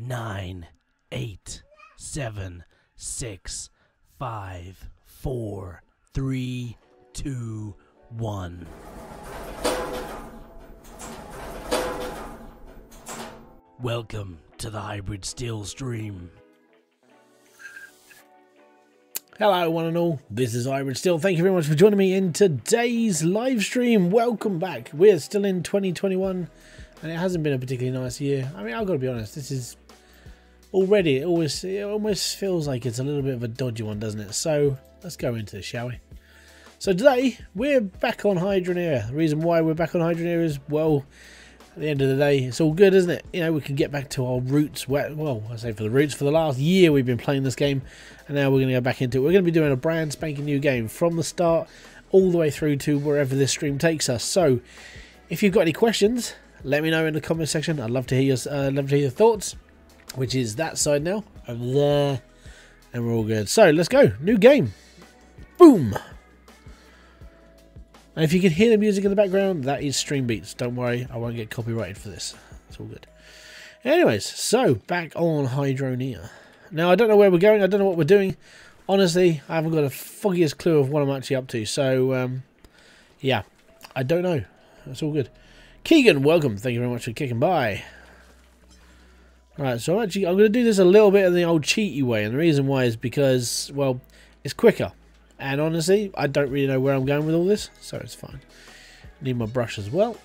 9, 8, 7, 6, 5, 4, 3, 2, 1. Welcome to the Hybridsteel stream. Hello one and all, this is Hybridsteel. Thank you very much for joining me in today's live stream. Welcome back. We're still in 2021 and it hasn't been a particularly nice year. I mean, I've got to be honest, this is already, it almost feels like it's a little bit of a dodgy one, doesn't it? So let's go into this, shall we? So today we're back on Hydroneer. The reason why we're back on Hydroneer is, well, at the end of the day, it's all good, isn't it? You know, we can get back to our roots. Well, I say for the roots. For the last year, we've been playing this game, and now we're going to go back into it. We're going to be doing a brand spanking new game from the start all the way through to wherever this stream takes us. So, if you've got any questions, let me know in the comment section. I'd love to hear your thoughts, which is that side now, over there, and we're all good. So let's go. New game. Boom. And if you can hear the music in the background, that is stream beats. Don't worry, I won't get copyrighted for this. It's all good. Anyways, so back on Hydroneer. Now, I don't know where we're going. I don't know what we're doing. Honestly, I haven't got a foggiest clue of what I'm actually up to. So, yeah, I don't know. That's all good. Keegan, welcome. Thank you very much for kicking by. Alright, so I'm going to do this a little bit in the old cheaty way. And the reason why is because, well, it's quicker. And honestly, I don't really know where I'm going with all this, so it's fine. Need my brush as well.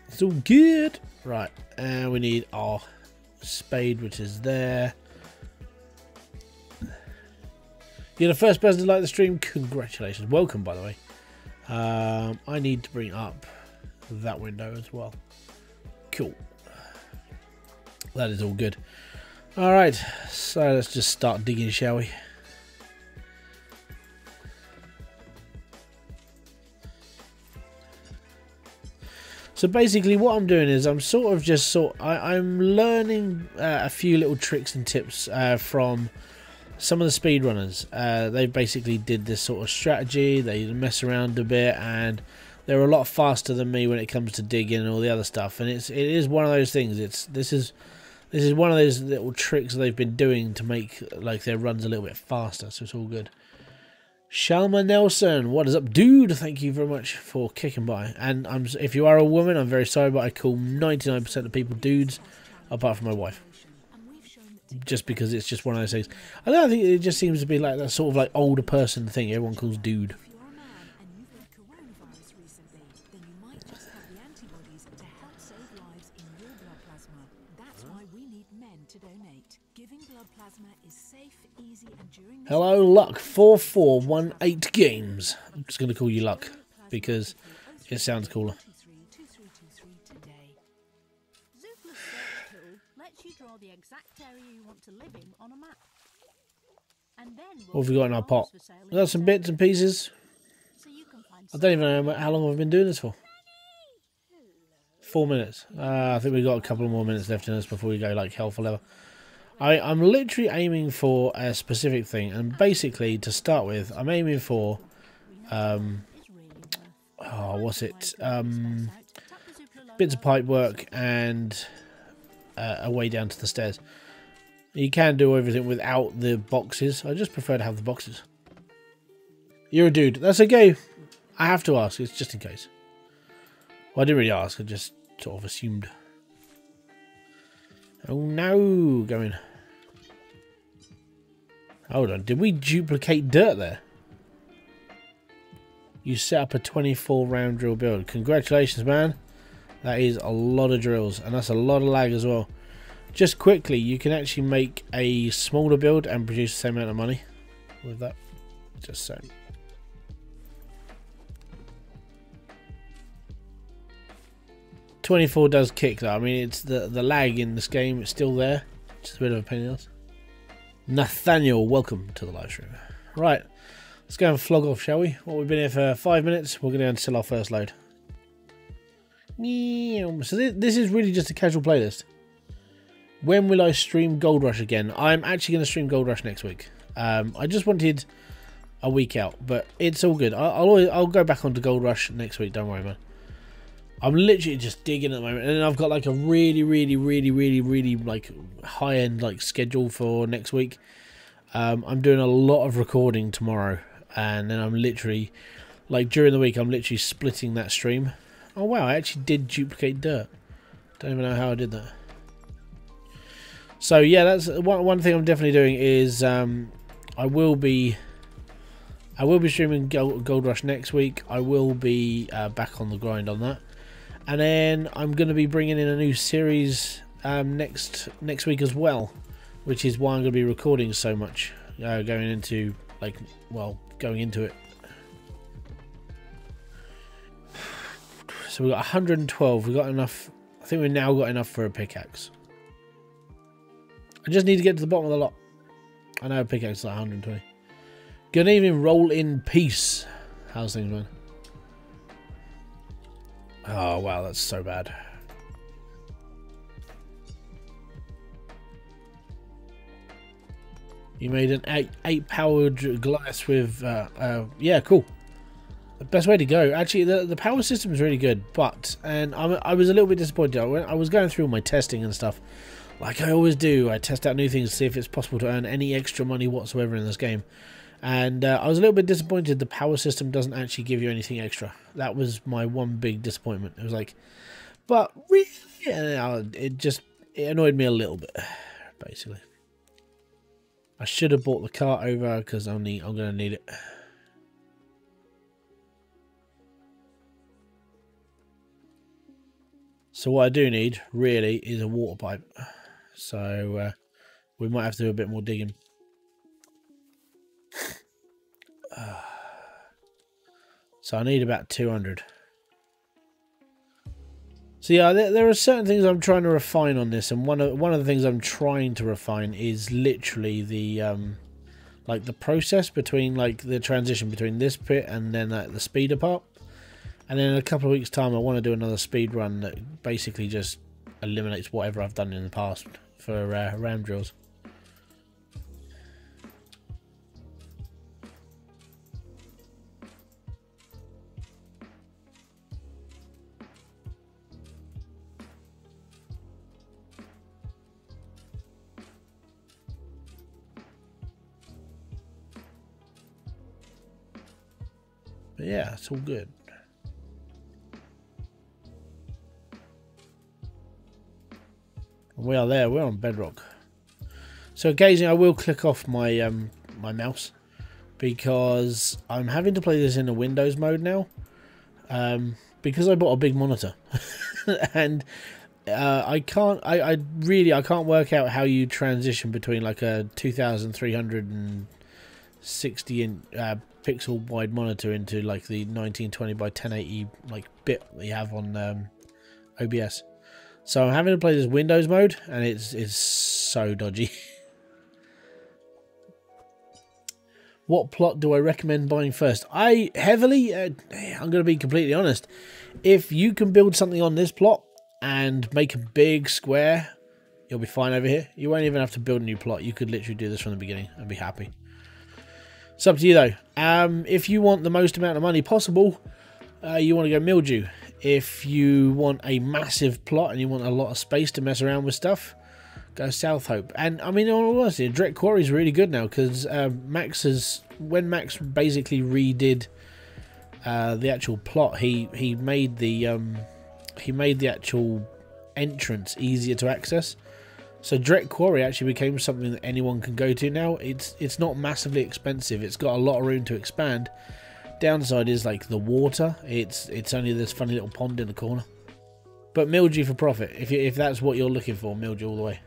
It's all good. Right, and we need our spade, which is there. You're the first person to like the stream. Congratulations. Welcome, by the way. I need to bring up that window as well. Cool. That is all good. Alright, so let's just start digging, shall we? So basically what I'm doing is I'm I'm learning a few little tricks and tips from some of the speedrunners. They basically did this sort of strategy, they mess around a bit, and they're a lot faster than me when it comes to digging and all the other stuff. And it is one of those things. This is one of those little tricks they've been doing to make like their runs a little bit faster, so it's all good. Shalma Nelson, what is up, dude? Thank you very much for kicking by. And if you are a woman, I'm very sorry, but I call 99% of people dudes, apart from my wife. Just because it's just one of those things. I don't think it just seems to be like that sort of like older person thing everyone calls dude. Hello, Luck 4418 Games. I'm just going to call you Luck because it sounds cooler. What have we got in our pot? We got some bits and pieces. I don't even know how long I've been doing this for. 4 minutes. I think we've got a couple more minutes left in us before we go like hell for leather. I'm literally aiming for a specific thing, and basically to start with, I'm aiming for bits of pipe work and a way down to the stairs. You can do everything without the boxes. I just prefer to have the boxes. You're a dude. That's okay. I have to ask. It's just in case. Well, I didn't really ask. I just sort of assumed. Oh no, going. Hold on, did we duplicate dirt there? You set up a 24 round drill build. Congratulations, man. That is a lot of drills, and that's a lot of lag as well. Just quickly, you can actually make a smaller build and produce the same amount of money with that. Just so. .24 does kick though. I mean, it's the lag in this game. It's still there. Just a bit of a pain in the ass. Nathaniel, welcome to the live stream. Right, let's go and flog off, shall we? Well, we've been here for 5 minutes. We're going to go until our first load. So this is really just a casual playlist. When will I stream Gold Rush again? I'm actually going to stream Gold Rush next week. I just wanted a week out, but it's all good. I'll go back onto Gold Rush next week. Don't worry, man. I'm literally just digging at the moment, and then I've got like a really like high-end like schedule for next week. I'm doing a lot of recording tomorrow, and then I'm literally like during the week I'm literally splitting that stream. Oh wow, I actually did duplicate dirt. Don't even know how I did that. So yeah, that's one thing I'm definitely doing is I will be streaming Gold Rush next week. I will be back on the grind on that, and then I'm going to be bringing in a new series next week as well, which is why I'm going to be recording so much going into it. So we've got 112. We've got enough. I think we've now got enough for a pickaxe. I just need to get to the bottom of the lot. I know a pickaxe is like 120. Good evening, roll in peace. How's things, man? Oh wow, that's so bad. You made an 8 powered glass with yeah, cool. The best way to go. Actually, the power system is really good, but I was a little bit disappointed. I was going through my testing and stuff, like I always do. I test out new things to see if it's possible to earn any extra money whatsoever in this game, and I was a little bit disappointed. The power system doesn't actually give you anything extra. That was my one big disappointment. It was like, but really, it annoyed me a little bit, basically. I should have bought the cart over because I'm going to need it. So what I do need, really, is a water pipe. So we might have to do a bit more digging. So I need about 200. So yeah, there are certain things I'm trying to refine on this, and one of the things I'm trying to refine is literally the like the process between like the transition between this pit and then the speeder part. And then in a couple of weeks' time, I want to do another speed run that basically just eliminates whatever I've done in the past for ram drills. But yeah, it's all good. We are there. We're on bedrock. So occasionally I will click off my my mouse because I'm having to play this in a Windows mode now because I bought a big monitor and I can't work out how you transition between like a 2360 pixel wide monitor into like the 1920 by 1080 like bit that you have on OBS. So I'm having to play this Windows mode, and it's so dodgy. What plot do I recommend buying first? I'm going to be completely honest. If you can build something on this plot and make a big square, you'll be fine over here. You won't even have to build a new plot. You could literally do this from the beginning and be happy. It's up to you though. If you want the most amount of money possible, you want to go mildew. If you want a massive plot and you want a lot of space to mess around with stuff, go South Hope. And I mean, in all honesty, Direct Quarry is really good now because when Max basically redid the actual plot, he made the actual entrance easier to access. So Direct Quarry actually became something that anyone can go to now. It's not massively expensive. It's got a lot of room to expand. Downside is like the water. It's only this funny little pond in the corner. But mildew for profit. If that's what you're looking for, mildew all the way.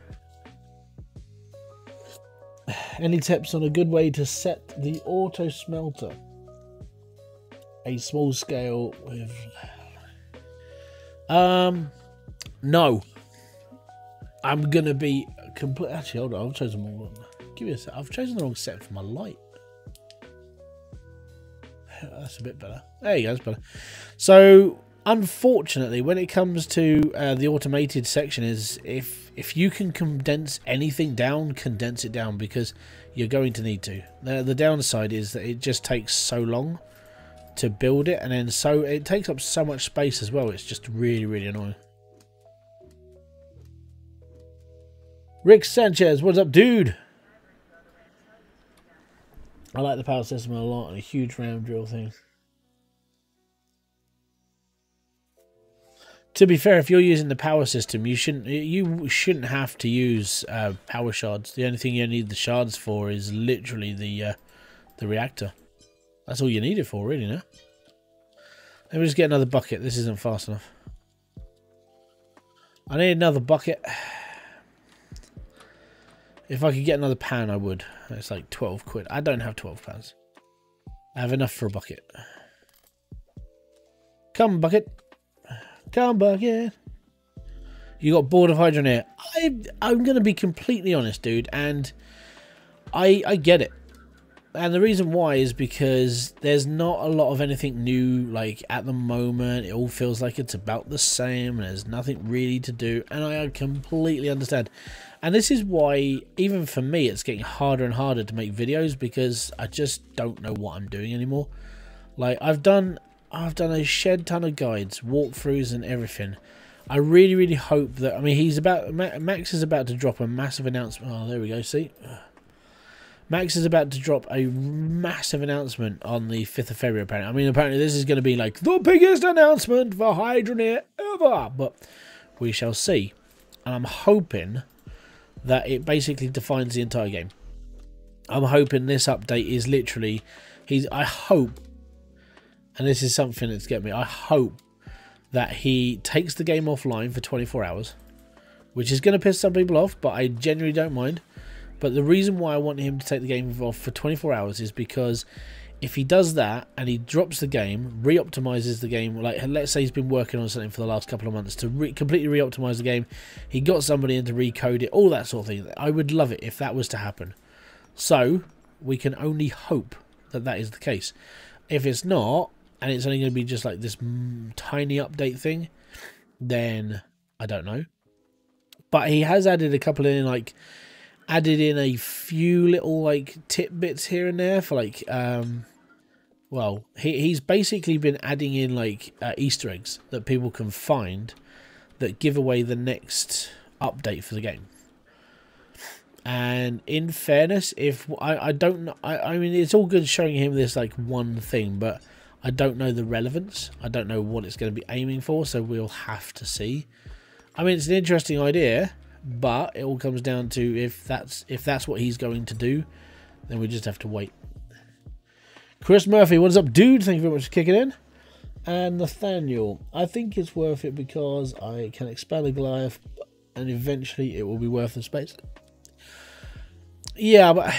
Any tips on a good way to set the auto smelter? A small scale with no. I'm gonna be complete. Actually, hold on. I've chosen the wrong. Give me a sec. I've chosen the wrong set for my light. That's a bit better. There you go, that's better. So, unfortunately, when it comes to the automated section, is if you can condense anything down, condense it down because you're going to need to. The downside is that it just takes so long to build it, and then so it takes up so much space as well. It's just really, really annoying. Rick Sanchez, what's up, dude? I like the power system a lot, and a huge ram drill thing. To be fair, if you're using the power system, you shouldn't have to use power shards. The only thing you need the shards for is literally the reactor. That's all you need it for, really, no? Let me just get another bucket. This isn't fast enough. I need another bucket. If I could get another pan, I would. It's like 12 quid. I don't have 12 pans. I have enough for a bucket. Come, bucket. Come, bucket. You got bored of Hydroneer. I'm going to be completely honest, dude, and I get it. And the reason why is because there's not a lot of anything new, like, at the moment. It all feels like it's about the same, and there's nothing really to do, and I completely understand. And this is why, even for me, it's getting harder and harder to make videos, because I just don't know what I'm doing anymore. Like, I've done a shed ton of guides, walkthroughs, and everything. I really, really hope that, I mean, Max is about to drop a massive announcement. Oh, there we go, see? Max is about to drop a massive announcement on the 5th of February, apparently. I mean, apparently this is going to be like the biggest announcement for Hydroneer ever. But we shall see. And I'm hoping that it basically defines the entire game. I'm hoping this update is literally... I hope, and this is something that's getting me, I hope that he takes the game offline for 24 hours. Which is going to piss some people off, but I genuinely don't mind. But the reason why I want him to take the game off for 24 hours is because if he does that and he drops the game, re-optimizes the game, like let's say he's been working on something for the last couple of months to completely re-optimize the game, he got somebody in to recode it, all that sort of thing. I would love it if that was to happen. So we can only hope that that is the case. If it's not, and it's only going to be just like this tiny update thing, then I don't know. But he has added a couple in, like... added in a few little like tidbits here and there for like well, he's basically been adding in like Easter eggs that people can find that give away the next update for the game. And in fairness, if I don't know, I mean, it's all good showing him this like one thing, but I don't know the relevance. I don't know what it's going to be aiming for, so we'll have to see. I mean, it's an interesting idea. But it all comes down to if that's what he's going to do, then we just have to wait. Chris Murphy, what is up, dude? Thank you very much for kicking in. And Nathaniel, I think it's worth it because I can expand the Goliath, and eventually it will be worth the space. Yeah, but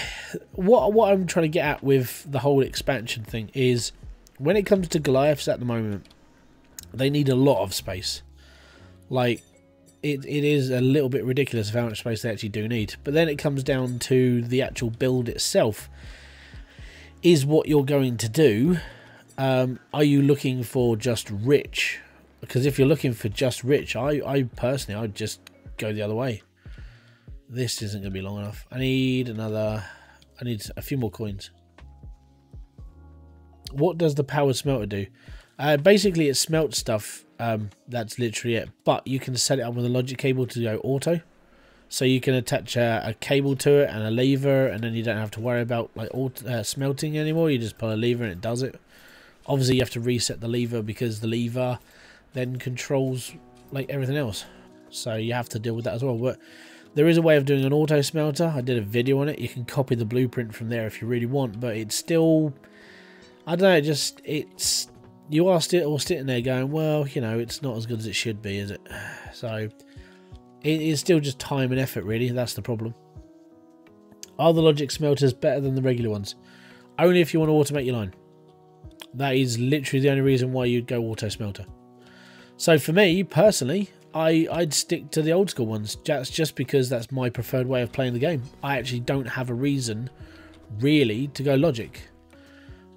what I'm trying to get at with the whole expansion thing is, when it comes to Goliaths at the moment, they need a lot of space. Like, it is a little bit ridiculous of how much space they actually do need. But then it comes down to the actual build itself. Is what you're going to do. Are you looking for just rich? Because if you're looking for just rich, I personally, I'd just go the other way. This isn't going to be long enough. I need a few more coins. What does the powered smelter do? Basically, it smelts stuff. That's literally it. But you can set it up with a logic cable to go auto. So you can attach a cable to it and a lever, and then you don't have to worry about like smelting anymore. You just pull a lever and it does it. Obviously, you have to reset the lever because the lever then controls like everything else. So you have to deal with that as well. But there is a way of doing an auto smelter. I did a video on it. You can copy the blueprint from there if you really want, but it's still, I don't know, you are still sitting there going, well, you know, it's not as good as it should be, is it? So it is still just time and effort, really. That's the problem. Are the logic smelters better than the regular ones? Only if you want to automate your line. That is literally the only reason why you'd go auto smelter. So for me, personally, I'd stick to the old school ones. That's just because that's my preferred way of playing the game. I actually don't have a reason, really, to go logic.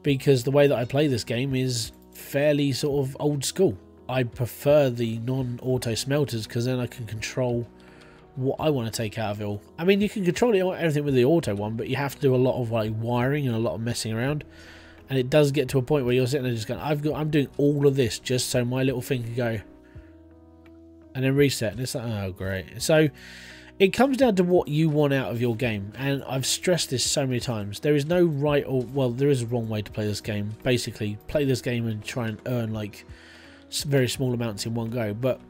Because the way that I play this game is fairly sort of old school. I prefer the non-auto smelters because then I can control what I want to take out of it all. I mean, you can control everything with the auto one, but you have to do a lot of like wiring and a lot of messing around. And it does get to a point where you're sitting there just going, I'm doing all of this just so my little thing can go and then reset. And it's like, oh, great. So it comes down to what you want out of your game. And I've stressed this so many times. There is no right or, well, there is a wrong way to play this game. Basically, play this game and try and earn like very small amounts in one go. But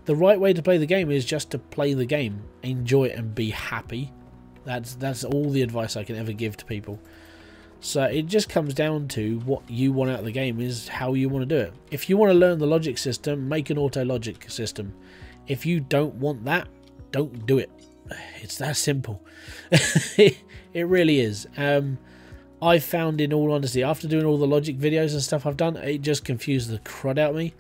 the right way to play the game is just to play the game, enjoy it and be happy. That's all the advice I can ever give to people. So it just comes down to what you want out of the game is how you want to do it. If you want to learn the logic system, make an auto logic system. If you don't want that, don't do it. It's that simple. It really is. I found, in all honesty, after doing all the logic videos and stuff I've done, it just confused the crud out of me.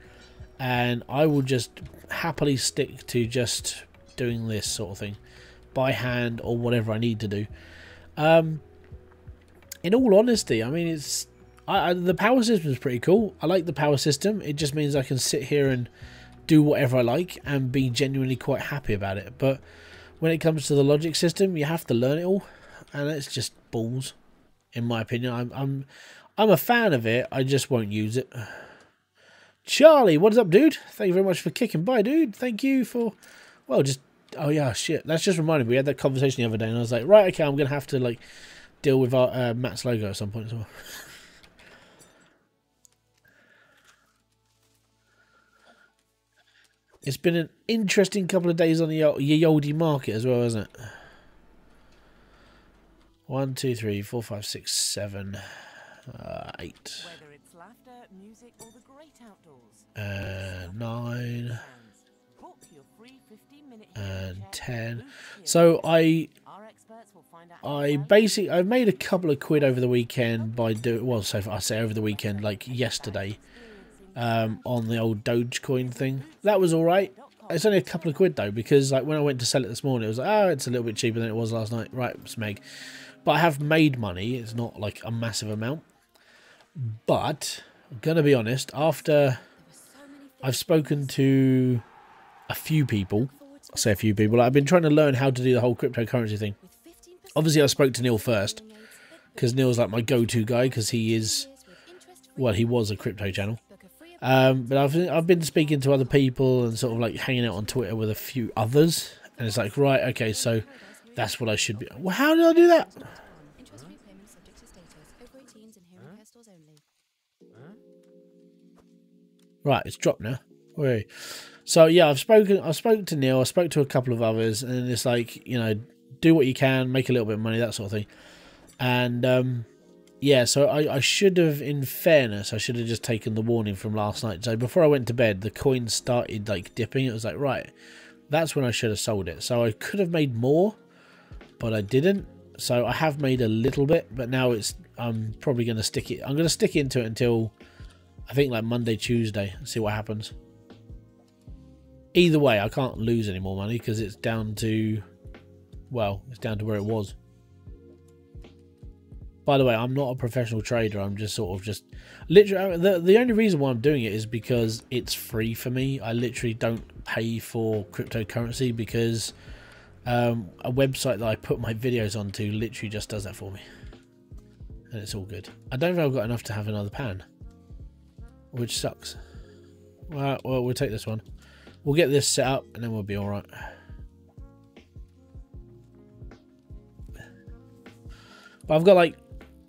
And I will just happily stick to just doing this sort of thing by hand or whatever I need to do. In all honesty, I mean, it's the power system is pretty cool. I like the power system. It just means I can sit here and do whatever I like and be genuinely quite happy about it. But when it comes to the logic system, you have to learn it all, and it's just balls, in my opinion. I'm a fan of it. I just won't use it. Charlie, what is up, dude? Thank you very much for kicking by, dude. Thank you for, well, just, oh yeah, shit. That's just reminded me. We had that conversation the other day, and I was like, right, okay, I'm gonna have to like deal with our Matt's logo at some point as well. It's been an interesting couple of days on the Yoldi market as well, hasn't it? 1, 2, 3, 4, 5, 6, 7, 8. 9 and 10. So I made a couple of quid over the weekend by doing, well, so I say over the weekend, like yesterday, on the old Dogecoin thing. That was all right. It's only a couple of quid though, because like when I went to sell it this morning, it was like, oh, it's a little bit cheaper than it was last night. Right, Smeg. But I have made money. It's not like a massive amount. But I'm gonna be honest, after I've spoken to a few people, I say a few people, I've been trying to learn how to do the whole cryptocurrency thing. Obviously, I spoke to Neil first, because Neil's like my go-to guy, because he is, well, he was a crypto channel. But I've been speaking to other people and sort of like hanging out on Twitter with a few others, and it's like, right, okay, so that's what I should be. Well, how did I do that? Right, it's dropped now. Wait. So yeah, I've spoken to Neil, I spoke to a couple of others, and it's like, you know, do what you can, make a little bit of money, that sort of thing. And yeah, so I should have, in fairness, I should have just taken the warning from last night. So before I went to bed, the coin started like dipping. It was like, right, that's when I should have sold it. So I could have made more, but I didn't. So I have made a little bit, but now I'm probably going to stick it. I'm going to stick into it until I think like Monday, Tuesday, and see what happens. Either way, I can't lose any more money because it's down to, well, it's down to where it was. By the way, I'm not a professional trader. I'm just sort of just literally, the only reason why I'm doing it is because it's free for me. I literally don't pay for cryptocurrency because a website that I put my videos onto literally just does that for me. And it's all good. I don't think I've got enough to have another pan, which sucks. Well, we'll take this one. We'll get this set up and then we'll be all right. But I've got like,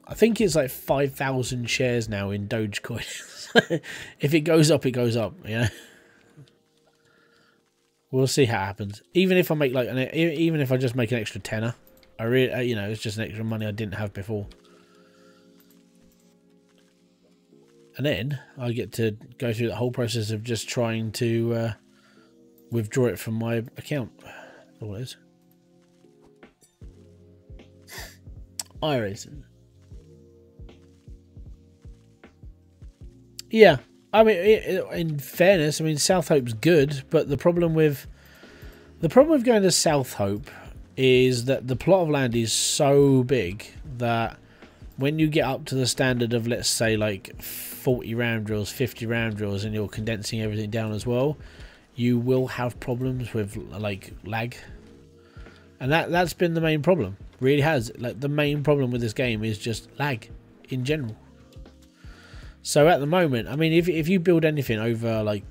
I think it's like 5,000 shares now in Dogecoin. If it goes up, it goes up. Yeah. We'll see how it happens. Even if I make like even if I just make an extra tenner, I really, you know, it's just an extra money I didn't have before. And then I get to go through the whole process of just trying to withdraw it from my account. That's all it is. Iris. Yeah, I mean, in fairness, I mean, South Hope's good, but the problem with going to South Hope is that the plot of land is so big that when you get up to the standard of, let's say, like 40 round drills, 50 round drills, and you're condensing everything down as well, you will have problems with like lag, and that's been the main problem. Really has. Like, the main problem with this game is just lag in general. So at the moment, I mean, if you build anything over like,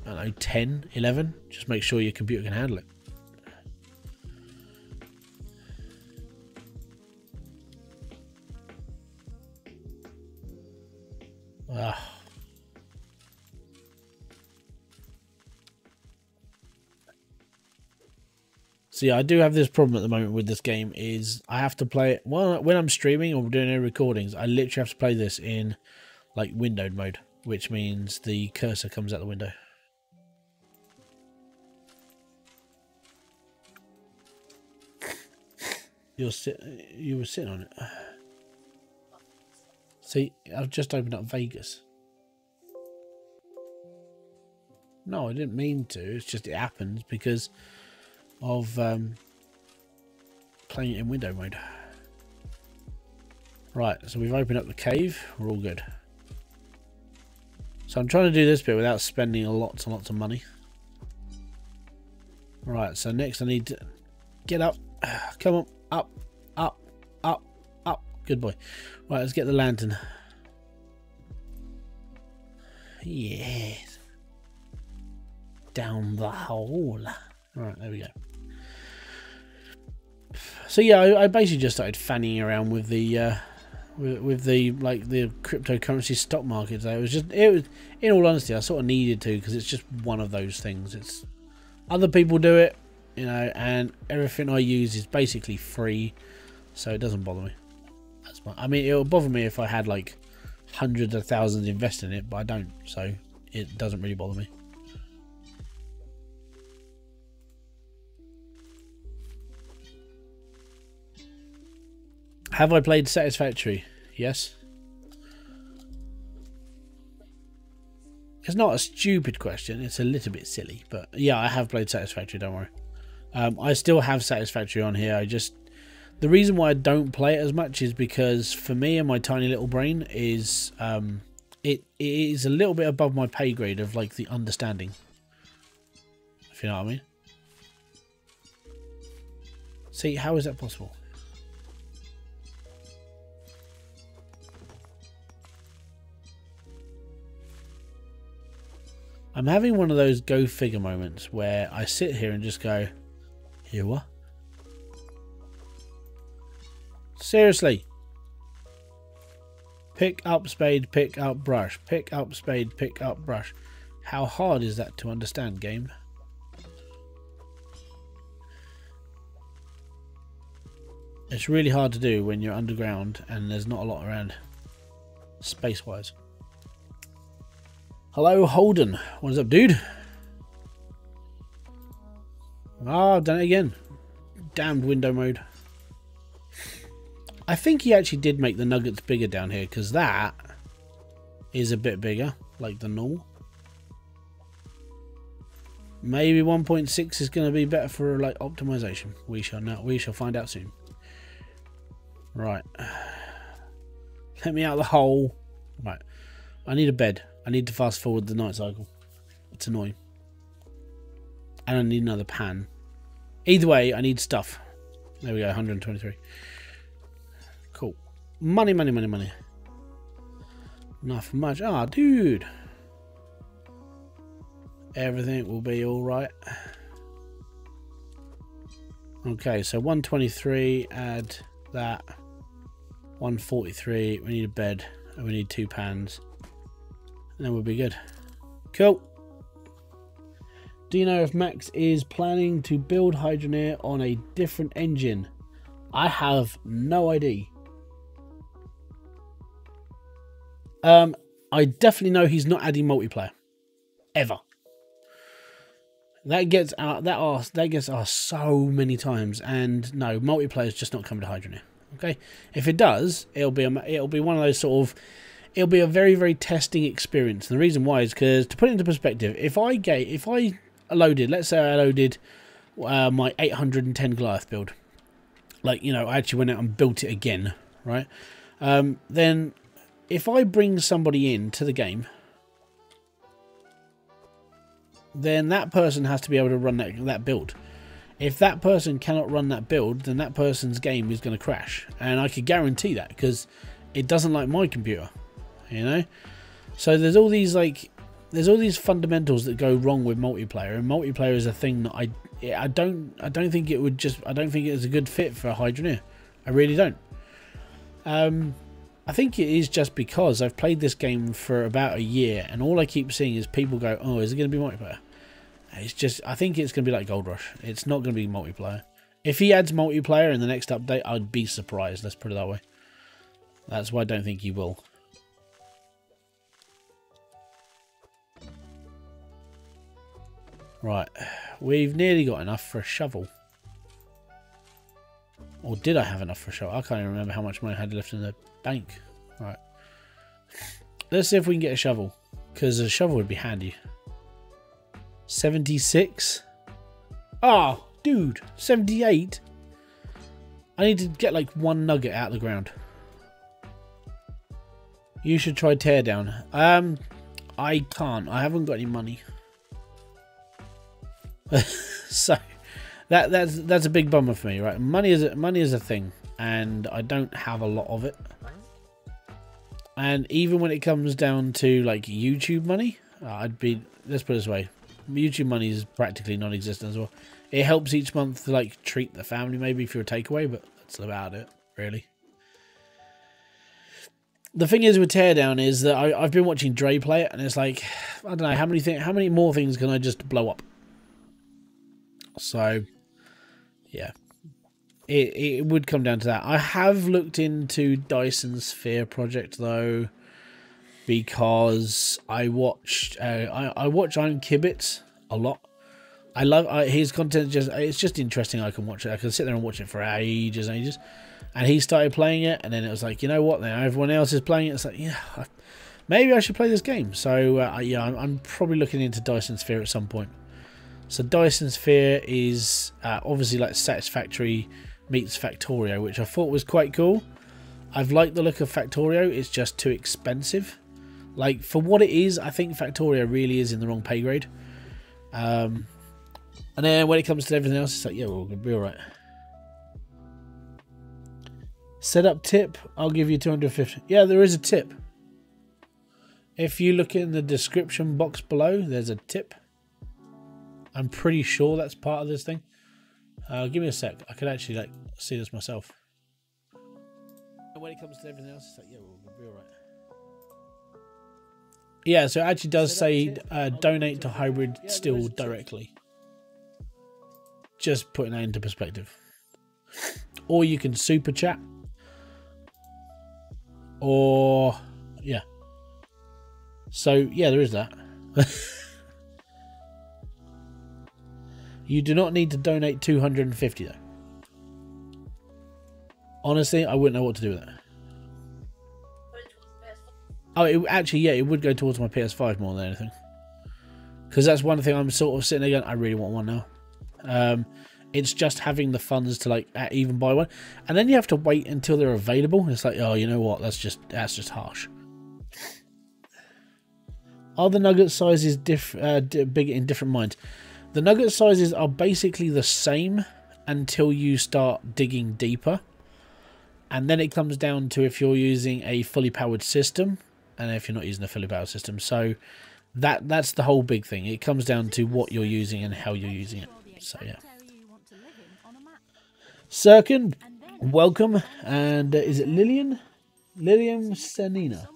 I don't know, 10, 11, just make sure your computer can handle it. So yeah, I do have this problem at the moment with this game is I have to play it when I'm streaming or doing any recordings. I literally have to play this in like windowed mode, which means the cursor comes out the window. You were sitting on it. See, I've just opened up Vegas. No, I didn't mean to. It's just it happens because of playing it in window mode. Right, so we've opened up the cave. We're all good. So I'm trying to do this bit without spending lots and lots of money. Right, so next I need to get up. Come on, up, up, up, up. Good boy. Right, let's get the lantern. Yes. Down the hole. Right, there we go. So yeah, I basically just started fanning around with the like the cryptocurrency stock market. So it was in all honesty, I sort of needed to because it's just one of those things. It's other people do it, you know, and everything I use is basically free, so it doesn't bother me. I mean, it would bother me if I had like hundreds of thousands invested in it, but I don't, so it doesn't really bother me. Have I played Satisfactory? Yes. It's not a stupid question. It's a little bit silly, but yeah, I have played Satisfactory. Don't worry. I still have Satisfactory on here. The reason why I don't play it as much is because for me and my tiny little brain is it is a little bit above my pay grade of like the understanding. If you know what I mean. See, how is that possible? I'm having one of those go figure moments where I sit here and just go, here what? Seriously. Pick up spade, pick up brush. Pick up spade, pick up brush. How hard is that to understand, game? It's really hard to do when you're underground and there's not a lot around space-wise. Hello, Holden. What is up, dude? Ah, I've done it again. Damned window mode. I think he actually did make the nuggets bigger down here because that is a bit bigger, like the normal. Maybe 1.6 is going to be better for like optimization. We shall know. We shall find out soon. Right. Let me out of the hole. Right. I need a bed. I need to fast forward the night cycle. It's annoying. And I need another pan. Either way, I need stuff. There we go, 123. Cool. Money, money, money, money. Not much. Ah, dude. Everything will be alright. Okay, so 123, add that. 143, we need a bed, and we need 2 pans. And then we'll be good. Cool. Do you know if Max is planning to build Hydroneer on a different engine? I have no idea. I definitely know he's not adding multiplayer. Ever. That gets asked so many times, and no, multiplayer is just not coming to Hydroneer. Okay? If it does, it'll be one of those sort of, it'll be a very, very testing experience. And the reason why is because, to put it into perspective, if I loaded, let's say I loaded my 810 Goliath build, like, you know, I actually went out and built it again, right? Then if I bring somebody into the game, then that person has to be able to run that build. If that person cannot run that build, then that person's game is going to crash. And I could guarantee that because it doesn't like my computer, you know? So there's all these fundamentals that go wrong with multiplayer, and multiplayer is a thing that I don't think it would just, I don't think it is a good fit for Hydroneer. I really don't. I think it is just because I've played this game for about a year, and all I keep seeing is people go, oh, is it going to be multiplayer? It's just, I think it's going to be like Gold Rush. It's not going to be multiplayer. If he adds multiplayer in the next update, I'd be surprised. Let's put it that way. That's why I don't think he will. Right, we've nearly got enough for a shovel. Or did I have enough for a shovel? I can't even remember how much money I had left in the bank. Right. Let's see if we can get a shovel, because a shovel would be handy. 76. Oh, dude, 78. I need to get like one nugget out of the ground. You should try teardown. I can't. I haven't got any money. So that's a big bummer for me, right? Money is a thing, and I don't have a lot of it. And even when it comes down to like YouTube money, I'd be, let's put it this way, YouTube money is practically non-existent as well. It helps each month to like treat the family maybe if you're a takeaway, but that's about it, really. The thing is with teardown is that I've been watching Dre play it, and it's like, I don't know, how many more things can I just blow up? So, yeah, it would come down to that. I have looked into Dyson Sphere project though, because I watched I watch Iron Kibitz a lot. I love his content. It's just interesting. I can watch it. I can sit there and watch it for ages and ages. And he started playing it, and then it was like, you know what? Now everyone else is playing it. It's like, yeah, maybe I should play this game. So yeah, I'm probably looking into Dyson Sphere at some point. So Dyson Sphere is obviously like Satisfactory meets Factorio, which I thought was quite cool. I've liked the look of Factorio. It's just too expensive. Like, for what it is, I think Factorio really is in the wrong pay grade. And then when it comes to everything else, it's like, yeah, we'll be alright. Setup tip, I'll give you 250. Yeah, there is a tip. If you look in the description box below, there's a tip. I'm pretty sure that's part of this thing. Give me a sec. I could actually like see this myself. And when it comes to everything else, it's like, yeah, we'll be alright. Yeah, so it actually does say donate to Hybridsteel directly. Just putting that into perspective. Or you can super chat. Or, yeah. So, yeah, there is that. You do not need to donate 250 though. Honestly, I wouldn't know what to do with that. Oh, actually, yeah, it would go towards my PS5 more than anything. Because that's one thing I'm sort of sitting there going, I really want one now. It's just having the funds to like even buy one, and then you have to wait until they're available. It's like, oh, you know what? That's just harsh. Are the nugget sizes big in different mines? The nugget sizes are basically the same until you start digging deeper. And then it comes down to if you're using a fully powered system and if you're not using a fully powered system. So that's the whole big thing. It comes down to what you're using and how you're using it. So yeah. Sirkin, welcome. And is it Lillian? Lillian Senina.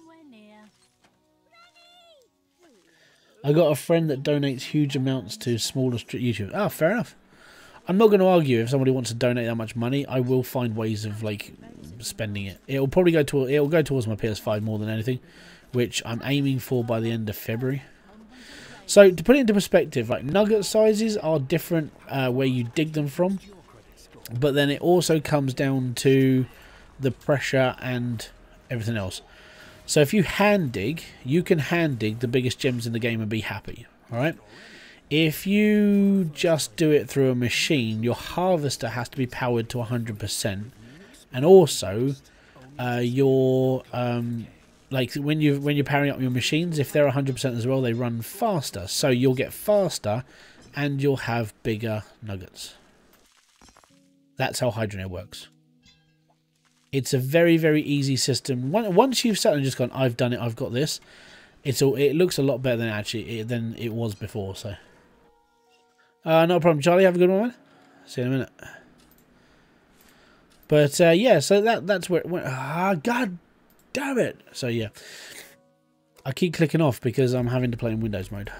I got a friend that donates huge amounts to smaller YouTube. Oh, fair enough. I'm not going to argue if somebody wants to donate that much money. I will find ways of like spending it. It'll probably go to towards my PS5 more than anything, which I'm aiming for by the end of February. So to put it into perspective, like nugget sizes are different where you dig them from, but then it also comes down to the pressure and everything else. So if you hand dig, you can hand dig the biggest gems in the game and be happy. All right. If you just do it through a machine, your harvester has to be powered to 100%, and also your like when you're powering up your machines, if they're 100% as well, they run faster. So you'll get faster, and you'll have bigger nuggets. That's how Hydroneer works. It's a very, very easy system. Once you've sat and just gone, I've done it, I've got this, It looks a lot better than it was before. So, no problem, Charlie. Have a good one, man. See you in a minute. But yeah, so that's where it went. Ah, god damn it! So yeah, I keep clicking off because I'm having to play in Windows mode.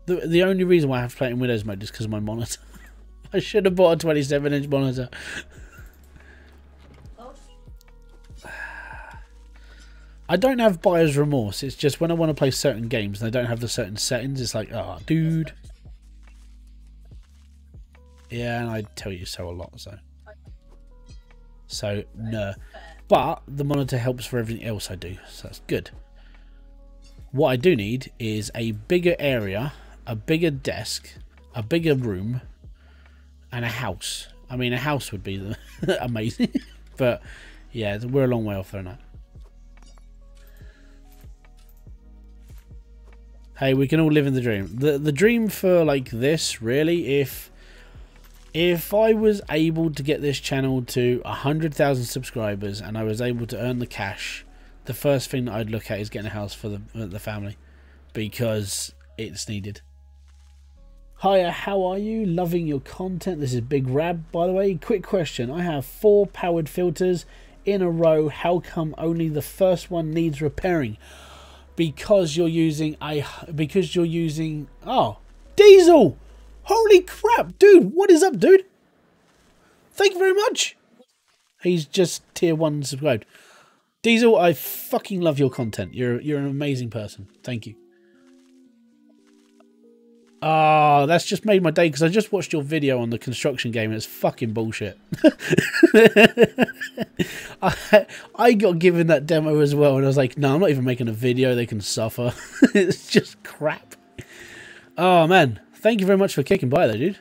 The only reason why I have to play it in Windows mode is because of my monitor. I should have bought a 27-inch monitor. I don't have buyer's remorse. It's just when I want to play certain games and I don't have the certain settings, it's like, oh, dude. Yeah, and I tell you so a lot, so no. But the monitor helps for everything else I do, so that's good. What I do need is a bigger area, a bigger desk, a bigger room, and a house. I mean, a house would be amazing, but yeah, we're a long way off there now. Hey, we can all live in the dream. The dream for like this, really, if I was able to get this channel to 100,000 subscribers and I was able to earn the cash, the first thing that I'd look at is getting a house for the family, because it's needed. Hiya, how are you? Loving your content. This is Big Rab, by the way. Quick question. I have 4 powered filters in a row. How come only the first one needs repairing? Because you're using oh, Diesel. Holy crap, dude. What is up, dude? Thank you very much. He's just tier 1 subscribed. Diesel, I fucking love your content. You're an amazing person. Thank you. Ah, that's just made my day because I just watched your video on the construction game and it's fucking bullshit. I got given that demo as well and I was like, no, I'm not even making a video. They can suffer. It's just crap. Oh, man. Thank you very much for kicking by though, dude.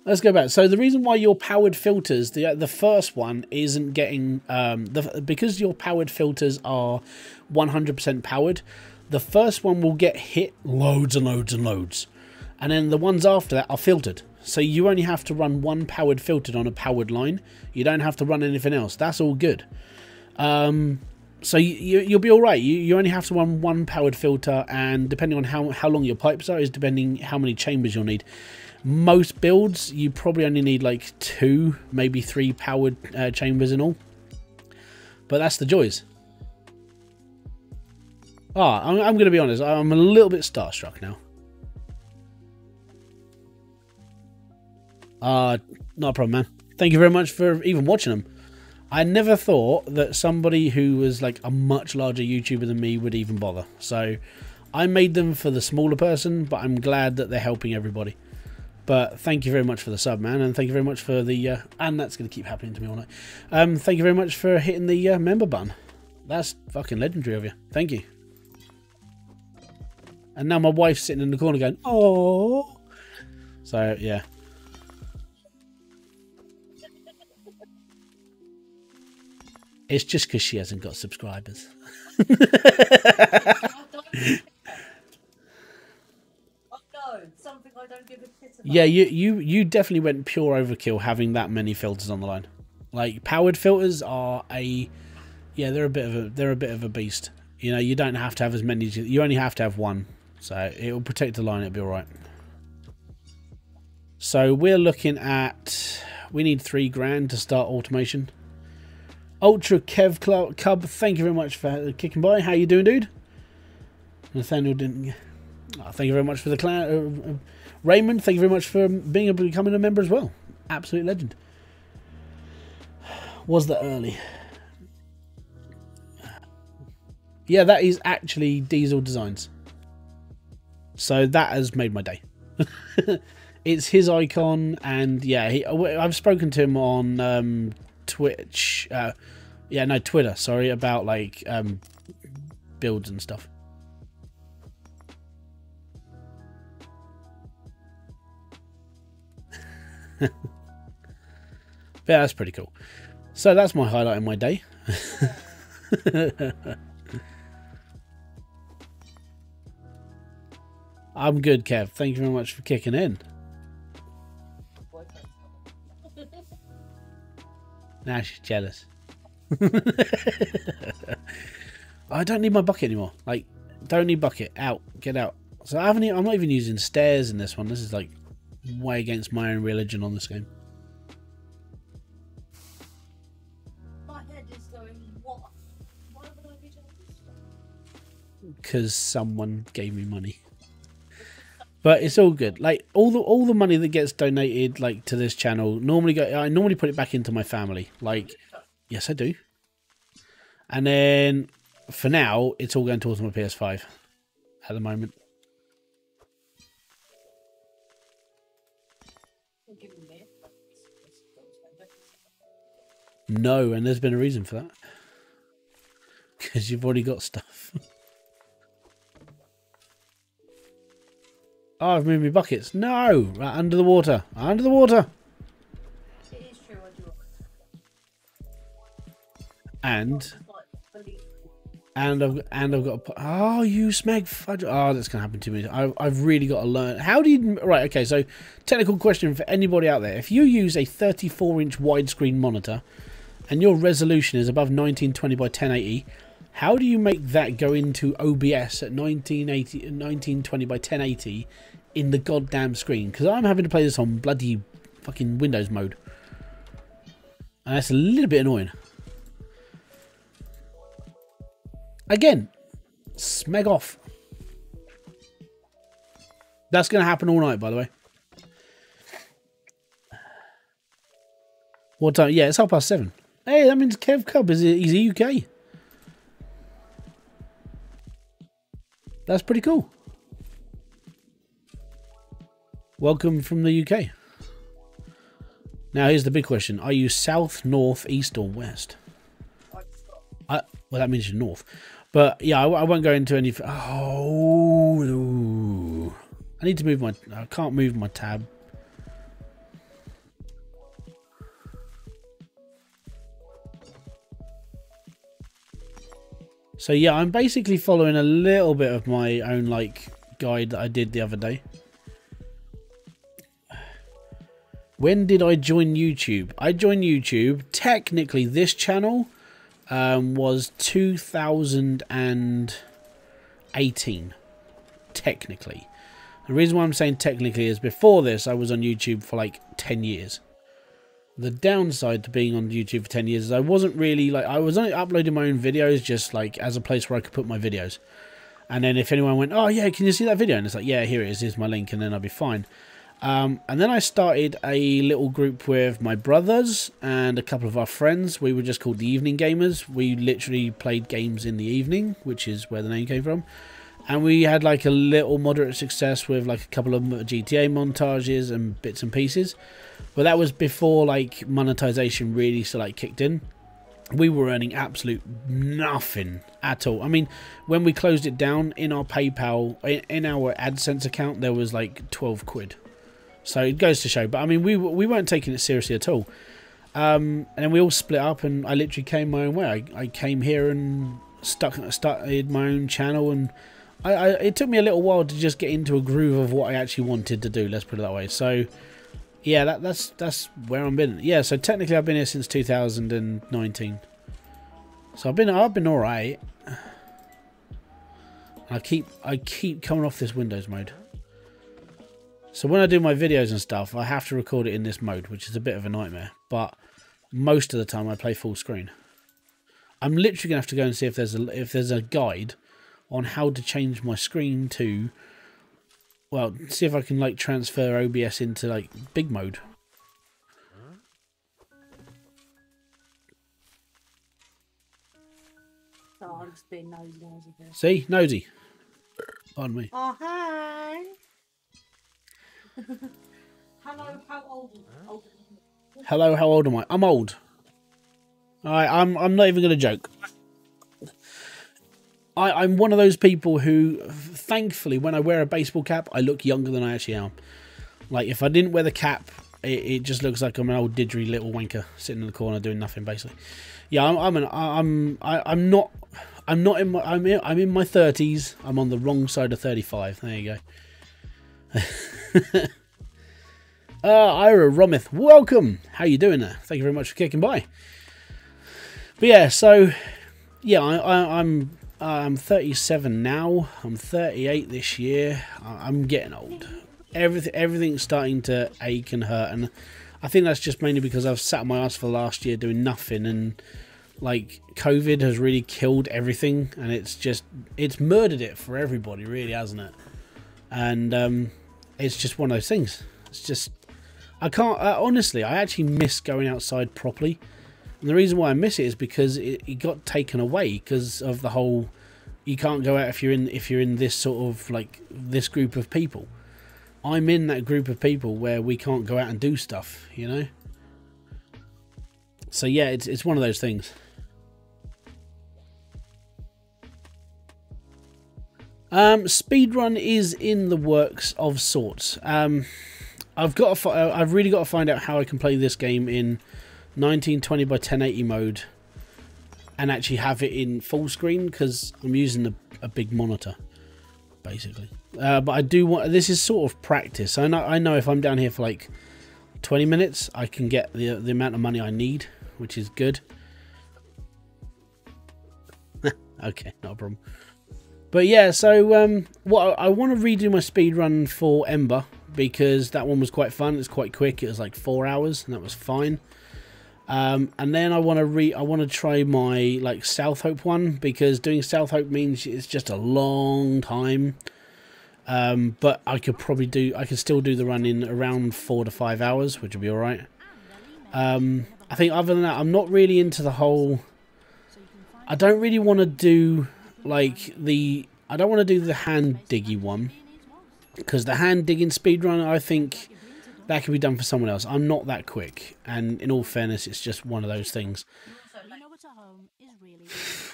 Let's go back. So the reason why your powered filters, the first one isn't getting, because your powered filters are 100% powered, the first one will get hit loads and loads and loads. And then the ones after that are filtered. So you only have to run one powered filter on a powered line. You don't have to run anything else. That's all good. So you'll be all right. You only have to run one powered filter, and depending on how long your pipes are is depending how many chambers you'll need. Most builds, you probably only need like 2, maybe 3 powered chambers in all. But that's the joys. I'm going to be honest. I'm a little bit starstruck now. Not a problem, man. Thank you very much for even watching them. I never thought that somebody who was like a much larger YouTuber than me would even bother. So I made them for the smaller person, but I'm glad that they're helping everybody. But thank you very much for the sub, man, and thank you very much for the and that's going to keep happening to me all night. Thank you very much for hitting the member button. That's fucking legendary of you. Thank you. And now my wife's sitting in the corner going, oh. So yeah. It's just because she hasn't got subscribers. Yeah, you definitely went pure overkill having that many filters on the line. Like powered filters are they're a bit of a beast. You know, you don't have to have as many. You only have to have one, so it will protect the line. It'll be all right. So we're looking at, we need 3 grand to start automation. Ultra Kev Cub, thank you very much for kicking by. How you doing, dude? Nathaniel didn't. Oh, thank you very much for the clan. Raymond, thank you very much for becoming a member as well. Absolute legend. Was that early? Yeah, that is actually Diesel Designs. So that has made my day. It's his icon, and yeah, I've spoken to him on Twitch. Twitter. Sorry, about like builds and stuff. Yeah, that's pretty cool. So that's my highlight of my day. I'm good, Kev. Thank you very much for kicking in. Now she's jealous. I don't need my bucket anymore. Like, don't need bucket. Out. Get out. So I'm not even using stairs in this one. This is like way against my own religion on this game. My head is going, what? Why would I be doing this? Because someone gave me money. But it's all good. Like all the money that gets donated like to this channel I normally put it back into my family. Like, yes, I do. And then for now, it's all going towards my PS5 at the moment. No, and there's been a reason for that. Because you've already got stuff. Oh, I've moved my buckets. No! Right, under the water. Under the water! It is true, I do. And I've got a... Oh, you smeg fudge. Oh, that's going to happen to me. I've really got to learn. How do you... Right, okay, so technical question for anybody out there. If you use a 34-inch widescreen monitor and your resolution is above 1920 by 1080, how do you make that go into OBS at 1920 by 1080 in the goddamn screen? Because I'm having to play this on bloody fucking Windows mode. And that's a little bit annoying. Again, smeg off. That's going to happen all night, by the way. What time? Yeah, it's 7:30. Hey, that means Kev Cub he's a UK. That's pretty cool. Welcome from the UK. Now, here's the big question. Are you south, north, east, or west? Well, that means you're north. But, yeah, I won't go into any... Oh, I need to move my... I can't move my tab. So yeah, I'm basically following a little bit of my own like guide that I did the other day. When did I join YouTube? I joined YouTube. Technically, this channel was 2018. Technically. The reason why I'm saying technically is before this, I was on YouTube for like 10 years. The downside to being on YouTube for 10 years is I wasn't really like, I was only uploading my own videos just like as a place where I could put my videos. And then if anyone went, oh yeah, can you see that video? And it's like, yeah, here it is, here's my link, and then I'll be fine. And then I started a little group with my brothers and a couple of our friends. We were just called the Evening Gamers. We literally played games in the evening, which is where the name came from. And we had like a little moderate success with like a couple of GTA montages and bits and pieces. But that was before like monetization really sort of like kicked in. We were earning absolute nothing at all. I mean, when we closed it down in our PayPal, in our AdSense account, there was like 12 quid. So it goes to show. But I mean, we weren't taking it seriously at all. And then we all split up and I literally came my own way. I came here and started my own channel, and it took me a little while to just get into a groove of what I actually wanted to do. Let's put it that way. So yeah, that's where I've been. Yeah, so technically I've been here since 2019. So I've been all right. I keep coming off this Windows mode. So when I do my videos and stuff, I have to record it in this mode, which is a bit of a nightmare. But most of the time I play full screen. I'm literally gonna have to go and see if there's a guide on how to change my screen to, well, see if I can like transfer OBS into like big mode. Oh, I'm just being nosy here. See? Nosy. Pardon me. Oh, hi. Hello, how old are you? Hello, how old am I? I'm old. Alright, I'm not even going to joke. I'm one of those people who, thankfully, when I wear a baseball cap, I look younger than I actually am. Like, if I didn't wear the cap, it just looks like I'm an old didgery little wanker sitting in the corner doing nothing, basically. Yeah, I'm in my 30s. I'm on the wrong side of 35. There you go. Ira Romith, welcome. How you doing there? Thank you very much for kicking by. But yeah, so yeah, I'm 37 now. I'm 38 this year. I'm getting old. Everything's starting to ache and hurt, and I think that's just mainly because I've sat on my ass for the last year doing nothing, and like COVID has really killed everything, and it's murdered it for everybody, really, hasn't it? And it's just one of those things. It's just, I can't, honestly, I actually miss going outside properly. And the reason why I miss it is because it got taken away because of the whole, you can't go out if you're in this sort of like this group of people. I'm in that group of people where we can't go out and do stuff, you know. So yeah, it's one of those things. Speedrun is in the works of sorts. I've really got to find out how I can play this game in 1920 by 1080 mode and actually have it in full screen, because I'm using a big monitor basically. But I do want, this is sort of practice. I know if I'm down here for like 20 minutes I can get the amount of money I need, which is good. Okay, not a problem. But yeah, so what I want to redo my speedrun for Ember, because that one was quite fun. It's quite quick. It was like 4 hours, and that was fine. And then I want to try my like South Hope one, because doing South Hope means it's just a long time. But I could still do the run in around 4 to 5 hours, which would be all right. I think other than that, I'm not really into the whole. I don't really want to do like I don't want to do the hand diggy one, because the hand digging speedrun, I think that can be done for someone else. I'm not that quick, and in all fairness, it's just one of those things.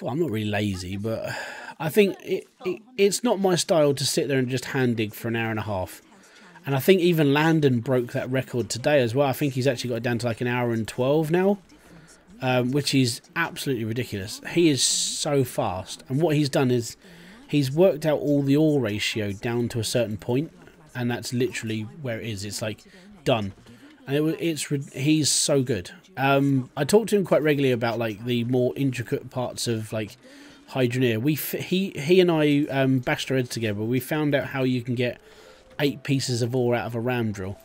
Well, I'm not really lazy, but I think it's not my style to sit there and just hand dig for an hour and a half. And I think even Landon broke that record today as well. I think he's actually got it down to like an hour and 12 now. Which is absolutely ridiculous. He is so fast, and what he's done is he's worked out all the ore ratio down to a certain point, and that's literally where it is. It's like done, and he's so good. I talk to him quite regularly about like the more intricate parts of like Hydroneer. He and I bashed our heads together. We found out how you can get 8 pieces of ore out of a ram drill.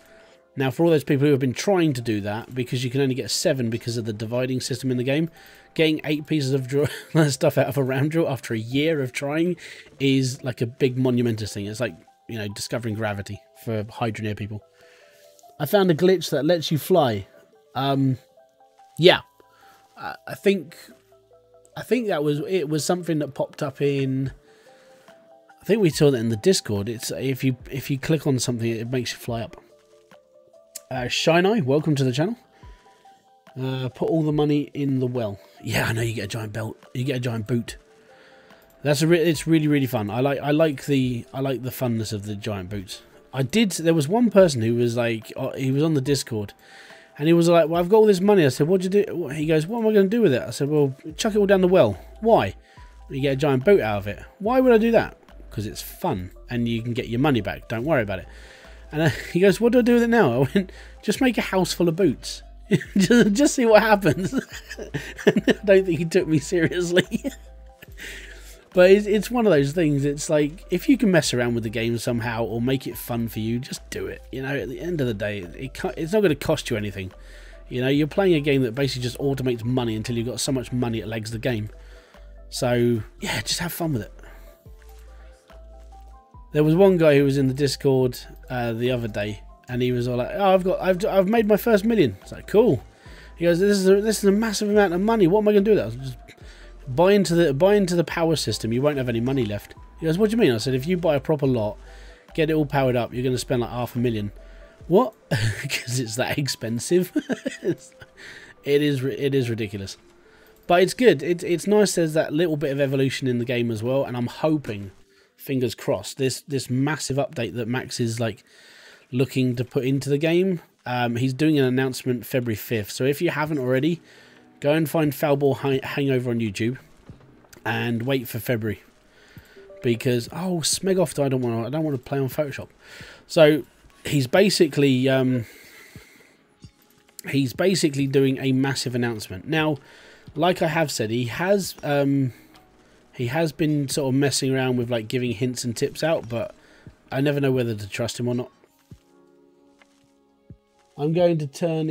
Now, for all those people who have been trying to do that, because you can only get 7 because of the dividing system in the game, getting 8 pieces of stuff out of a ram drill after a year of trying is like a big monumentous thing. It's like, you know, discovering gravity for Hydroneer people. I found a glitch that lets you fly. Yeah, I think that was something that popped up in. I think we saw that in the Discord. It's if you click on something, it makes you fly up. Shine Eye, welcome to the channel. Put all the money in the well. Yeah, I know, you get a giant belt. You get a giant boot. It's really fun. I like the funness of the giant boots. There was one person who was like, he was on the Discord, and he was like, well, I've got all this money. I said, what'd you do? He goes, what am I going to do with it? I said, well, chuck it all down the well. Why? You get a giant boot out of it. Why would I do that? Because it's fun, and you can get your money back. Don't worry about it. And he goes, what do I do with it now? I went, just make a house full of boots. just see what happens. I don't think he took me seriously. But it's one of those things. It's like, if you can mess around with the game somehow or make it fun for you, just do it. You know, at the end of the day, it's not going to cost you anything. You know, you're playing a game that basically just automates money until you've got so much money it legs the game. So, yeah, just have fun with it. There was one guy who was in the Discord the other day, and he was all like, "Oh, I've made my first million." It's like, cool. He goes, "This is a massive amount of money. What am I going to do with that?" I was just buy into the power system. You won't have any money left. He goes, "What do you mean?" I said, "If you buy a proper lot, get it all powered up, you're going to spend like $500,000. What? Because it's that expensive. It is ridiculous, but it's good. It's nice. There's that little bit of evolution in the game as well, and I'm hoping, fingers crossed, this massive update that Max is like looking to put into the game. He's doing an announcement February 5th. So if you haven't already, go and find Foulball Hangover on YouTube and wait for February. Because Smegoff, I don't want to play on Photoshop. So he's basically doing a massive announcement. Now, like I have said, he has He has been sort of messing around with like giving hints and tips out, but I never know whether to trust him or not. I'm going to turn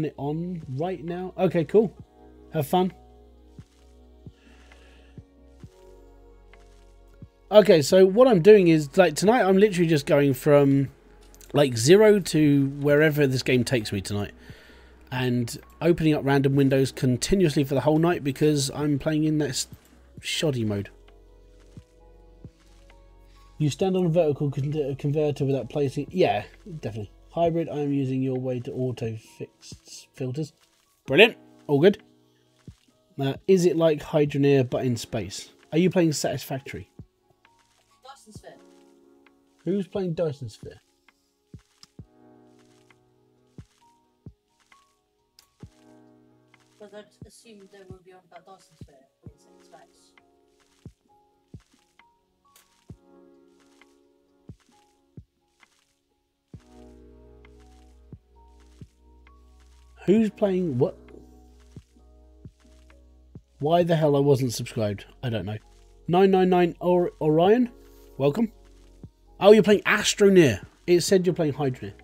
it on right now. Okay, cool. Have fun. Okay, so what I'm doing is, like, tonight I'm literally just going from like 0 to wherever this game takes me tonight, and opening up random windows continuously for the whole night because I'm playing in that shoddy mode. You stand on a vertical converter without placing... Yeah, definitely. Hybrid, I'm using your way to auto-fix filters. Brilliant. All good. Is it like Hydroneer but in space? Are you playing Satisfactory? Dyson Sphere. Who's playing Dyson Sphere? But I'd assume they will be on about Dyson Sphere in space. Who's playing what? Why the hell I wasn't subscribed? I don't know. 999 Orion? Welcome. Oh, you're playing Hydroneer. It said you're playing Hydroneer.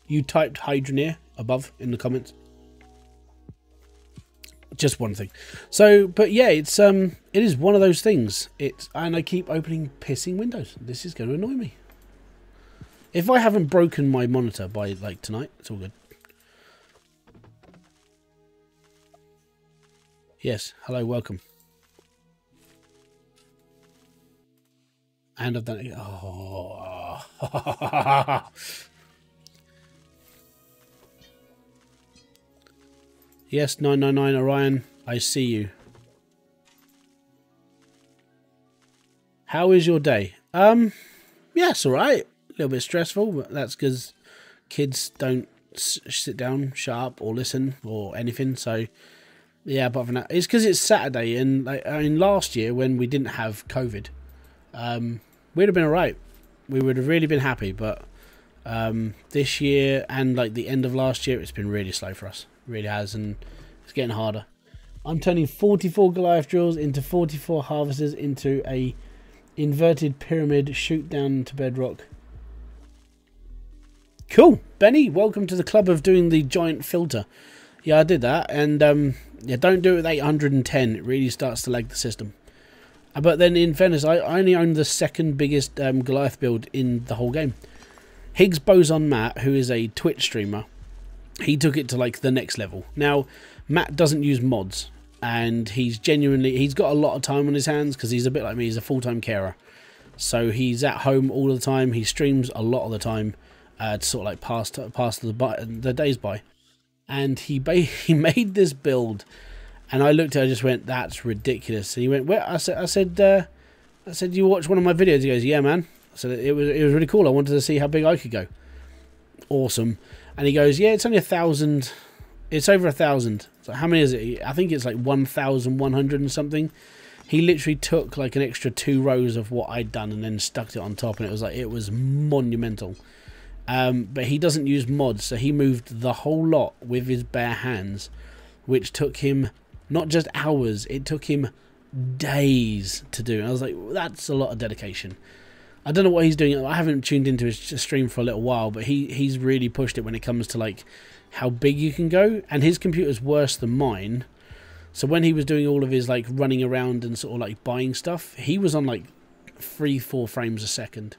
You typed Hydroneer above in the comments. Just one thing. So, but yeah, it is one of those things. And I keep opening pissing windows. This is going to annoy me. If I haven't broken my monitor by like tonight, it's all good. Yes, hello, welcome. And I've done it. Oh. Yes, 999 Orion, I see you. How is your day? Yes, all right. A little bit stressful, but that's because kids don't sit down, shut up, or listen, or anything. So, yeah, apart from that, it's because it's Saturday, and like, I mean, last year when we didn't have COVID, we'd have been all right. We would have really been happy, but this year and like the end of last year, it's been really slow for us. It really has, and it's getting harder. I'm turning 44 Goliath drills into 44 harvesters into a inverted pyramid shoot down to bedrock. Cool, Benny, welcome to the club of doing the giant filter. Yeah, I did that, and yeah, don't do it with 810. It really starts to lag the system. But then, in fairness, I only own the second biggest Goliath build in the whole game. Higgs Boson Matt, who is a Twitch streamer, he took it to like the next level. Now, Matt doesn't use mods, and he's got a lot of time on his hands because he's a bit like me. He's a full-time carer, so he's at home all the time. He streams a lot of the time to sort of like pass the days by. And he made this build, and I looked at it and just went, "That's ridiculous." And he went, "Where?" I said, "You watch one of my videos?" He goes, "Yeah, man." I said, "It was really cool. I wanted to see how big I could go." Awesome. And he goes, "Yeah, it's only 1,000. It's over 1,000." So how many is it? I think it's like 1,100 and something. He literally took like an extra 2 rows of what I'd done and then stuck it on top, and it was monumental. But he doesn't use mods, so he moved the whole lot with his bare hands, which took him not just hours, it took him days to do. And I was like, that's a lot of dedication. I don't know what he's doing. I haven't tuned into his stream for a little while, but he's really pushed it when it comes to like how big you can go. And his computer's worse than mine. So when he was doing all of his like running around and sort of like buying stuff, he was on like 3-4 frames a second.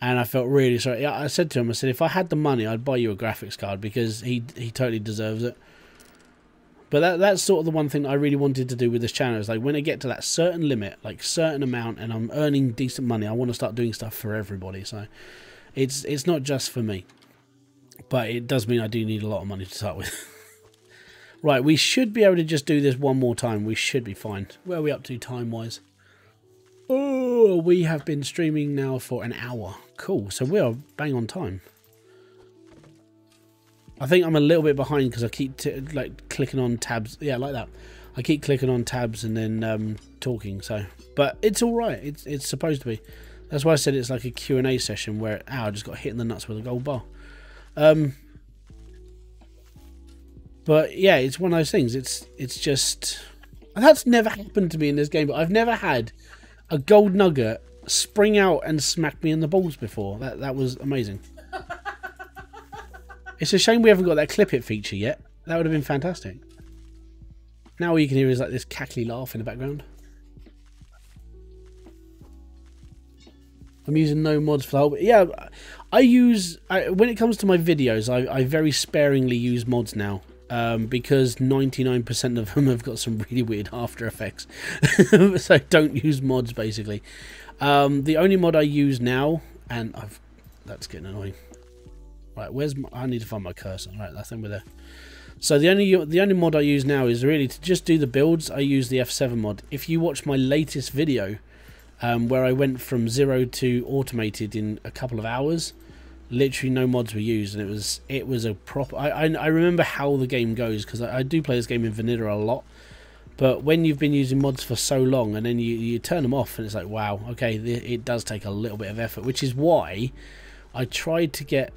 And I felt really sorry. I said to him, I said, if I had the money, I'd buy you a graphics card because he totally deserves it. But that's sort of the one thing I really wanted to do with this channel. Is like when I get to that certain limit, like certain amount, and I'm earning decent money, I want to start doing stuff for everybody. So it's not just for me. But it does mean I do need a lot of money to start with. Right, we should be able to just do this one more time. We should be fine. Where are we up to time-wise? Oh, we have been streaming now for an hour. Cool, so we are bang on time. I think I'm a little bit behind because I keep like clicking on tabs. Yeah, like that. I keep clicking on tabs and then talking. So, but it's all right. It's supposed to be. That's why I said it's like a Q&A session where I just got hit in the nuts with a gold bar. But yeah, it's one of those things. It's just And that's never happened to me in this game, but I've never had a gold nugget spring out and smack me in the balls before. That was amazing. It's a shame we haven't got that clip it feature yet. That would have been fantastic. Now all you can hear is like this cackly laugh in the background. I'm using no mods for the whole... Yeah, when it comes to my videos, I very sparingly use mods now. Because 99% of them have got some really weird After Effects. So don't use mods, basically. The only mod I use now... And that's getting annoying. Right, I need to find my cursor. Right, that's over there. So the only mod I use now is really to just do the builds. I use the F7 mod. If you watch my latest video... where I went from 0 to automated in a couple of hours, literally no mods were used, and it was a proper... I remember how the game goes, because I do play this game in vanilla a lot, but when you've been using mods for so long and then you turn them off and it's like, wow, okay, it does take a little bit of effort, which is why I tried to get...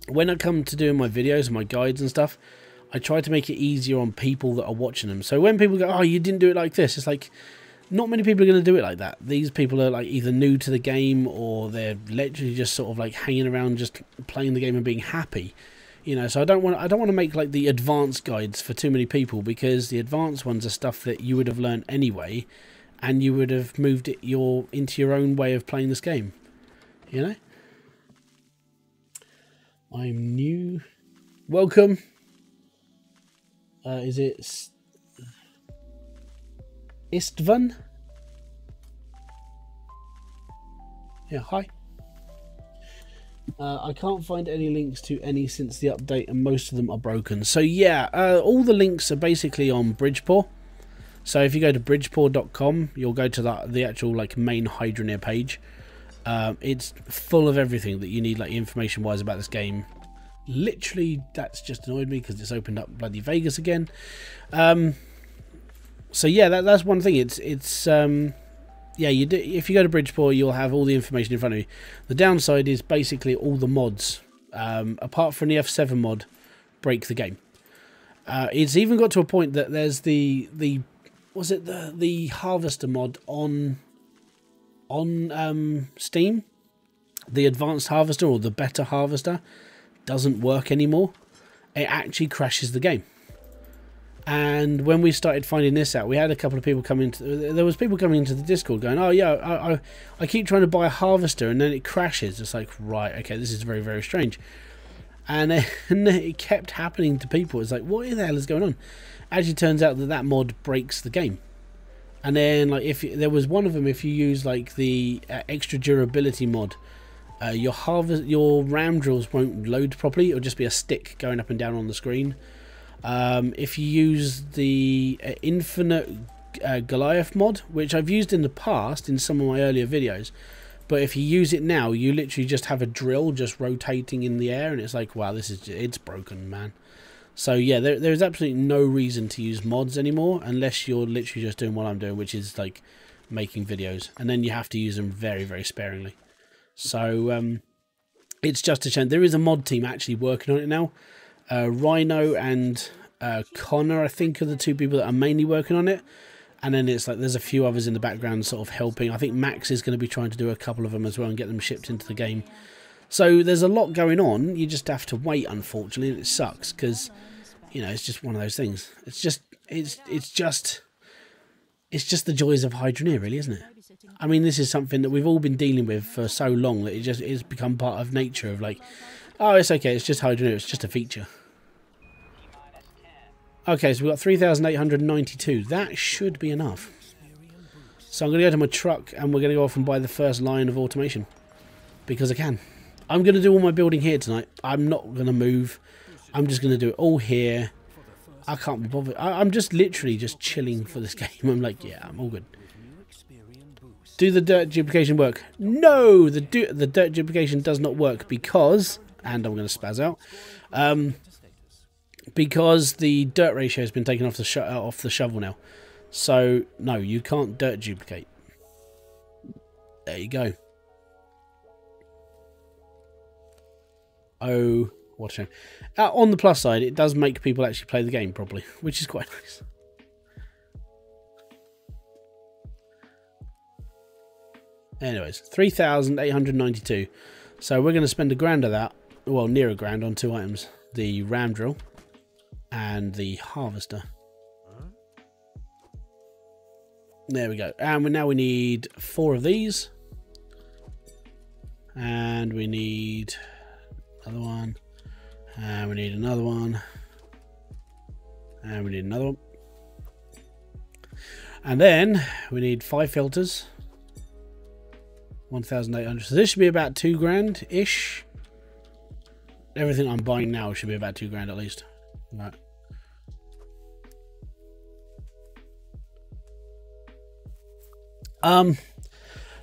When I come to doing my videos and my guides and stuff, I try to make it easier on people that are watching them. So when people go, oh, you didn't do it like this, it's like... Not many people are going to do it like that. These people are like either new to the game, or they're literally just sort of like hanging around, just playing the game and being happy, you know. So I don't want to make like the advanced guides for too many people, because the advanced ones are stuff that you would have learned anyway, and you would have moved it into your own way of playing this game, you know. I'm new. Welcome. Is it Istvan? Yeah, hi. I can't find any links to any since the update, and most of them are broken. So yeah, all the links are basically on Bridgeport. So if you go to bridgeport.com, you'll go to the actual like main Hydroneer page. It's full of everything that you need, like information wise about this game. Literally, that's just annoyed me because it's opened up bloody Vegas again. So yeah, that's one thing. Yeah, if you go to Bridgeport, you'll have all the information in front of you. The downside is basically all the mods, apart from the F7 mod, break the game. It's even got to a point that there's the Harvester mod on Steam. The Advanced Harvester, or the Better Harvester, doesn't work anymore. It actually crashes the game. And when we started finding this out, we had a couple of people come into... There was people coming into the Discord going, oh yeah, I keep trying to buy a Harvester and then it crashes. It's like, right, okay, this is very, very strange. And it kept happening to people. It's like, what the hell is going on? Actually turns out that mod breaks the game. And then, like, if there was one of them, if you use like the extra durability mod, your ram drills won't load properly. It'll just be a stick going up and down on the screen. If you use the infinite Goliath mod, which I've used in the past in some of my earlier videos, but if you use it now, you literally just have a drill just rotating in the air, and it's like, wow, it's broken, man. So yeah, there's absolutely no reason to use mods anymore, unless you're literally just doing what I'm doing, which is like making videos, and then you have to use them very, very sparingly. So it's just a shame. There is a mod team actually working on it now. Rhino and Connor, I think, are the two people that are mainly working on it, and then it's like there's a few others in the background sort of helping. I think Max is going to be trying to do a couple of them as well and get them shipped into the game. So there's a lot going on. You just have to wait, unfortunately, and it sucks because, you know, it's just one of those things. It's just the joys of Hydroneer, really, isn't it? I mean, this is something that we've all been dealing with for so long that it's become part of nature of like, oh, it's okay, it's just Hydroneer, it's just a feature. Okay, so we've got 3,892. That should be enough. So I'm going to go to my truck and we're going to go off and buy the first line of automation. Because I can. I'm going to do all my building here tonight. I'm not going to move. I'm just going to do it all here. I can't be bothered. I'm just literally just chilling for this game. I'm like, yeah, I'm all good. Do the dirt duplication work? No, the dirt duplication does not work because... And I'm going to spaz out. Because the dirt ratio has been taken off the shovel now. So, no, you can't dirt duplicate. There you go. Oh, what a shame. On the plus side, it does make people actually play the game properly, which is quite nice. Anyways, 3,892. So we're going to spend £1,000 of that, well, near £1,000 on 2 items. The ram drill and the harvester. There we go. And now we need 4 of these. And we need another one. And we need another one. And we need another one. And then we need 5 filters. 1,800. So this should be about £2,000-ish. Everything I'm buying now should be about £2,000 at least. Right.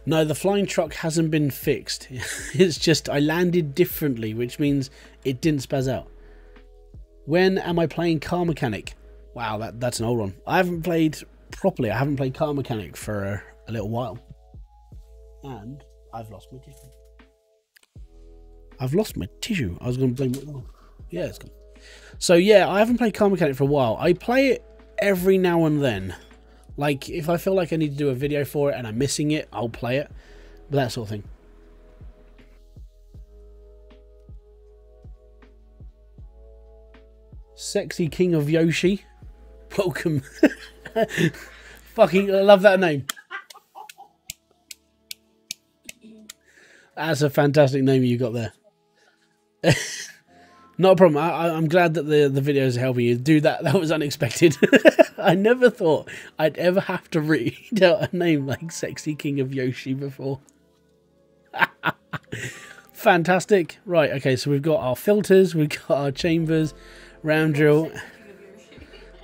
No, the flying truck hasn't been fixed. It's just I landed differently, which means it didn't spaz out. When am I playing Car Mechanic? Wow, that's an old one. I haven't played properly. I haven't played Car Mechanic for a little while. And I've lost my tissue. I've lost my tissue. I was going to blame it. Yeah, it's gone. So yeah, I haven't played Car Mechanic for a while. I play it every now and then. Like, if I feel like I need to do a video for it and I'm missing it, I'll play it. But that sort of thing. Sexy King of Yoshi. Welcome. Fucking, I love that name. That's a fantastic name you got there. Not a problem. I'm glad that the videos are helping you. Dude, that was unexpected. I never thought I'd ever have to read out a name like Sexy King of Yoshi before. Fantastic. Right, okay, so we've got our filters, we've got our chambers, round drill.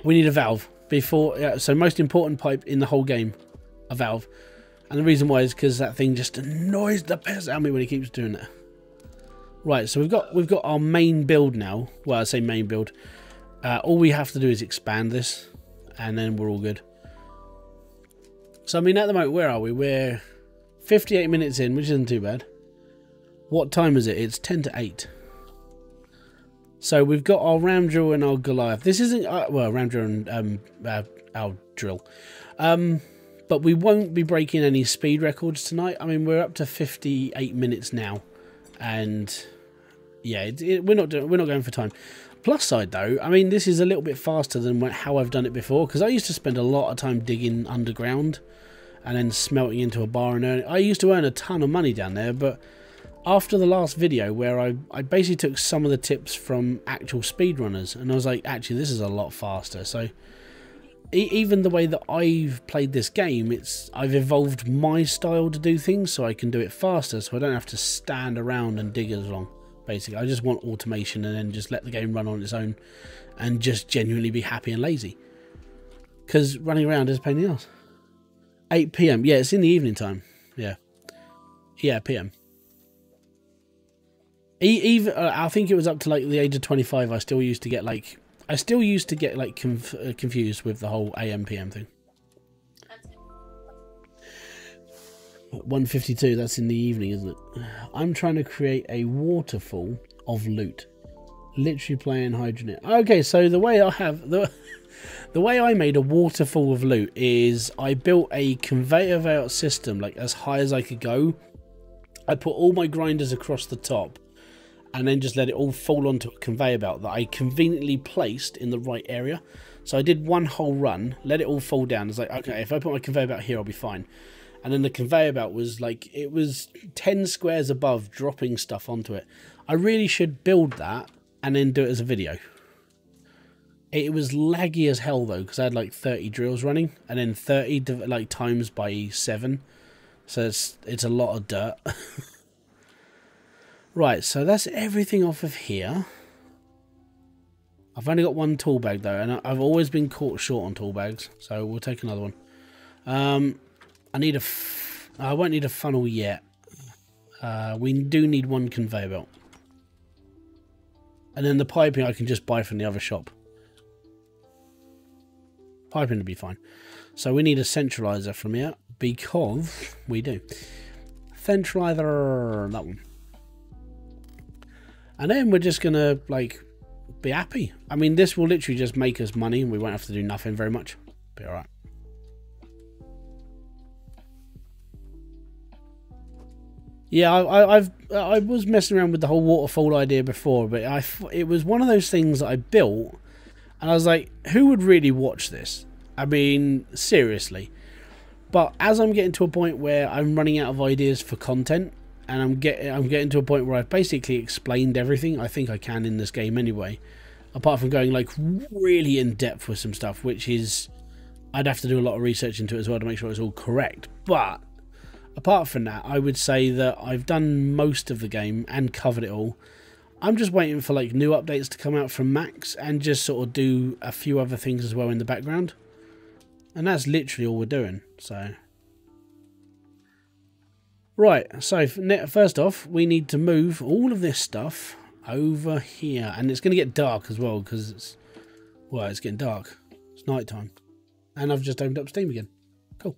We need a valve before, so most important pipe in the whole game, a valve. And the reason why is because that thing just annoys the piss out of me when he keeps doing that. Right, so we've got our main build now. Well, I say main build. All we have to do is expand this, and then we're all good. So, I mean, at the moment, where are we? We're 58 minutes in, which isn't too bad. What time is it? It's 10 to 8. So, we've got our ram drill and our Goliath. This isn't... well, ram drill and our drill. But we won't be breaking any speed records tonight. I mean, we're up to 58 minutes now. And yeah, we're not going for time. Plus side though, I mean, this is a little bit faster than how I've done it before, because I used to spend a lot of time digging underground and then smelting into a bar and earning. I used to earn a ton of money down there, but after the last video where I basically took some of the tips from actual speedrunners, and I was like, actually, this is a lot faster. So even the way that I've played this game, I've evolved my style to do things so I can do it faster, so I don't have to stand around and dig as long. Basically, I just want automation and then just let the game run on its own and just genuinely be happy and lazy. Because running around is a pain in the ass. 8 PM. Yeah, it's in the evening time. Yeah. Yeah, PM. Even I think it was up to like the age of 25. I still used to get like confused with the whole AM PM thing. 1:52. That's in the evening, isn't it? I'm trying to create a waterfall of loot. Literally playing Hydroneer. Okay, so the way I have the way I made a waterfall of loot is I built a conveyor belt system, like as high as I could go. I put all my grinders across the top, and then just let it all fall onto a conveyor belt that I conveniently placed in the right area. So I did one whole run, let it all fall down. It's like, okay, if I put my conveyor belt here, I'll be fine. And then the conveyor belt was like, it was 10 squares above, dropping stuff onto it. I really should build that and then do it as a video. It was laggy as hell though, because I had like 30 drills running, and then 30 like times by 7. So it's a lot of dirt. Right, so that's everything off of here. I've only got one tool bag though, and I've always been caught short on tool bags, so we'll take another one. I won't need a funnel yet. We do need one conveyor belt. And then the piping I can just buy from the other shop. Piping will be fine. So we need a centralizer from here, because we do. Centralizer, that one. And then we're just gonna like be happy. I mean, this will literally just make us money and we won't have to do nothing very much. Be alright. Yeah, I was messing around with the whole waterfall idea before, but it was one of those things that I built, and I was like, who would really watch this? I mean, seriously. But as I'm getting to a point where I'm running out of ideas for content, and I'm getting to a point where I've basically explained everything I think I can in this game anyway, apart from going like really in depth with some stuff, which is I'd have to do a lot of research into it as well to make sure it's all correct. But apart from that, I would say that I've done most of the game and covered it all. I'm just waiting for like new updates to come out from Max and just sort of do a few other things as well in the background. And that's literally all we're doing. So, right, so first off, we need to move all of this stuff over here. And it's going to get dark as well because it's getting dark. It's night time. And I've just opened up Steam again. Cool.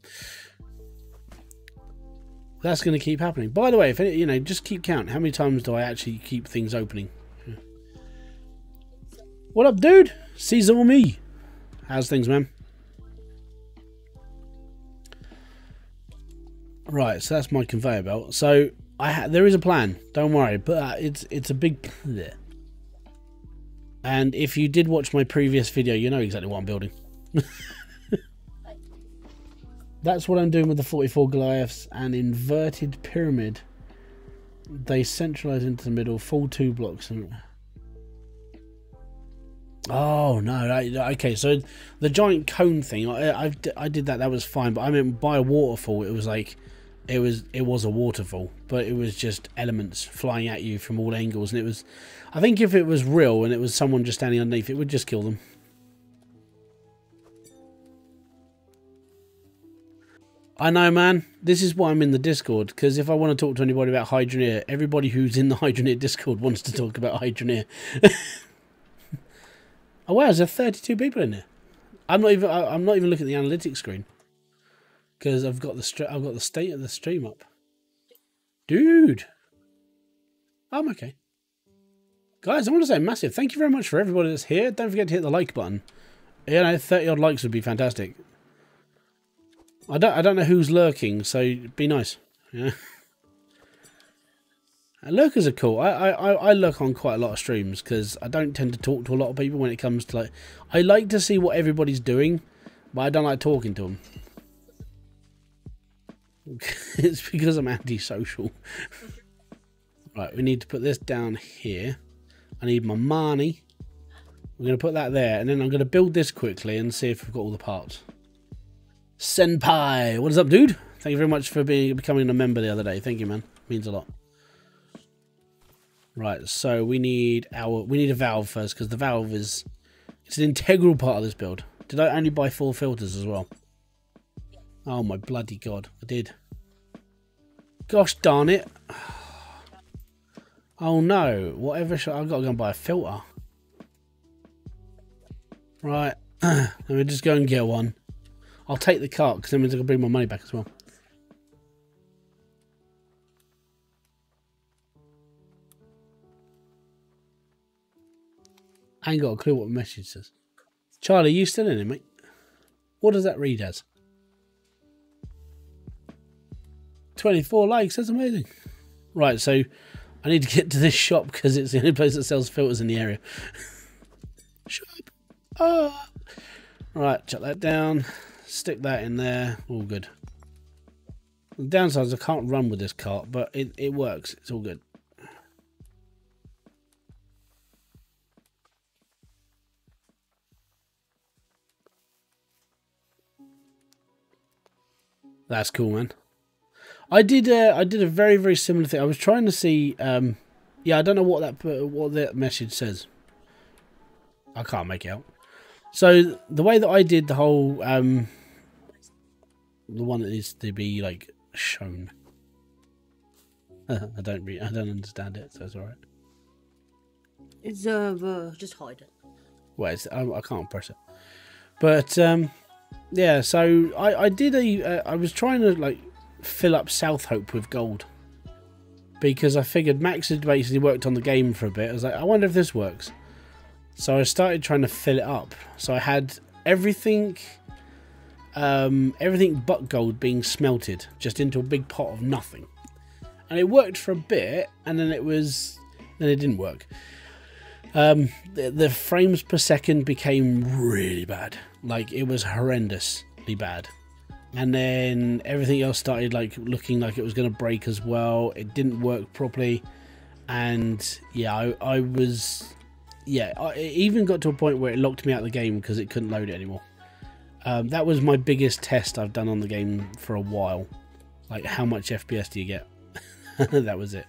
That's going to keep happening. By the way, if you know, just keep count. How many times do I actually keep things opening? Yeah. What up, dude? Caesar me. How's things, man? Right, so that's my conveyor belt. So there is a plan. Don't worry, but it's a big. Bleh. And if you did watch my previous video, you know exactly what I'm building. That's what I'm doing with the 44 Goliaths and inverted pyramid. They centralize into the middle, full 2 blocks. Oh no! Okay, so the giant cone thing, I did that. That was fine, but I meant by a waterfall. It was like it was a waterfall, but it was just elements flying at you from all angles, and it was. I think if it was real and it was someone just standing underneath, it would just kill them. I know, man. This is why I'm in the Discord, because if I want to talk to anybody about Hydroneer, everybody who's in the Hydroneer Discord wants to talk about Hydroneer. Oh wow, there's 32 people in there. I'm not even looking at the analytics screen because I've got the state of the stream up. Dude, I'm okay. Guys, I want to say massive thank you very much for everybody that's here. Don't forget to hit the like button. You know, 30 odd likes would be fantastic. I don't know who's lurking, so be nice. Yeah. Lurkers are cool. I lurk on quite a lot of streams because I don't tend to talk to a lot of people when it comes to like. I like to see what everybody's doing, but I don't like talking to them. It's because I'm antisocial. Right, we need to put this down here. I need my money. We're going to put that there, and then I'm going to build this quickly and see if we've got all the parts. Senpai, what is up, dude? Thank you very much for becoming a member the other day. Thank you, man. Means a lot. Right, so we need a valve first because the valve it's an integral part of this build. Did I only buy 4 filters as well? Oh my bloody god, I did. Gosh darn it. Oh no, whatever I've got to go and buy a filter. Right, let me just go and get one. I'll take the cart because then I can bring my money back as well. I ain't got a clue what the message says. Charlie, you still in it, mate? What does that read as? 24 likes, that's amazing. Right, so I need to get to this shop because it's the only place that sells filters in the area. Shop. Oh. Right, chuck that down. Stick that in there. All good. The downside is I can't run with this cart, but it works. It's all good. That's cool, man. I did a very, very similar thing. I was trying to see. Yeah, I don't know what that message says. I can't make it out. So the way that I did the whole the one that needs to be like shown. I don't understand it, so it's alright. It's just hide it. Well, I can't press it. But yeah, so I was trying to like fill up South Hope with gold because I figured Max had basically worked on the game for a bit. I was like, I wonder if this works. So I started trying to fill it up. So I had everything but gold being smelted just into a big pot of nothing. and it worked for a bit, and then it didn't work. The frames per second became really bad. Like, it was horrendously bad. And then everything else started like looking like it was going to break as well. It didn't work properly, and yeah, it even got to a point where it locked me out of the game because it couldn't load it anymore. That was my biggest test I've done on the game for a while. Like, how much FPS do you get? That was it.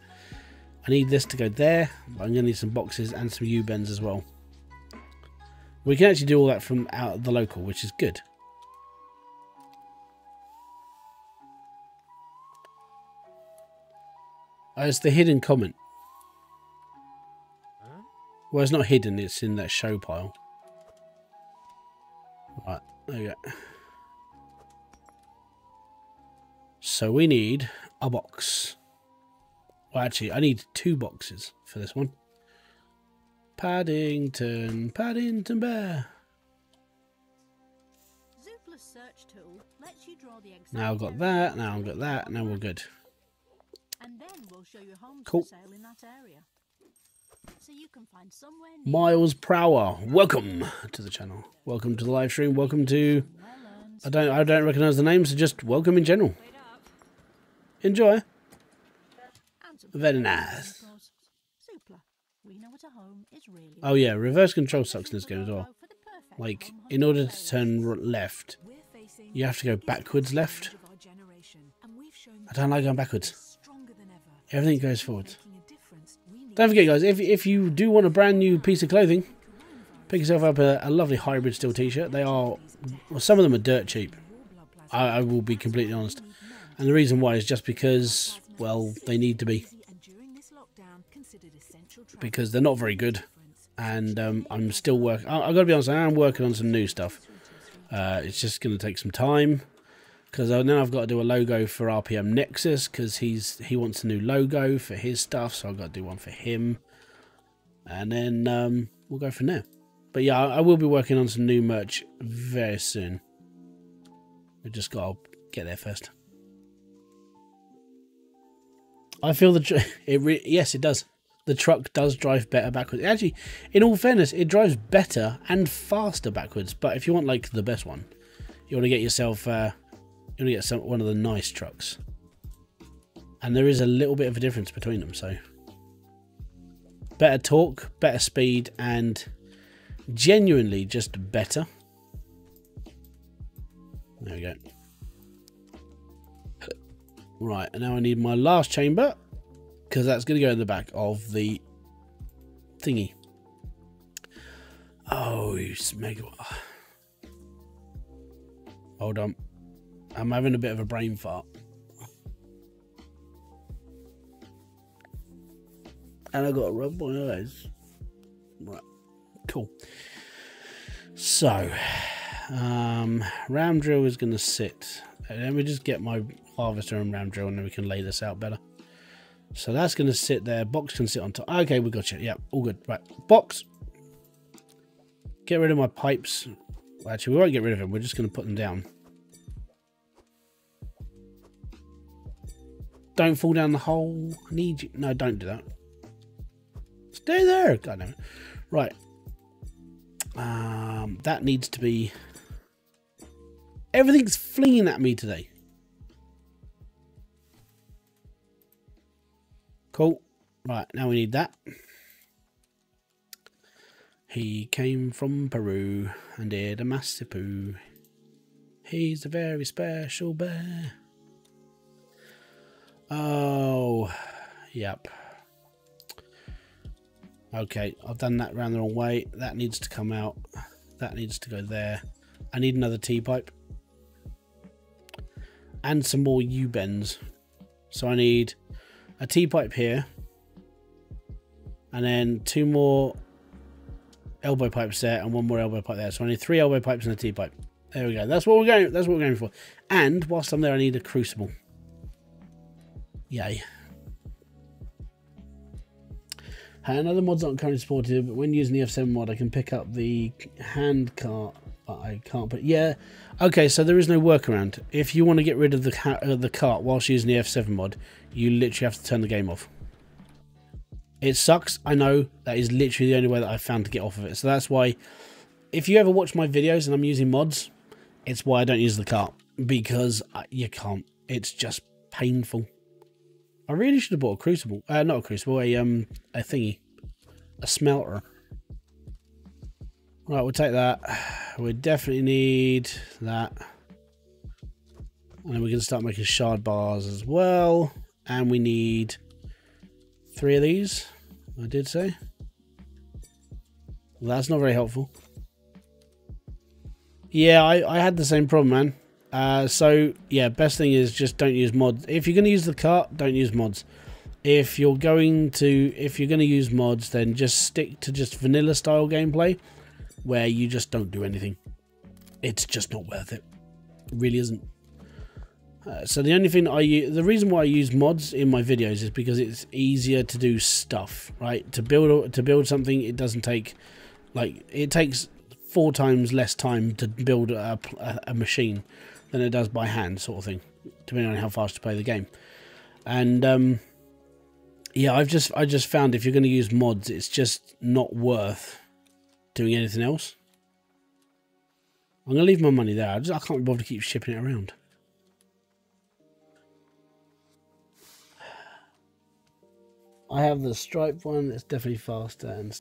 I need this to go there, but I'm going to need some boxes and some U-bends as well. We can actually do all that from out of the local, which is good. It's the hidden comment. Well, it's not hidden, it's in that show pile. Right, there you go. So we need a box. Well, actually, I need 2 boxes for this one. Paddington Bear. Zoopla's search tool lets you draw the exact Now I've got that, now I've got that, now we're good. And then we'll show you homes Cool. for sale in that area. So you can find somewhere near Miles per hour, welcome to the channel. Welcome to the live stream, welcome to... I don't recognise the name, so just welcome in general. Enjoy. Very nice. Zoopla. We know what a home is really. Oh yeah, reverse control sucks in this game as well. Like, in order to turn left, you have to go backwards left. I don't like going backwards. Everything goes forward. Don't forget, guys, if you do want a brand new piece of clothing, pick yourself up a lovely Hybridsteel t-shirt. They are, well, some of them are dirt cheap. I will be completely honest. And the reason why is just because, well, they need to be. Because they're not very good. And I'm still working. I've got to be honest, I am working on some new stuff. It's just going to take some time. Because now I've got to do a logo for RPM Nexus, because he wants a new logo for his stuff, so I've got to do one for him. And then we'll go from there. But yeah, I will be working on some new merch very soon. We've just got to get there first. I feel yes, it does. The truck does drive better backwards. Actually, in all fairness, it drives better and faster backwards. But if you want like the best one, you want to get yourself... you want to get one of the nice trucks, and there is a little bit of a difference between them. So better torque, better speed, and genuinely just better. There we go. Right, and now I need my last chamber, because that's going to go in the back of the thingy. Oh, you mega. Hold on. I'm having a bit of a brain fart. And I got to rub one of those. Right. Cool. So, ram drill is going to sit. Let me just get my harvester and ram drill, and then we can lay this out better. So that's going to sit there. Box can sit on top. Okay, we got you. Yeah, all good. Right. Box. Get rid of my pipes. Actually, we won't get rid of them. We're just going to put them down. Don't fall down the hole. I need you. No, don't do that. Stay there. God damn it. Right. That needs to be... Everything's flinging at me today. Cool. Right, now we need that. He came from Peru and did a massive poo. He's a very special bear. Oh, yep. Okay, I've done that round the wrong way. That needs to come out. That needs to go there. I need another T-pipe. And some more U-bends. So I need a T-pipe here. And then 2 more elbow pipes there and 1 more elbow pipe there. So I need 3 elbow pipes and a T-pipe. There we go. That's what we're going for. And whilst I'm there, I need a crucible. Yay. Another mod's not currently supported, but when using the F7 mod, I can pick up the hand cart, but I can't put... Yeah, okay, so there is no workaround. If you want to get rid of the cart whilst using the F7 mod, you literally have to turn the game off. It sucks, I know. That is literally the only way that I've found to get off of it. So that's why, if you ever watch my videos and I'm using mods, it's why I don't use the cart. Because you can't. It's just painful. I really should have bought a crucible. Not a crucible, a thingy. A smelter. Right, we'll take that. We definitely need that. And then we can start making shard bars as well. And we need 3 of these, I did say. Well, that's not very helpful. Yeah, I had the same problem, man. So, yeah, best thing is just don't use mods. If you're going to use the cart, don't use mods. If you're going to use mods, then just stick to just vanilla style gameplay, where you just don't do anything. It's just not worth it. It really isn't. So the only thing the reason why I use mods in my videos is because it's easier to do stuff, right? To build something, it doesn't take, like, it takes 4 times less time to build a machine than it does by hand, sort of thing, depending on how fast you play the game. And yeah, I just found if you're going to use mods, it's just not worth doing anything else. I'm going to leave my money there. I can't be bothered to keep shipping it around. I have the striped one. That's definitely faster and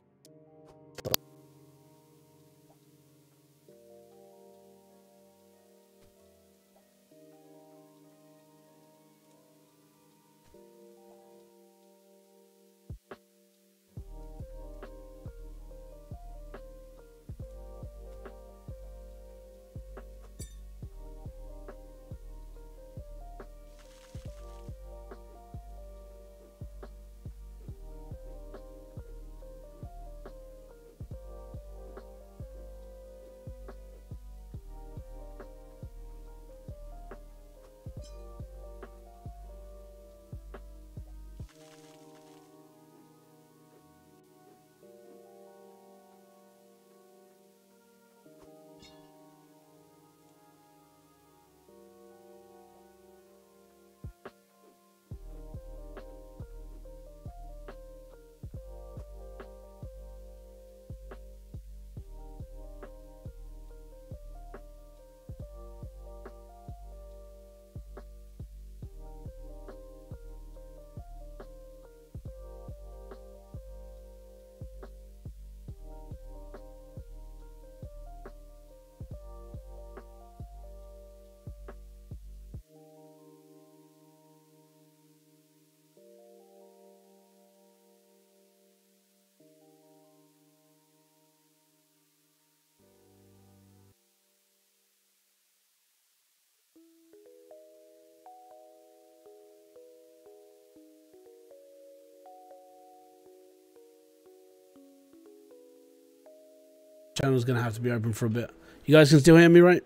channel's going to have to be open for a bit. You guys can still hear me, right?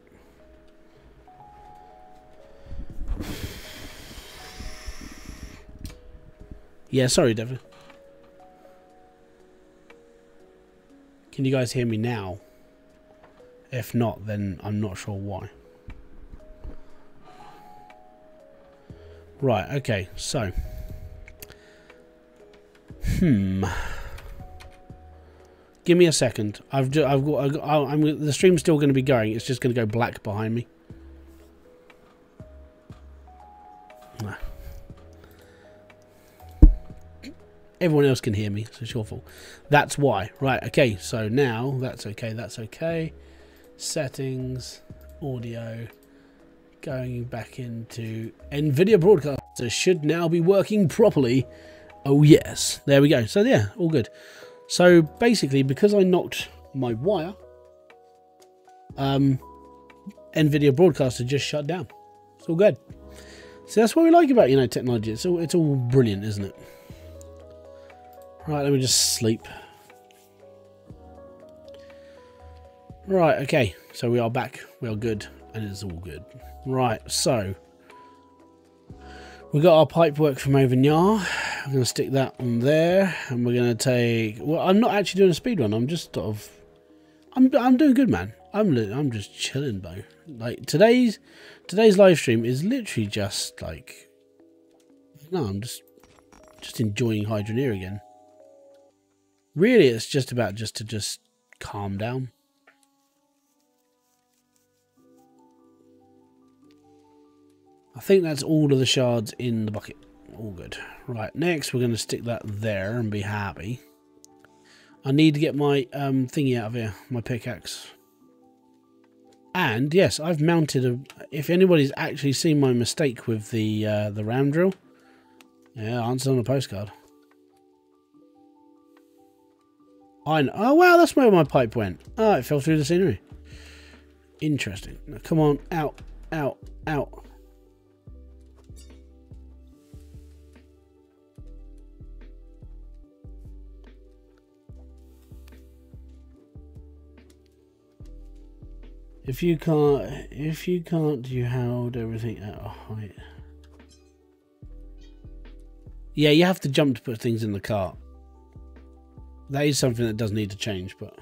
Yeah, sorry, Devin. Can you guys hear me now? If not, then I'm not sure why. Right, okay, so. Give me a second. The stream's still going to be going. It's just going to go black behind me. Everyone else can hear me, so it's your fault. That's why. Right, okay, so now that's okay, that's okay. Settings, audio, going back into NVIDIA Broadcaster should now be working properly. Oh yes, there we go. So yeah, all good. So basically, because I knocked my wire, NVIDIA Broadcaster just shut down. It's all good. So that's what we like about, you know, technology. It's all brilliant, isn't it? Right, let me just sleep. Right, okay. So we are back. We are good. And it's all good. Right, so. We got our pipe work from over there. I'm going to stick that on there. And we're going to take... Well, I'm not actually doing a speed run. I'm just sort of... I'm doing good, man. I'm just chilling, bro. Like, today's live stream is literally just, like... No, I'm just enjoying Hydroneer again. Really, it's just about to calm down. I think that's all of the shards in the bucket. All good. Right, next we're going to stick that there and be happy. I need to get my thingy out of here, my pickaxe. And yes, I've mounted a. If anybody's actually seen my mistake with the ram drill, yeah, answer on a postcard. I know. Oh wow, that's where my pipe went. Oh, it fell through the scenery. Interesting. Now, come on, out, out, out. If you can't, you held everything at a height. Yeah, you have to jump to put things in the cart. That is something that does need to change, but...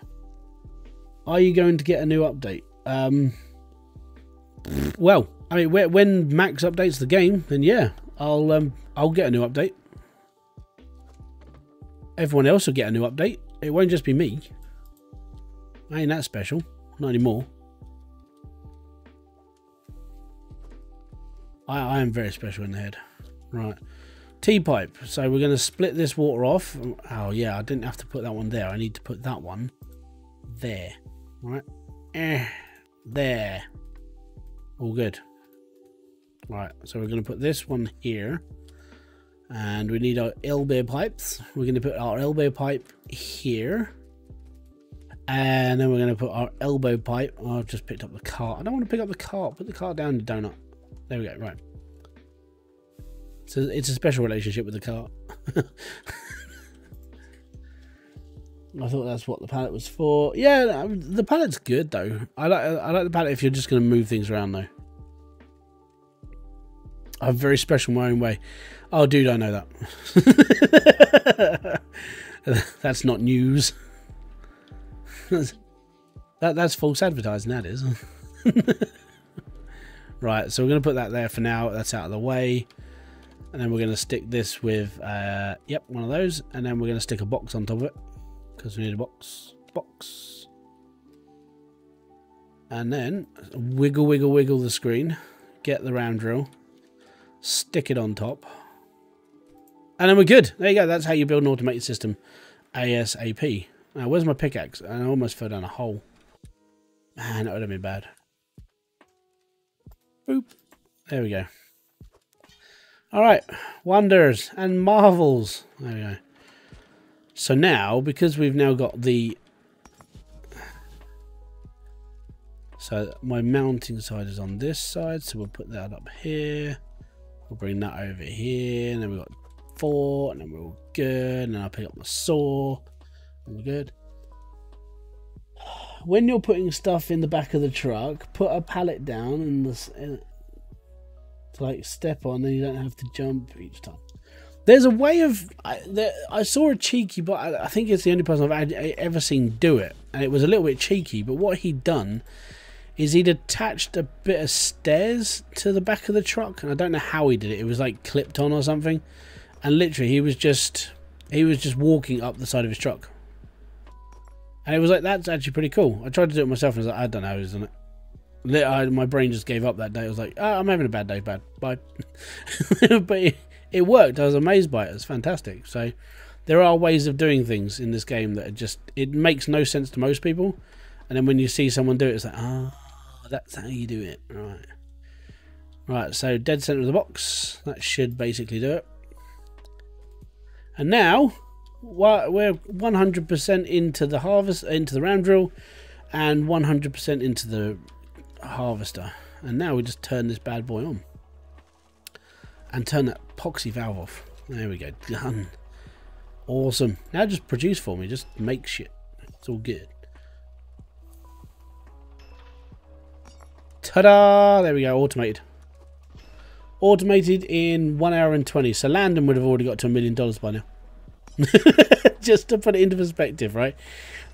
Are you going to get a new update? Well, I mean, when Max updates the game, then yeah, I'll get a new update. Everyone else will get a new update. It won't just be me. I ain't that special. Not anymore. I am very special in the head. Right. T-pipe. So we're going to split this water off. Oh, yeah, I didn't have to put that one there. I need to put that one there. Right. There. All good. Right. So we're going to put this one here. And we need our elbow pipes. We're going to put our elbow pipe here. And then we're going to put our elbow pipe. Oh, I've just picked up the cart. I don't want to pick up the cart. Put the cart down the donut. There we go, right. So it's a special relationship with the cart. I thought that's what the pallet was for. Yeah, the pallet's good though. I like the pallet if you're just going to move things around though. I'm very special in my own way. Oh, dude, I know that. That's not news. That's false advertising, that is. Right, so we're going to put that there for now. That's out of the way. And then we're going to stick this with, yep, one of those. And then we're going to stick a box on top of it. Because we need a box. Box. And then wiggle, wiggle, wiggle the screen. Get the round drill. Stick it on top. And then we're good. There you go. That's how you build an automated system ASAP. Now, where's my pickaxe? I almost fell down a hole. Man, that would have been bad. Boop. There we go. Alright. Wonders and marvels. There we go. So now, because we've now got the... So my mounting side is on this side. So we'll put that up here. We'll bring that over here. And then we've got 4. And then we're all good. And then I'll pick up my saw. And we're good. When you're putting stuff in the back of the truck, put a pallet down and to like step on, then you don't have to jump each time. There's a way of I saw a cheeky, but I think it's the only person I've ever seen do it, and it was a little bit cheeky. But what he'd done is he'd attached a bit of stairs to the back of the truck, and I don't know how he did it. It was like clipped on or something, and literally he was just walking up the side of his truck. And it was like, that's actually pretty cool. I tried to do it myself and I was like, I don't know how he's done it. My brain just gave up that day. I was like, oh, I'm having a bad day, bye. But it worked. I was amazed by it. It's fantastic. So there are ways of doing things in this game that are just, it makes no sense to most people. And then when you see someone do it, it's like, oh, that's how you do it. Right. Right, so dead center of the box. That should basically do it. And now... we're 100% into the harvest, into the round drill, and 100% into the harvester. And now we just turn this bad boy on and turn that epoxy valve off. There we go, done. Awesome. Now just produce for me, just make shit. It's all good. Ta-da! There we go, automated. Automated in 1 hour and 20. So Landon would have already got to $1 million by now. Just to put it into perspective, right?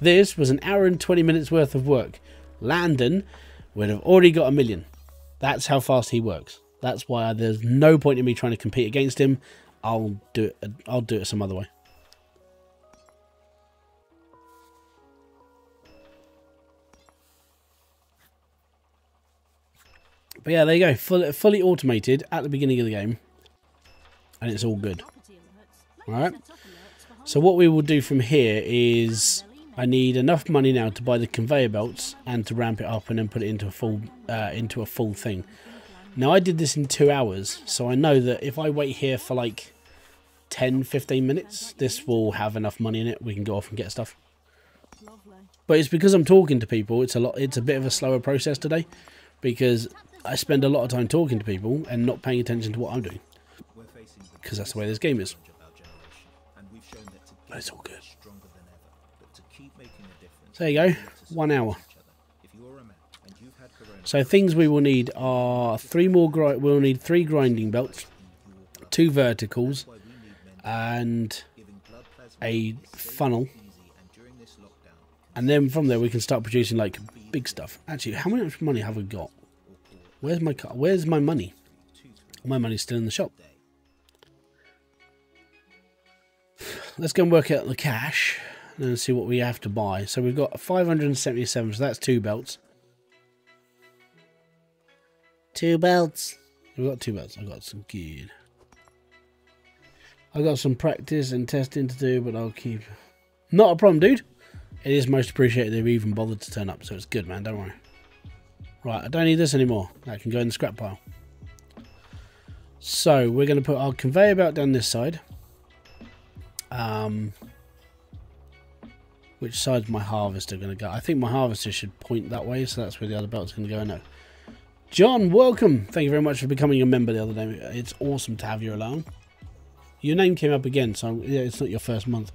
This was 1 hour and 20 minutes worth of work. Landon would have already got $1 million. That's how fast he works. That's why there's no point in me trying to compete against him. I'll do it some other way. But yeah, there you go. Fully automated at the beginning of the game. And it's all good. Alright. So what we will do from here is I need enough money now to buy the conveyor belts and to ramp it up and then put it into a full thing. Now I did this in 2 hours, so I know that if I wait here for like 10-15 minutes, this will have enough money in it. We can go off and get stuff. But it's because I'm talking to people. It's a bit of a slower process today because I spend a lot of time talking to people and not paying attention to what I'm doing. Because that's the way this game is. But it's all good. So there you go. 1 hour. So things we will need are we'll need 3 grinding belts, 2 verticals, and a funnel. And then from there we can start producing like big stuff. Actually, how much money have we got? Where's my car? Where's my money? My money's still in the shop. Let's go and work out the cash and see what we have to buy. So we've got 577, so that's 2 belts. 2 belts. We've got 2 belts. I've got some good. I've got some practice and testing to do, but I'll keep. Not a problem, dude. It is most appreciated they've even bothered to turn up, so it's good, man. Don't worry. Right, I don't need this anymore. That can go in the scrap pile. So we're going to put our conveyor belt down this side. Which side's my harvester going to go? I think my harvester should point that way, so that's where the other belt's going to go. No. John, welcome. Thank you very much for becoming a member the other day. It's awesome to have you along. Your name came up again, so yeah, it's not your first month.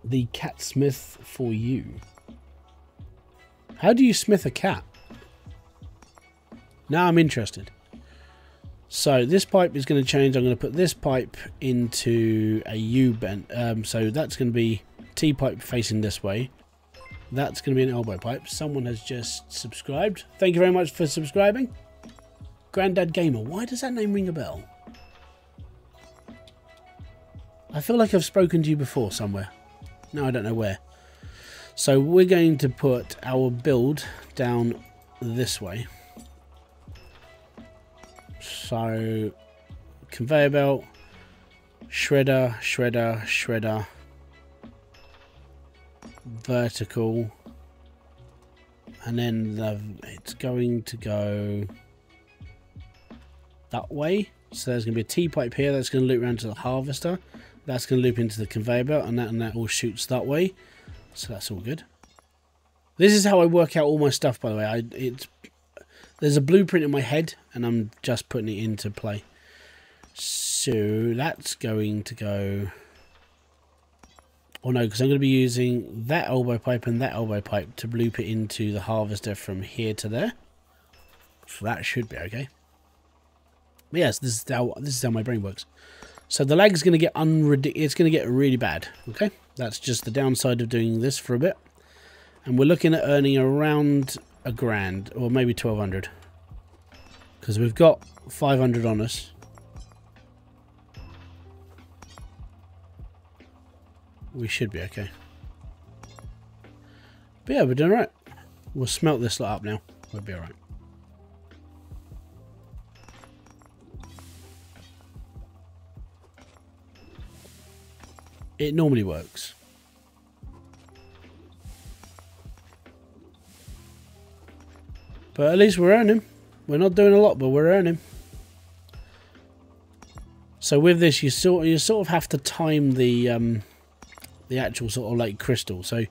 The cat smith for you. How do you smith a cat? Now I'm interested. So this pipe is going to change. I'm going to put this pipe into a U-bend. So that's going to be T-pipe facing this way. That's going to be an elbow pipe. Someone has just subscribed. Thank you very much for subscribing. Grandad Gamer. Why does that name ring a bell? I feel like I've spoken to you before somewhere. No, I don't know where. So we're going to put our build down this way. So conveyor belt, shredder, shredder, shredder, vertical, and then it's going to go that way. So there's going to be a T-pipe here that's going to loop around to the harvester. That's going to loop into the conveyor belt, and that all shoots that way. So that's all good. This is how I work out all my stuff, by the way. There's a blueprint in my head, and I'm just putting it into play. So that's going to go. Oh no, because I'm going to be using that elbow pipe and that elbow pipe to loop it into the harvester from here to there. So that should be okay. But yes, this is how my brain works. So the lag is going to get it's going to get really bad. Okay, that's just the downside of doing this for a bit. And we're looking at earning around $1,000 or maybe 1,200 because we've got 500 on us. We should be okay. But yeah, we're doing alright. We'll smelt this lot up now. We'll be alright. It normally works. But at least we're earning. We're not doing a lot, but we're earning. So with this, you sort of have to time the actual sort of like crystal. So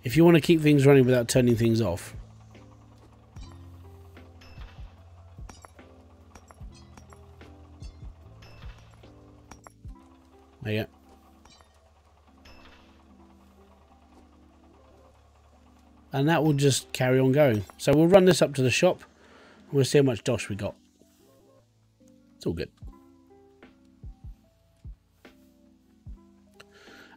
if you want to keep things running without turning things off, there you go. And that will just carry on going. So we'll run this up to the shop. We'll see how much dosh we got. It's all good.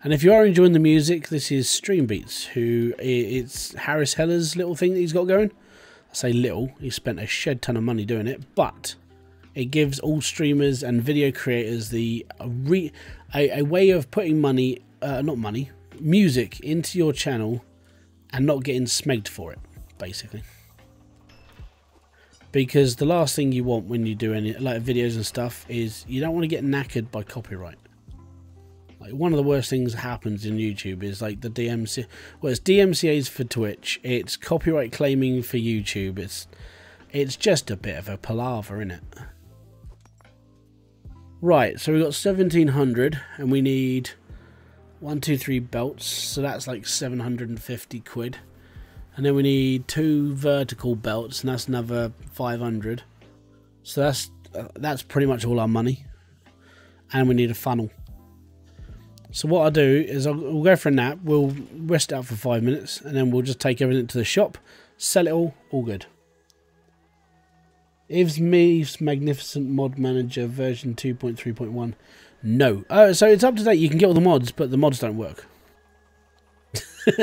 And if you are enjoying the music, this is Stream Beats, who it's Harris Heller's little thing that he's got going. I say little, he spent a shed ton of money doing it, but it gives all streamers and video creators a way of putting music into your channel and not getting smegged for it, basically. Because the last thing you want when you do any like videos and stuff is you don't want to get knackered by copyright. Like, one of the worst things that happens in YouTube is like the DMCA. Well, it's DMCA's for Twitch. It's copyright claiming for YouTube. It's just a bit of a palaver, isn't it? Right, so we've got 1700, and we need 1, 2, 3 belts. So that's like 750 quid. And then we need 2 vertical belts, and that's another 500. So that's pretty much all our money. And we need a funnel. So what I'll do is we'll go for a nap, we'll rest out for 5 minutes, and then we'll just take everything to the shop, sell it all good. Is Me's Magnificent Mod Manager version 2.3.1? No. So it's up to date, you can get all the mods, but the mods don't work.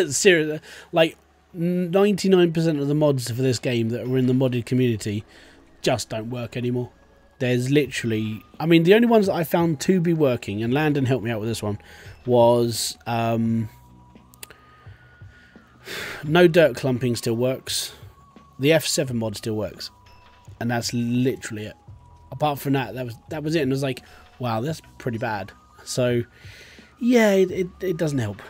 Seriously, like 99% of the mods for this game that are in the modded community just don't work anymore. There's literally, I mean, the only ones that I found to be working, and Landon helped me out with this one, was No Dirt Clumping still works. The F7 mod still works. And that's literally it. Apart from that, that was it. And I was like, wow, that's pretty bad. So, yeah, it doesn't help.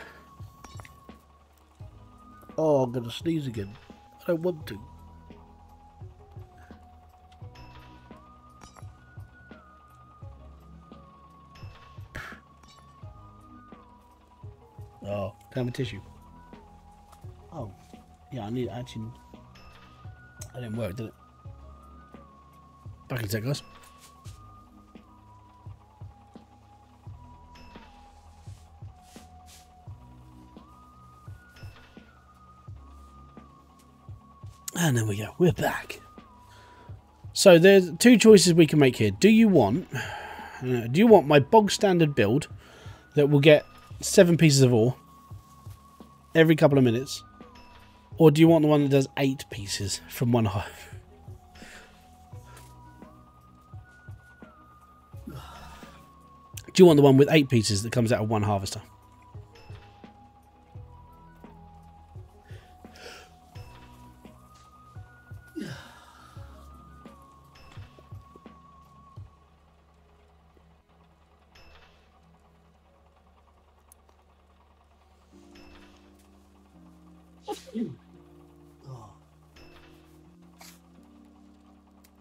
Oh, I'm going to sneeze again. I don't want to. Oh, can I have a tissue? Oh, yeah, I need actually. That didn't work, did it? Back in a sec, guys. And there we go, we're back. So there's 2 choices we can make here. Do you want my bog standard build that will get 7 pieces of ore every couple of minutes, or do you want the one that does 8 pieces from one hive? Do you want the one with 8 pieces that comes out of one harvester?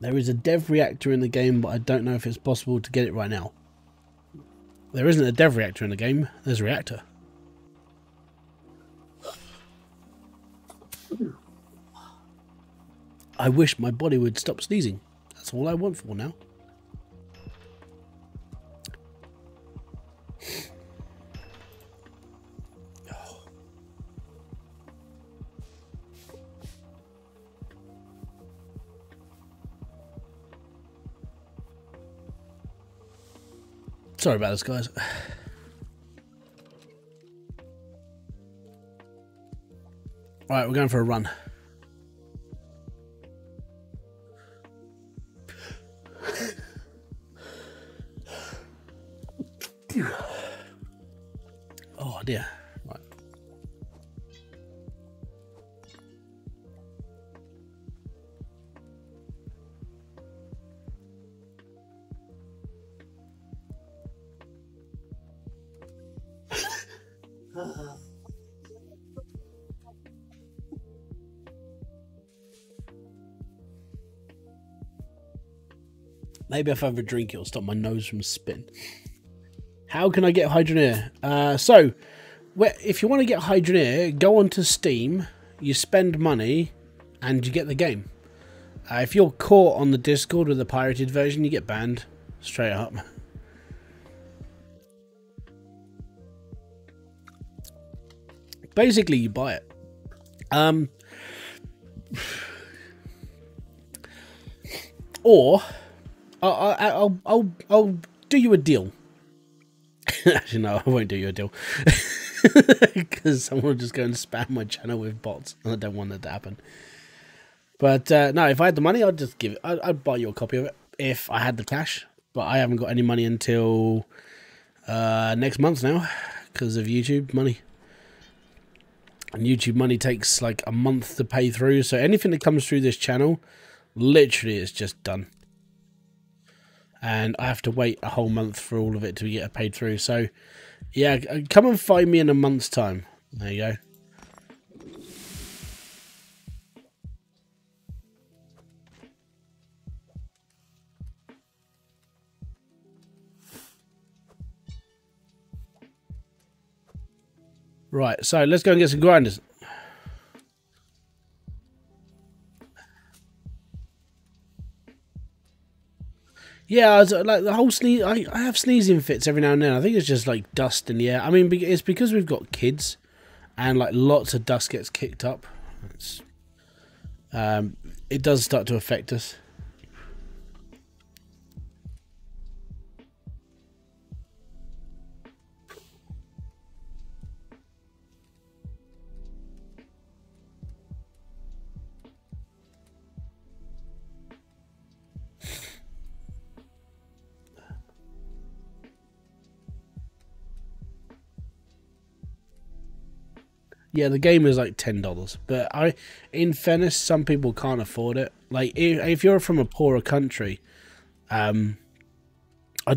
There is a dev reactor in the game, but I don't know if it's possible to get it right now. There isn't a dev reactor in the game, there's a reactor. I wish my body would stop sneezing. That's all I want for now. Sorry about this, guys. Alright, we're going for a run. Oh dear. Right. Maybe if I have a drink, it'll stop my nose from spitting. How can I get Hydroneer? So, if you want to get Hydroneer, go onto Steam, you spend money, and you get the game. If you're caught on the Discord with the pirated version, you get banned. Straight up. Basically, you buy it. Or I'll do you a deal. Actually, no, I won't do you a deal because someone will just go and spam my channel with bots, and I don't want that to happen. But no, if I had the money, I'd just give it. I'd buy you a copy of it if I had the cash. But I haven't got any money until next month now because of YouTube money. And YouTube money takes like a month to pay through. So anything that comes through this channel, literally is just done. And I have to wait a whole month for all of it to get paid through. So yeah, come and find me in a month's time. There you go. Right, so let's go and get some grinders. Yeah, I was, like the whole sneeze. I have sneezing fits every now and then. I think it's just like dust in the air. I mean, it's because we've got kids, and like lots of dust gets kicked up. It does start to affect us. Yeah, the game is like $10, but in fairness, some people can't afford it. Like, if you're from a poorer country, I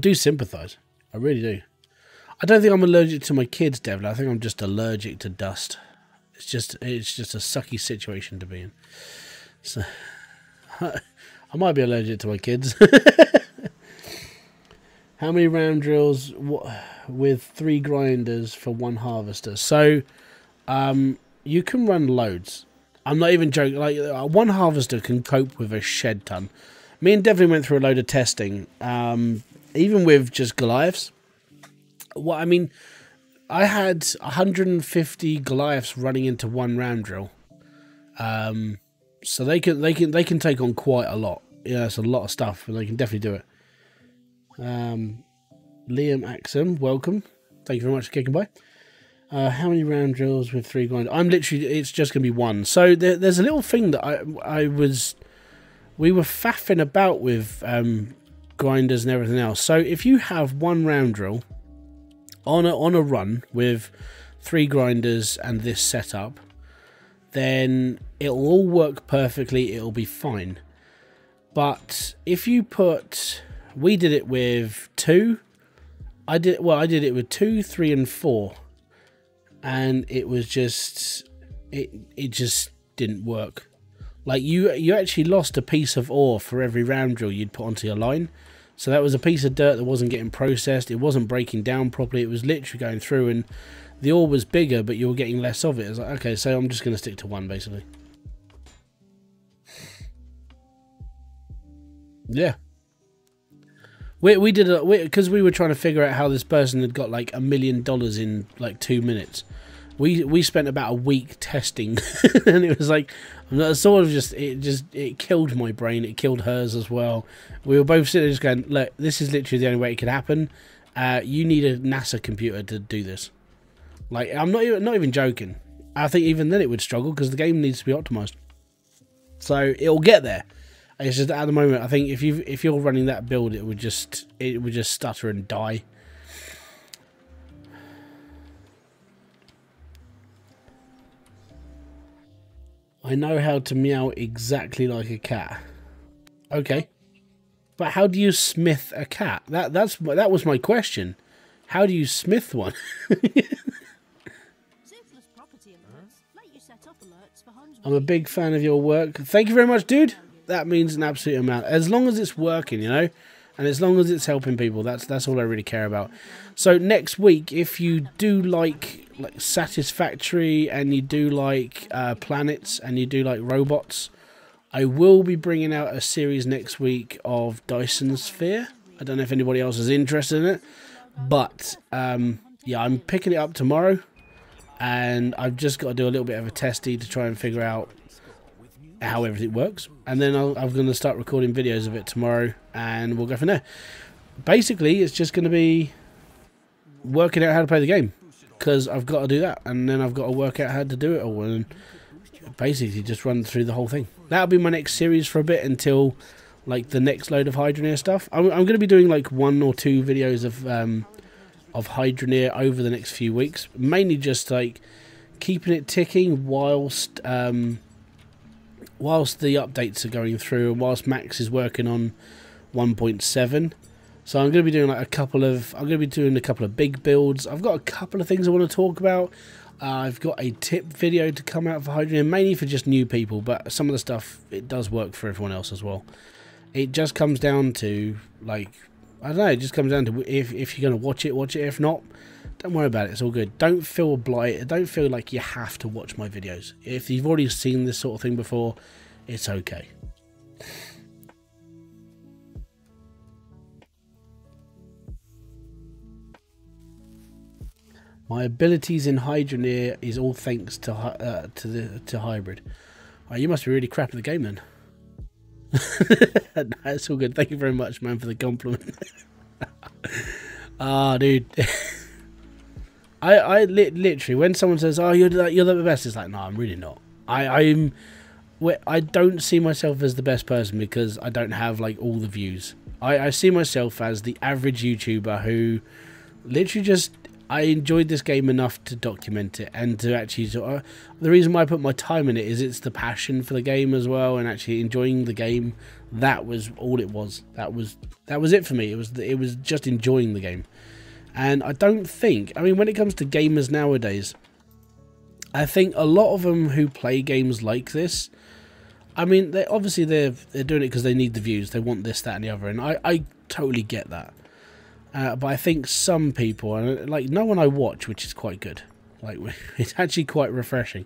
do sympathise. I really do. I don't think I'm allergic to my kids, Devlin. I think I'm just allergic to dust. It's just a sucky situation to be in. So, I might be allergic to my kids. How many round drills with 3 grinders for 1 harvester? So, you can run loads. I'm not even joking. Like 1 harvester can cope with a shed ton. Me and Devlin went through a load of testing, even with just Goliaths. What I mean, I had 150 Goliaths running into 1 round drill. So they can take on quite a lot. Yeah, it's a lot of stuff, but they can definitely do it. Liam Axum, welcome. Thank you very much for kicking by. How many round drills with 3 grinders? It's just going to be 1. So there's a little thing that we were faffing about with grinders and everything else. So if you have 1 round drill on a run with 3 grinders and this setup, then it'll all work perfectly. It'll be fine. But if you we did it with 2. I did it with 2, 3, and 4. And it was just it just didn't work. Like you actually lost a piece of ore for every round drill you'd put onto your line. So that was a piece of dirt that wasn't getting processed. It wasn't breaking down properly. It was literally going through, and the ore was bigger, but you were getting less of it. It's like, okay, so I'm just going to stick to 1 basically. Yeah. We did it because we were trying to figure out how this person had got like $1 million in like 2 minutes. We spent about a week testing, and it was like sort of it killed my brain. It killed hers as well. We were both sitting there just going, look, this is literally the only way it could happen. You need a NASA computer to do this. Like, I'm not even joking. I think even then it would struggle because the game needs to be optimized. So it'll get there. It's just at the moment, I think if you're running that build, it would just stutter and die. I know how to meow exactly like a cat. Okay, but how do you smith a cat? That was my question. How do you smith one? I'm a big fan of your work. Thank you very much, dude. That means an absolute amount. As long as it's working, you know, and as long as it's helping people, that's all I really care about. So next week, if you do like Satisfactory, and you do like planets, and you do like robots, I will be bringing out a series next week of Dyson Sphere. I don't know if anybody else is interested in it, but yeah, I'm picking it up tomorrow, and I've just got to do a little bit of a testy to try and figure out how everything works, and then I'm going to start recording videos of it tomorrow, and we'll go from there. Basically, it's just going to be working out how to play the game, because I've got to do that, and then I've got to work out how to do it all, and basically just run through the whole thing. That'll be my next series for a bit until like the next load of Hydroneer stuff. I'm going to be doing like 1 or 2 videos of Hydroneer over the next few weeks, mainly just like keeping it ticking whilst whilst the updates are going through and whilst Max is working on 1.7. So I'm going to be doing like a couple of big builds. I've got a couple of things I want to talk about. I've got a tip video to come out for Hydroneer, mainly for just new people, but some of the stuff, it does work for everyone else as well. It just comes down to, like, I don't know, it just comes down to if you're going to watch it, watch it. If not, don't worry about it, it's all good. Don't feel blighted, don't feel like you have to watch my videos. If you've already seen this sort of thing before, it's okay. My abilities in Hydroneer is all thanks to Hybrid. Oh, you must be really crap at the game then. No, it's all good. Thank you very much, man, for the compliment. Ah, dude. I literally, when someone says, "Oh, you're the best," it's like, no, I'm really not. I don't see myself as the best person because I don't have like all the views. I see myself as the average YouTuber who literally just, I enjoyed this game enough to document it and to actually the reason why I put my time in it is it's the passion for the game as well, and actually enjoying the game. That was all it was. That was it for me. It was just enjoying the game. And I don't think, I mean, when it comes to gamers nowadays, I think a lot of them who play games like this, I mean, they're doing it because they need the views. They want this, that, and the other, and I totally get that. But I think some people, and like no one I watch, which is quite good, like it's actually quite refreshing,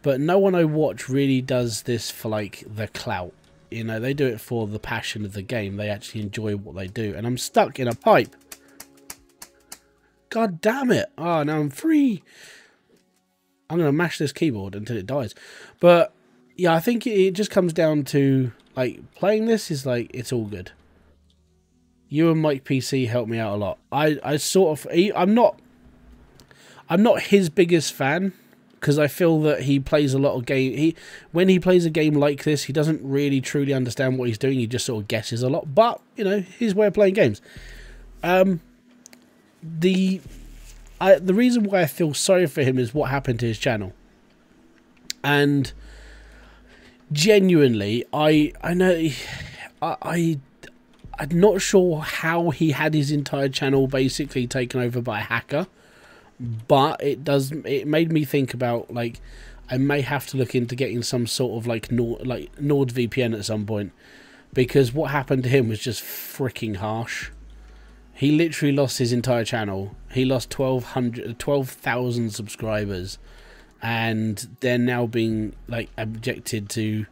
but no one I watch really does this for like the clout. You know, they do it for the passion of the game. They actually enjoy what they do. And I'm stuck in a pipe. God damn it. Oh, now I'm free. I'm going to mash this keyboard until it dies. But yeah, I think it just comes down to like playing this is like, it's all good. You and Mike PC helped me out a lot. I'm not his biggest fan because I feel that he plays a lot of game. When he plays a game like this, he doesn't really truly understand what he's doing. He just sort of guesses a lot. But you know, his way of playing games. The reason why I feel sorry for him is what happened to his channel, and genuinely, I'm not sure how he had his entire channel basically taken over by a hacker, but it made me think about, like, I may have to look into getting some sort of like NordVPN at some point, because what happened to him was just freaking harsh. He literally lost his entire channel. He lost 12,000 subscribers, and they're now being like objected to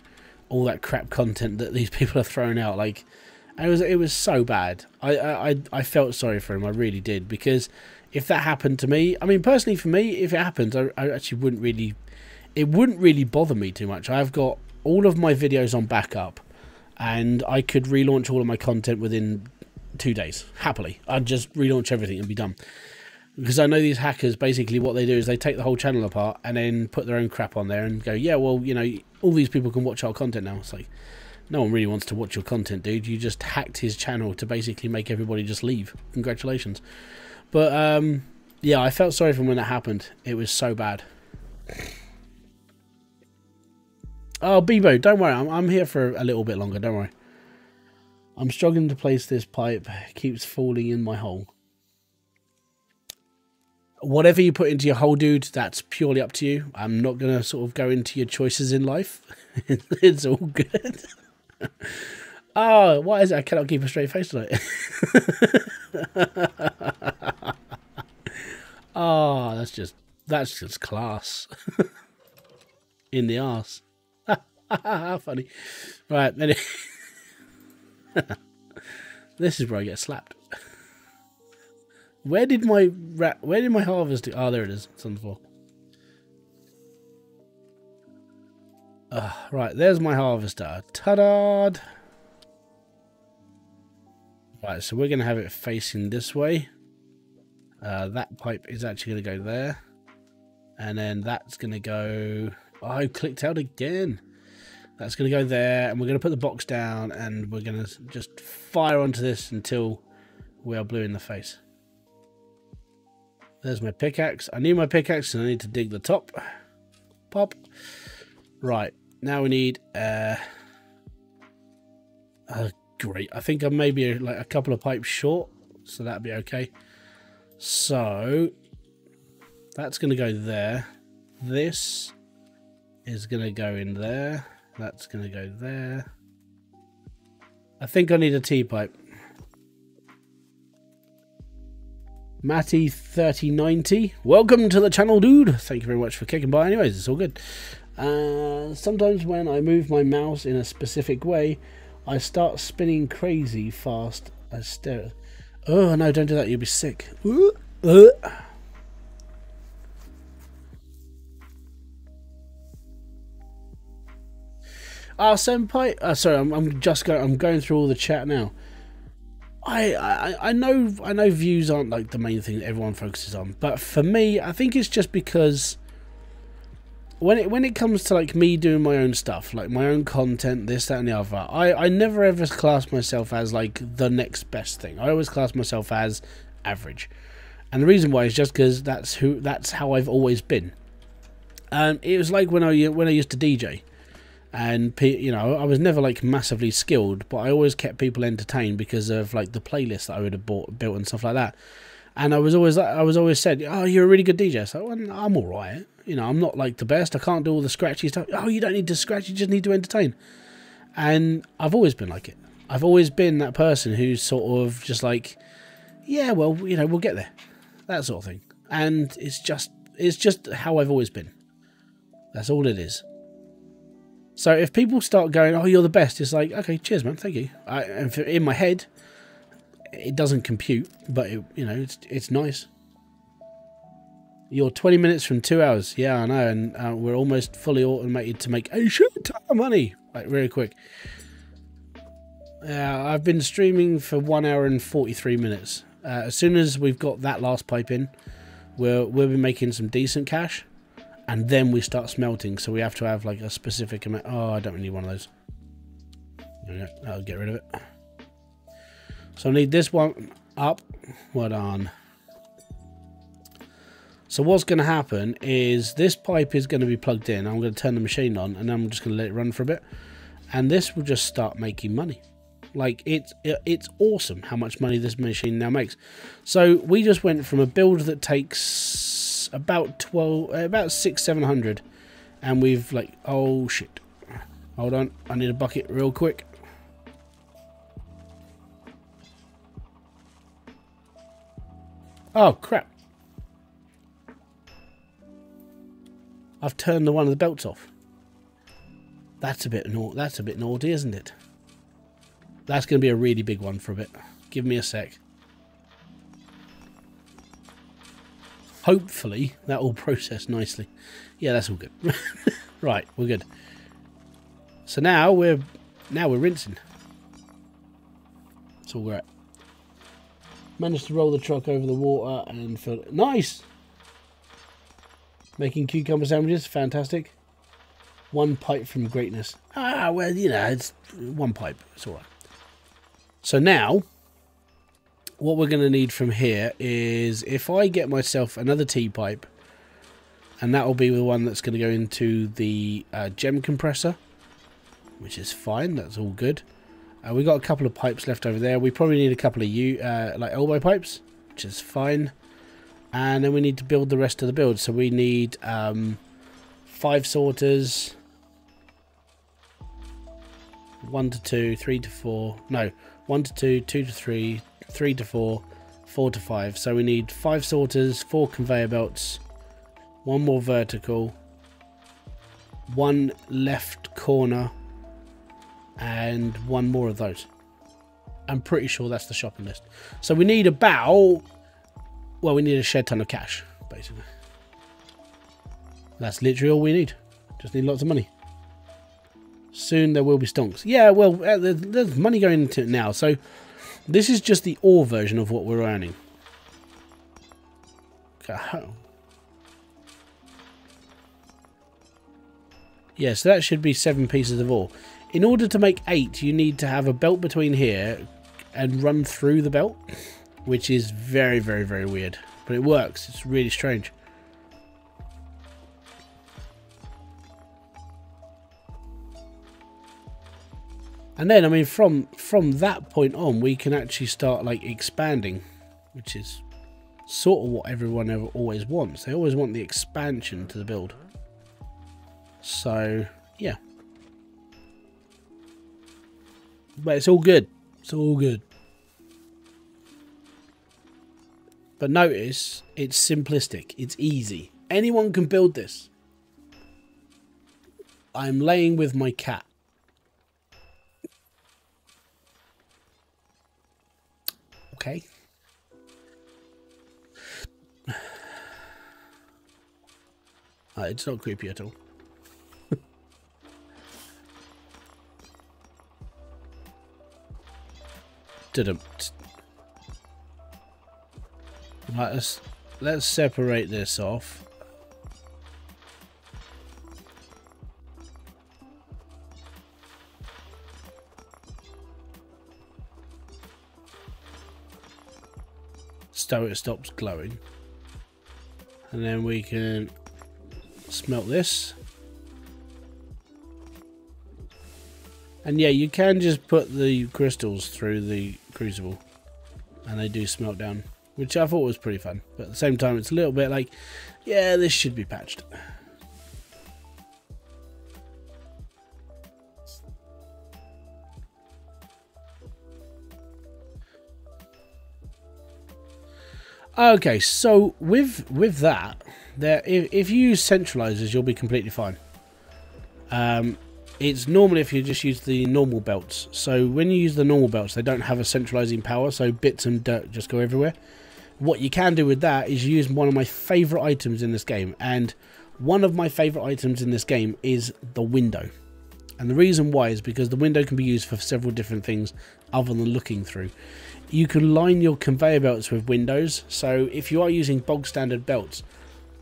all that crap content that these people are throwing out. Like, it was so bad. I felt sorry for him. I really did, because if that happened to me, I mean, personally for me, if it happened, I actually wouldn't really bother me too much. I've got all of my videos on backup, and I could relaunch all of my content within 2 days happily. I'd just relaunch everything and be done, because I know these hackers, basically what they do is they take the whole channel apart and then put their own crap on there and go, yeah, well, you know, all these people can watch our content now. It's like, no one really wants to watch your content, dude. You just hacked his channel to basically make everybody just leave. Congratulations. But yeah, I felt sorry for him when that happened. It was so bad. Oh, Bebo, don't worry, I'm here for a little bit longer, don't worry. I'm struggling to place this pipe. It keeps falling in my hole. Whatever you put into your hole, dude, that's purely up to you. I'm not going to sort of go into your choices in life. It's all good. Oh, what is it? I cannot keep a straight face tonight. Oh, that's just class. In the arse. How funny. Right, anyway. This is where I get slapped. Where did my harvest? Oh, there it is. It's on the floor. Right, there's my harvester. Ta-da! Right, so we're going to have it facing this way. That pipe is actually going to go there. And then that's going to go I clicked out again. That's going to go there, and we're going to put the box down, and we're going to just fire onto this until we are blue in the face. There's my pickaxe. I need my pickaxe, and I need to dig the top. Pop. Right, now we need... great. I think I'm maybe like a couple of pipes short, so that'd be okay. So that's going to go there. This is going to go in there. That's going to go there. I think I need a T-pipe. Matty3090, welcome to the channel, dude. Thank you very much for kicking by. Anyways, it's all good. Sometimes when I move my mouse in a specific way, I start spinning crazy fast. I stare. Oh no, don't do that, you'll be sick. Senpai. Sorry, I'm going through all the chat now. I know views aren't like the main thing that everyone focuses on, but for me, I think it's just because when it comes to like me doing my own stuff, like my own content, this, that, and the other, I never ever class myself as like the next best thing. I always class myself as average, and the reason why is just because that's how I've always been. It was like when I used to DJ. And, you know, I was never like massively skilled, but I always kept people entertained because of like the playlist that I would have built and stuff like that. And I was always said, oh, you're a really good DJ. So I'm all right. You know, I'm not like the best. I can't do all the scratchy stuff. Oh, you don't need to scratch. You just need to entertain. And I've always been like it. I've always been that person who's sort of just like, yeah, well, you know, we'll get there. That sort of thing. And it's just how I've always been. That's all it is. So if people start going, oh, you're the best, it's like, okay, cheers, man, thank you. And in my head, it doesn't compute, but you know, it's nice. You're 20 minutes from 2 hours. Yeah, I know, and we're almost fully automated to make a shit ton of money, like really quick. I've been streaming for 1 hour and 43 minutes. As soon as we've got that last pipe in, we'll be making some decent cash. And then we start smelting, so we have to have like a specific amount. Oh, I don't really need one of those. I'll get rid of it. So I need this one up. Well done. So what's going to happen is this pipe is going to be plugged in. I'm going to turn the machine on, and then I'm just going to let it run for a bit. And this will just start making money. Like it's awesome how much money this machine now makes. So we just went from a build that takes about 600-700, and we've like, oh shit, hold on, I need a bucket real quick. Oh crap, I've turned one of the belts off. That's a bit naughty, isn't it? That's going to be a really big one for a bit. Give me a sec. Hopefully that will process nicely. Yeah, that's all good. Right, we're good. So now we're rinsing. That's all we're at. Managed to roll the truck over the water and fill it. Nice. Making cucumber sandwiches, fantastic. One pipe from greatness. Ah, well, you know, it's one pipe. It's all right. So now, what we're going to need from here is if I get myself another T-pipe, and that will be the one that's going to go into the gem compressor, which is fine, that's all good. We got a couple of pipes left over there. We probably need a couple of like elbow pipes, which is fine. And then we need to build the rest of the build. So we need 5 sorters, 1 to 2, 3 to 4, no, 1 to 2, 2 to 3, 3 to 4, 4 to 5. So we need 5 sorters, 4 conveyor belts, 1 more vertical, 1 left corner, and 1 more of those. I'm pretty sure that's the shopping list. So we need about, well, we need a shed ton of cash, basically. That's literally all we need. Just need lots of money. Soon there will be stonks. Yeah, well, there's money going into it now. So this is just the ore version of what we're earning. Okay. Yeah, so that should be 7 pieces of ore. In order to make 8, you need to have a belt between here and run through the belt, which is very, very, very weird. But it works. It's really strange. And then, I mean, from that point on, we can actually start, like, expanding, which is sort of what everyone ever always wants. They always want the expansion to the build. So, yeah. But it's all good. It's all good. But notice, it's simplistic. It's easy. Anyone can build this. I'm laying with my cat. Okay. It's not creepy at all. Right, let's separate this off. So it stops glowing, and then we can smelt this. And yeah, you can just put the crystals through the crucible and they do smelt down, which I thought was pretty fun. But at the same time, it's a little bit like, yeah, this should be patched. Okay, so with that, if you use centralizers, you'll be completely fine. It's normally if you just use the normal belts. So when you use the normal belts, they don't have a centralizing power, so bits and dirt just go everywhere. What you can do with that is use one of my favorite items in this game, and one of my favorite items in this game is the window. And the reason why is because the window can be used for several different things other than looking through. You can line your conveyor belts with windows, so if you are using bog standard belts,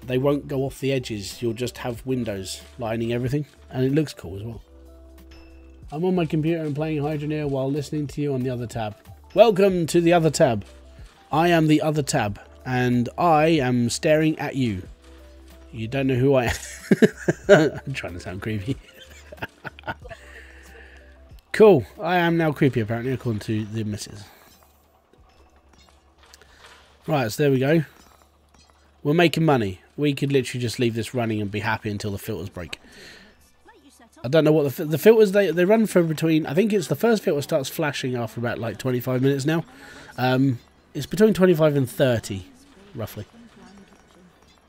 they won't go off the edges. You'll just have windows lining everything, and it looks cool as well. I'm on my computer and playing Hydroneer while listening to you on the other tab. Welcome to the other tab. I am the other tab, and I am staring at you. You don't know who I am. I'm trying to sound creepy. Cool. I am now creepy, apparently, according to the missus. Right, so there we go. We're making money. We could literally just leave this running and be happy until the filters break. I don't know what the filters, they run for between, I think it's the first filter starts flashing after about like 25 minutes now. It's between 25 and 30, roughly.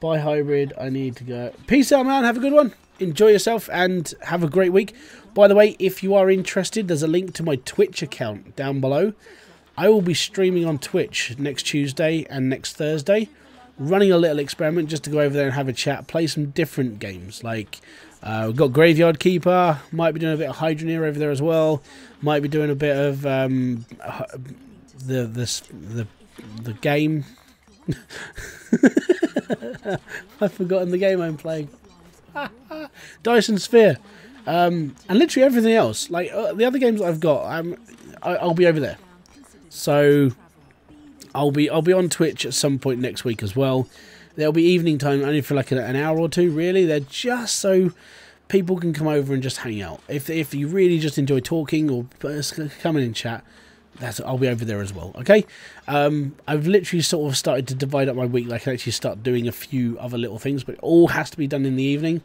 Bye, Hybrid. I need to go. Peace out, man. Have a good one. Enjoy yourself and have a great week. By the way, if you are interested, there's a link to my Twitch account down below. I will be streaming on Twitch next Tuesday and next Thursday, running a little experiment just to go over there and have a chat, play some different games. Like, we've got Graveyard Keeper, might be doing a bit of Hydroneer over there as well, might be doing a bit of the game. I've forgotten the game I'm playing. Dyson Sphere, and literally everything else. Like the other games I've got, I'll be over there. So I'll be on Twitch at some point next week as well. There'll be evening time only for like an hour or two. Really, they're just so people can come over and just hang out. If you really just enjoy talking or come in and chat, I'll be over there as well. Okay, I've literally sort of started to divide up my week. Like I can actually start doing a few other little things, but it all has to be done in the evening.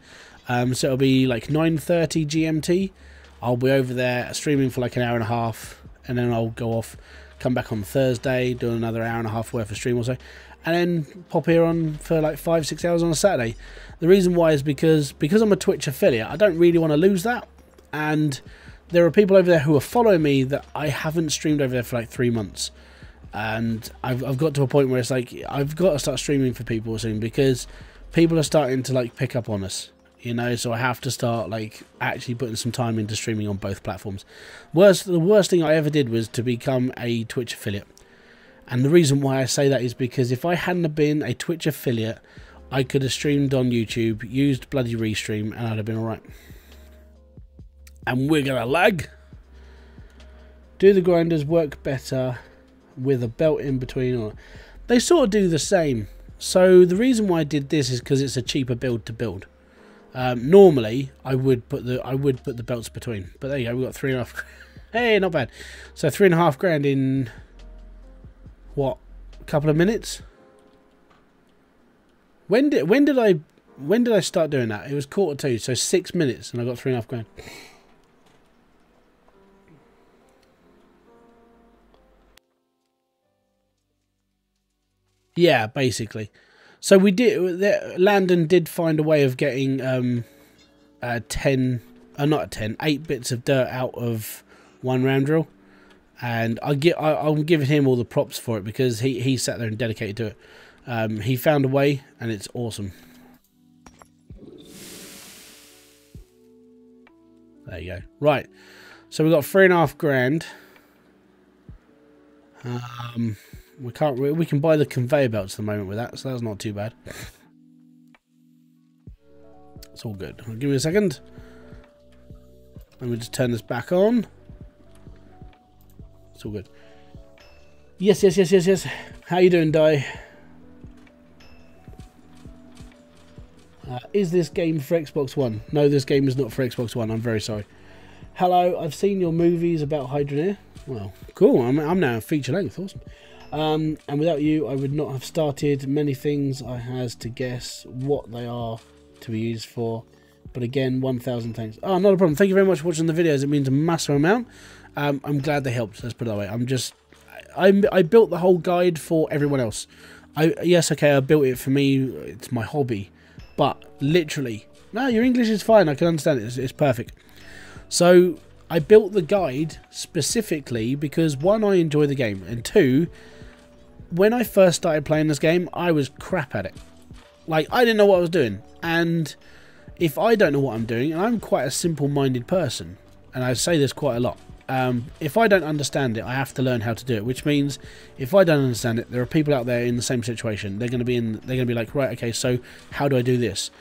So it'll be like 9:30 GMT. I'll be over there streaming for like an hour and a half, and then I'll go off, come back on Thursday, do another hour and a half worth of stream or so, and then pop here on for like 5-6 hours on a Saturday. The reason why is because I'm a Twitch affiliate. I don't really want to lose that, and there are people over there who are following me that I haven't streamed over there for like 3 months, and I've got to a point where it's like I've got to start streaming for people soon because people are starting to like pick up on us, you know. So I have to start like actually putting some time into streaming on both platforms. The worst thing I ever did was to become a Twitch affiliate, and the reason why I say that is because if I hadn't have been a Twitch affiliate, I could have streamed on YouTube, used bloody Restream, and I'd have been alright. And we're going to lag. Do the grinders work better with a belt in between? Or they sort of do the same. So the reason why I did this is because it's a cheaper build to build. Normally I would put the belts between, but there you go. We got 3.5. Hey, not bad. So 3.5 grand in what? A couple of minutes. When did I start doing that? It was 1:45, so 6 minutes, and I got 3.5 grand. Yeah, basically. So we did. Landon did find a way of getting 10, not 10, 8 bits of dirt out of one round drill, and I'm giving him all the props for it because he sat there and dedicated to it. He found a way, and it's awesome. There you go. Right, so we got 3.5 grand. We can buy the conveyor belts at the moment with that, so that's not too bad. It's all good. Give me a second. Let me just turn this back on. It's all good. Yes. How you doing, Di? Is this game for Xbox One? No, this game is not for Xbox One. I'm very sorry. Hello, I've seen your movies about Hydroneer. Well, cool. I'm now feature length. Awesome. And without you, I would not have started. Many things I has to guess what they are to be used for. But again, 1,000 thanks. Oh, not a problem. Thank you very much for watching the videos. It means a massive amount. I'm glad they helped. Let's put it that way. I built the whole guide for everyone else. Yes, okay, I built it for me. It's my hobby. But literally, no, your English is fine. I can understand it. It's perfect. So I built the guide specifically because, one, I enjoy the game, and two, when I first started playing this game, I was crap at it. Like, I didn't know what I was doing. And if I don't know what I'm doing, and I'm quite a simple-minded person, and I say this quite a lot, if I don't understand it, I have to learn how to do it, which means if I don't understand it, there are people out there in the same situation. They're going to be like, right, okay, so how do I do this?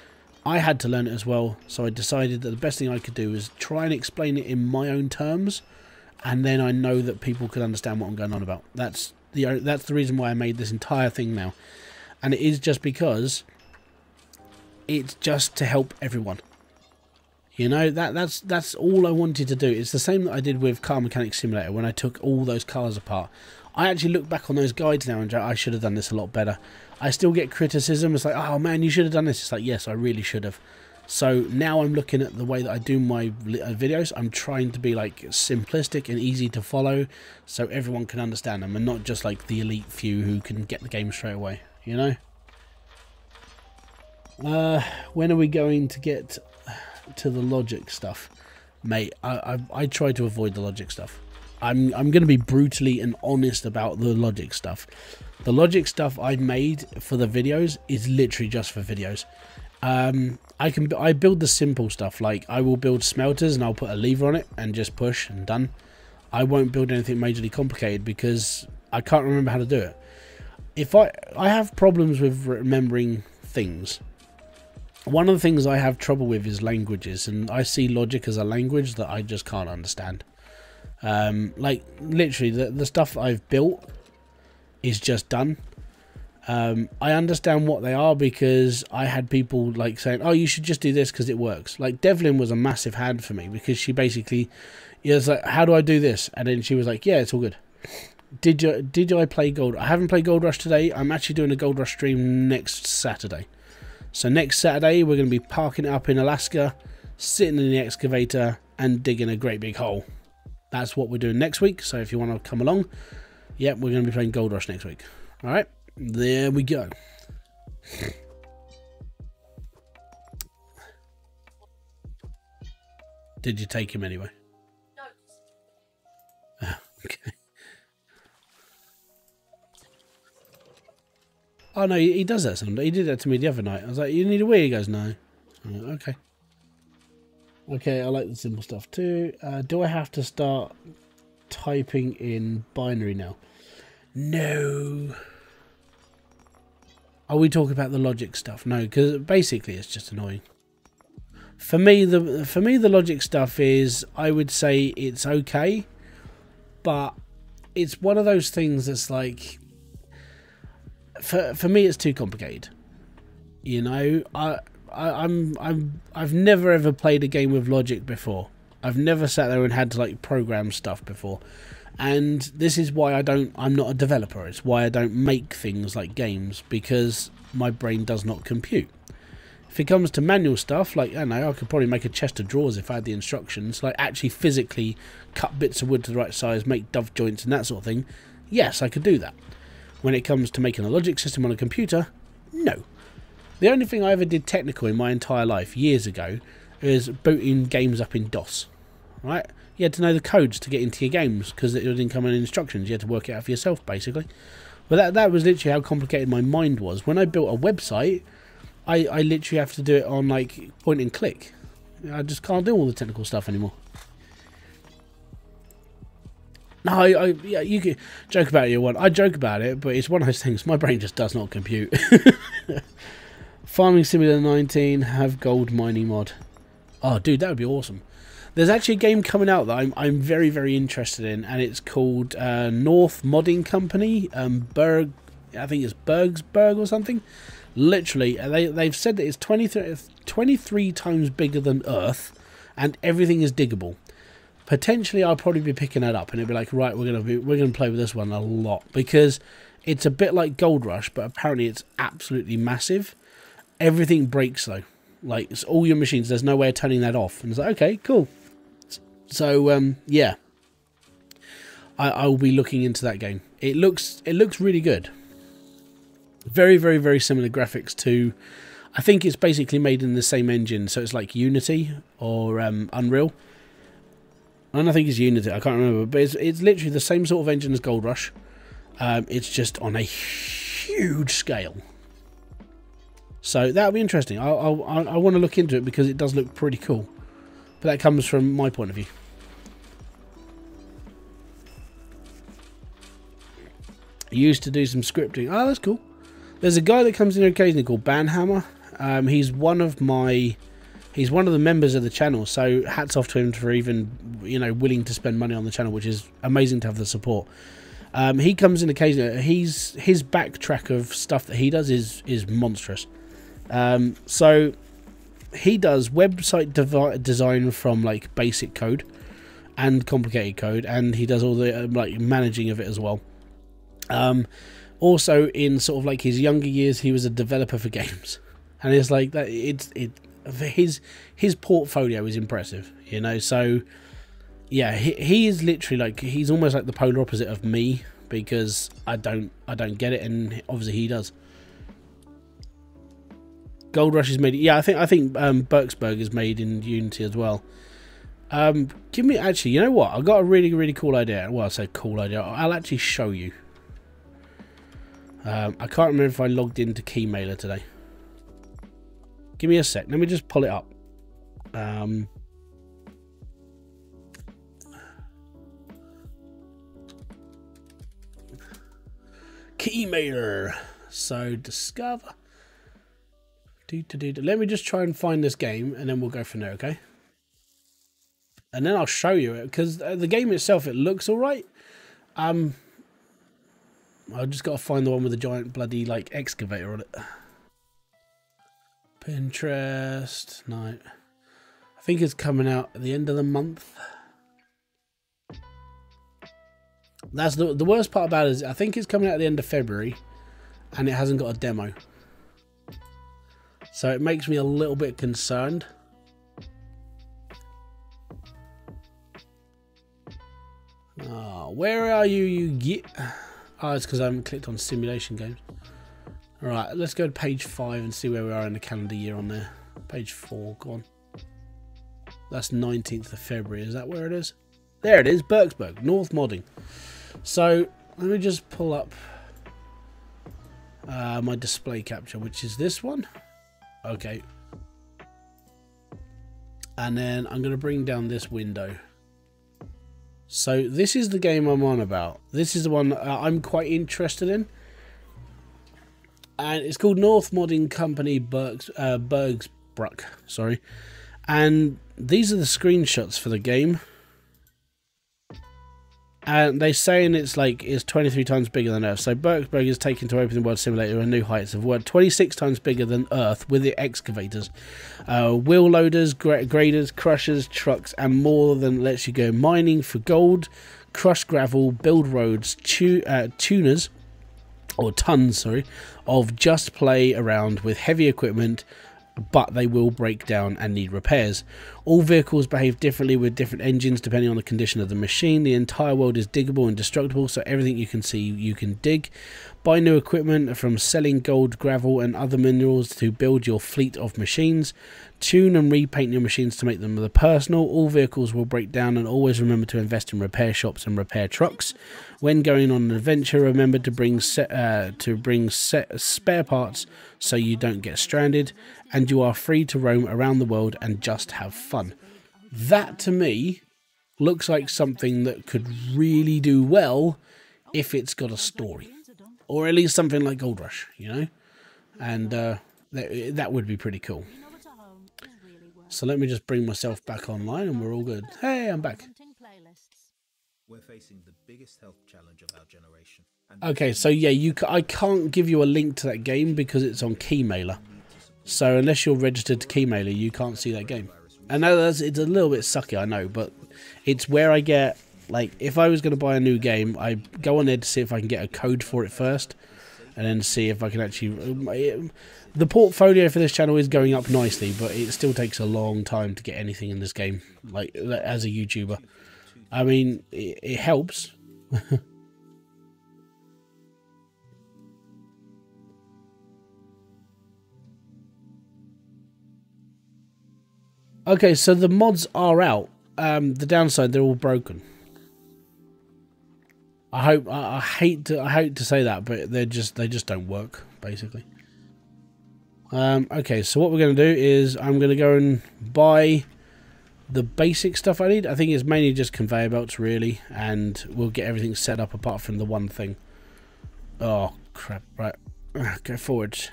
I had to learn it as well, so I decided that the best thing I could do is try and explain it in my own terms, and then I know that people could understand what I'm going on about. That's the reason why I made this entire thing now, and it is just because it's just to help everyone. You know, that's all I wanted to do. It's the same that I did with Car Mechanic Simulator when I took all those cars apart. I actually look back on those guides now and I should have done this a lot better. I still get criticism. It's like, oh man, you should have done this. It's like, yes, I really should have. So now I'm looking at the way that I do my videos. I'm trying to be like simplistic and easy to follow so everyone can understand them and not just like the elite few who can get the game straight away, you know? When are we going to get to the logic stuff? Mate, I try to avoid the logic stuff. I'm going to be brutally and honest about the logic stuff. The logic stuff I made for the videos is literally just for videos. I build the simple stuff, like I will build smelters and I'll put a lever on it and just push and done. I won't build anything majorly complicated because I can't remember how to do it. If I have problems with remembering things. One of the things I have trouble with is languages, and I see logic as a language that I just can't understand. Like literally the stuff I've built is just done. I understand what they are because I had people like saying, oh, you should just do this because it works. Like Devlin was a massive hand for me because she basically was like, how do I do this? And then she was like, yeah, it's all good. Did I play Gold? I haven't played Gold Rush today. I'm actually doing a Gold Rush stream next Saturday. So next Saturday we're going to be parking it up in Alaska, sitting in the excavator and digging a great big hole. That's what we're doing next week. So if you want to come along, yep, we're going to be playing Gold Rush next week. All right, there we go. Did you take him anyway? No. Okay. Oh no, he does that sometimes. He did that to me the other night. I was like, you need a wee? He goes, no. I'm like, okay. Okay, I like the simple stuff too. Do I have to start typing in binary now? No. Are we talking about the logic stuff? No, because basically it's just annoying. For me, the logic stuff is, I would say it's okay, but it's one of those things that's like, for me, it's too complicated. You know, I've never ever played a game with logic before. I've never sat there and had to like program stuff before, and this is why I'm not a developer. It's why I don't make things like games, because my brain does not compute. If it comes to manual stuff, like, I don't know, I could probably make a chest of drawers if I had the instructions, like actually physically cut bits of wood to the right size, make dove joints and that sort of thing. Yes, I could do that. When it comes to making a logic system on a computer, no. The only thing I ever did technical in my entire life, years ago, is booting games up in DOS. Right? You had to know the codes to get into your games, because it didn't come in instructions. You had to work it out for yourself, basically. But that was literally how complicated my mind was. When I built a website, I literally have to do it on like point and click. I just can't do all the technical stuff anymore. No, yeah, you can joke about it you want. I joke about it, but it's one of those things. My brain just does not compute. Farming Simulator 19 have gold mining mod. Oh, dude, that would be awesome. There's actually a game coming out that I'm very, very interested in, and it's called North Modding Company. I think it's Bergsburg or something. Literally, they've said that it's 23 times bigger than Earth, and everything is diggable. Potentially, I'll probably be picking that up, and it'll be like, right, we're gonna play with this one a lot, because it's a bit like Gold Rush, but apparently it's absolutely massive. Everything breaks though, like it's all your machines. There's no way of turning that off, and it's like, okay, cool. So yeah, I will be looking into that game. It looks really good. Very, very, very similar graphics to, I think it's basically made in the same engine, so it's like Unity or Unreal. And I think it's Unity, I can't remember, but it's literally the same sort of engine as Gold Rush. It's just on a huge scale. So that'll be interesting. I want to look into it because it does look pretty cool. But that comes from my point of view. I used to do some scripting. Oh, that's cool. There's a guy that comes in occasionally called Banhammer. He's one of the members of the channel. So hats off to him for even, you know, willing to spend money on the channel, which is amazing to have the support. He comes in occasionally. His backtrack of stuff that he does is monstrous. So he does website design from like basic code and complicated code, and he does all the like managing of it as well. Also, in sort of like his younger years, he was a developer for games, and it's like that. His portfolio is impressive, you know. So yeah, he is literally like, he's almost like the polar opposite of me, because I don't get it, and obviously he does. Gold Rush is made. Yeah, I think Bergsburg is made in Unity as well. Give me, actually, you know what? I've got a really, really cool idea. Well, I say cool idea. I'll actually show you. I can't remember if I logged into Keymailer today. Give me a sec. Let me just pull it up. Keymailer. So discover. Let me just try and find this game, and then we'll go from there, okay? And then I'll show you it, because the game itself, it looks all right. I've just got to find the one with the giant bloody like excavator on it. Pinterest, no. I think it's coming out at the end of the month. That's the worst part about it, is I think it's coming out at the end of February, and it hasn't got a demo. So it makes me a little bit concerned. Oh, where are you, you get? Oh, it's because I haven't clicked on simulation games. Alright, let's go to page 5 and see where we are in the calendar year on there. Page 4, go on. That's 19th of February, is that where it is? There it is, Bergsburg, North Modding. So, let me just pull up my display capture, which is this one. Okay. And then I'm going to bring down this window. So this is the game I'm on about. This is the one I'm quite interested in. And it's called North Modding Company Bergsbruck. Sorry. And these are the screenshots for the game. And they're saying it's 23 times bigger than Earth. So Berksburg is taken to open the world simulator and new heights of world 26 times bigger than Earth with the excavators, wheel loaders, graders, crushers, trucks, and more than lets you go mining for gold, crush gravel, build roads, tuners, or tons, sorry, of just play around with heavy equipment, but they will break down and need repairs. All vehicles behave differently with different engines depending on the condition of the machine. The entire world is diggable and destructible, so everything you can see you can dig. Buy new equipment, from selling gold, gravel and other minerals to build your fleet of machines. Tune and repaint your machines to make them more personal. All vehicles will break down, and always remember to invest in repair shops and repair trucks. When going on an adventure, remember to bring spare parts so you don't get stranded, and you are free to roam around the world and just have fun. That to me looks like something that could really do well if it's got a story, or at least something like Gold Rush, you know, and that would be pretty cool. So let me just bring myself back online and we're all good. Hey, I'm back. We're facing the biggest health challenge of our generation. Okay, so yeah, I can't give you a link to that game because it's on Keymailer. So unless you're registered to Keymailer, you can't see that game. And it's a little bit sucky, I know, but it's where I get, like, if I was going to buy a new game, I go on there to see if I can get a code for it first, and then see if I can actually... The portfolio for this channel is going up nicely, but it still takes a long time to get anything in this game, like, as a YouTuber. I mean, it helps. Okay, so the mods are out. The downside, they're all broken. I hate to say that, but they just don't work, basically. Okay, so what we're going to do is I'm going to go and buy the basic stuff I need. I think it's mainly just conveyor belts, really, and we'll get everything set up apart from the one thing. Oh, crap. Right. Go forwards.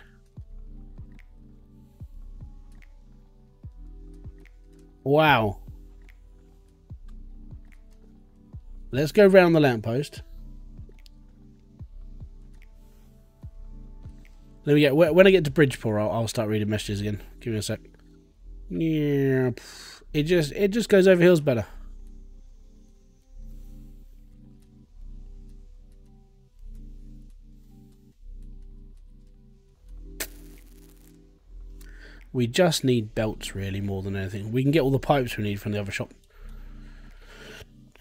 Wow. Let's go round the lamppost. Let me get, when I get to Bridgeport, I'll start reading messages again. Give me a sec. Yeah, it just goes over hills better. We just need belts, really, more than anything. We can get all the pipes we need from the other shop.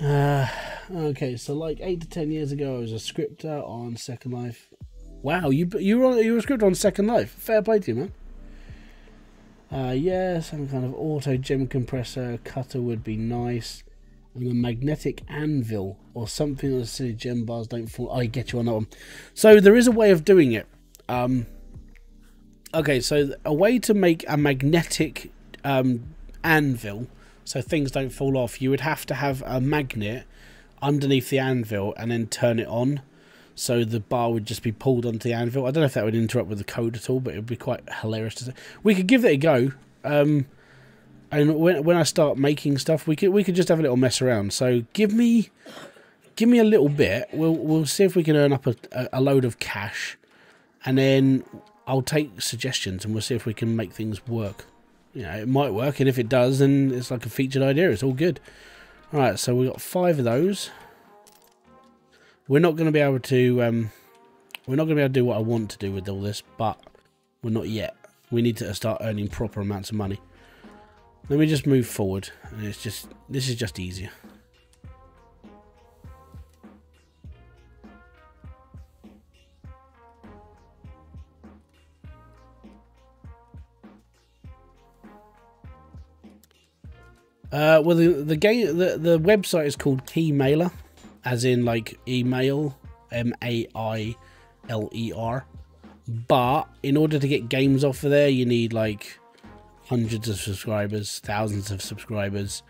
Okay, so like 8 to 10 years ago, I was a scripter on Second Life. Wow, you were a scripter on Second Life. Fair play to you, man. Yeah, some kind of auto gem compressor cutter would be nice, and a magnetic anvil or something that silly gem bars don't fall. I get you on that one. So there is a way of doing it. Okay, so a way to make a magnetic anvil so things don't fall off, you would have to have a magnet underneath the anvil and then turn it on, so the bar would just be pulled onto the anvil. I don't know if that would interrupt with the code at all, but it would be quite hilarious to say. We could give that a go, and when I start making stuff, we could just have a little mess around. So give me a little bit. We'll see if we can earn up a load of cash, and then I'll take suggestions and we'll see if we can make things work. You know, it might work, and if it does, then it's like a featured idea. It's all good. All right, so we've got 5 of those. We're not going to be able to do what I want to do with all this, but we're not yet. We need to start earning proper amounts of money. Let me just move forward, and this is just easier. Well, the website is called Keymailer, as in like email, Mailer. But in order to get games off of there, you need like hundreds of subscribers, thousands of subscribers,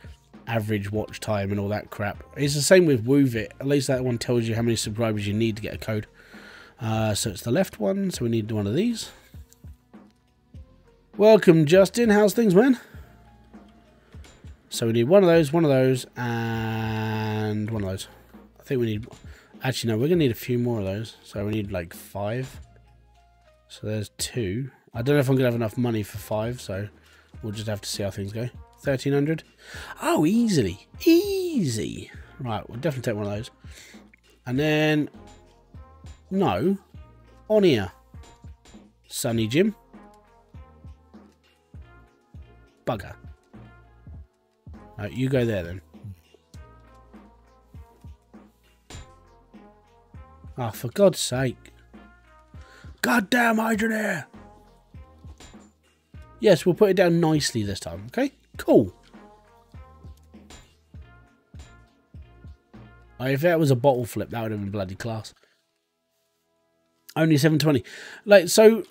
average watch time, and all that crap. It's the same with WooVit. At least that one tells you how many subscribers you need to get a code. So it's the left one, so we need one of these. Welcome, Justin. How's things, man? So we need one of those, and one of those. I think we need... Actually, no, we're going to need a few more of those. So we need like 5. So there's 2. I don't know if I'm going to have enough money for 5, so we'll just have to see how things go. 1,300. Oh, easily. Easy. Right, we'll definitely take one of those. And then... No. On here. Sunny Jim. Bugger. Right, you go there then. Oh, for God's sake. Goddamn Hydroneer! Yes, we'll put it down nicely this time, okay? Cool. If that was a bottle flip, that would have been bloody class. Only 720. Like, so,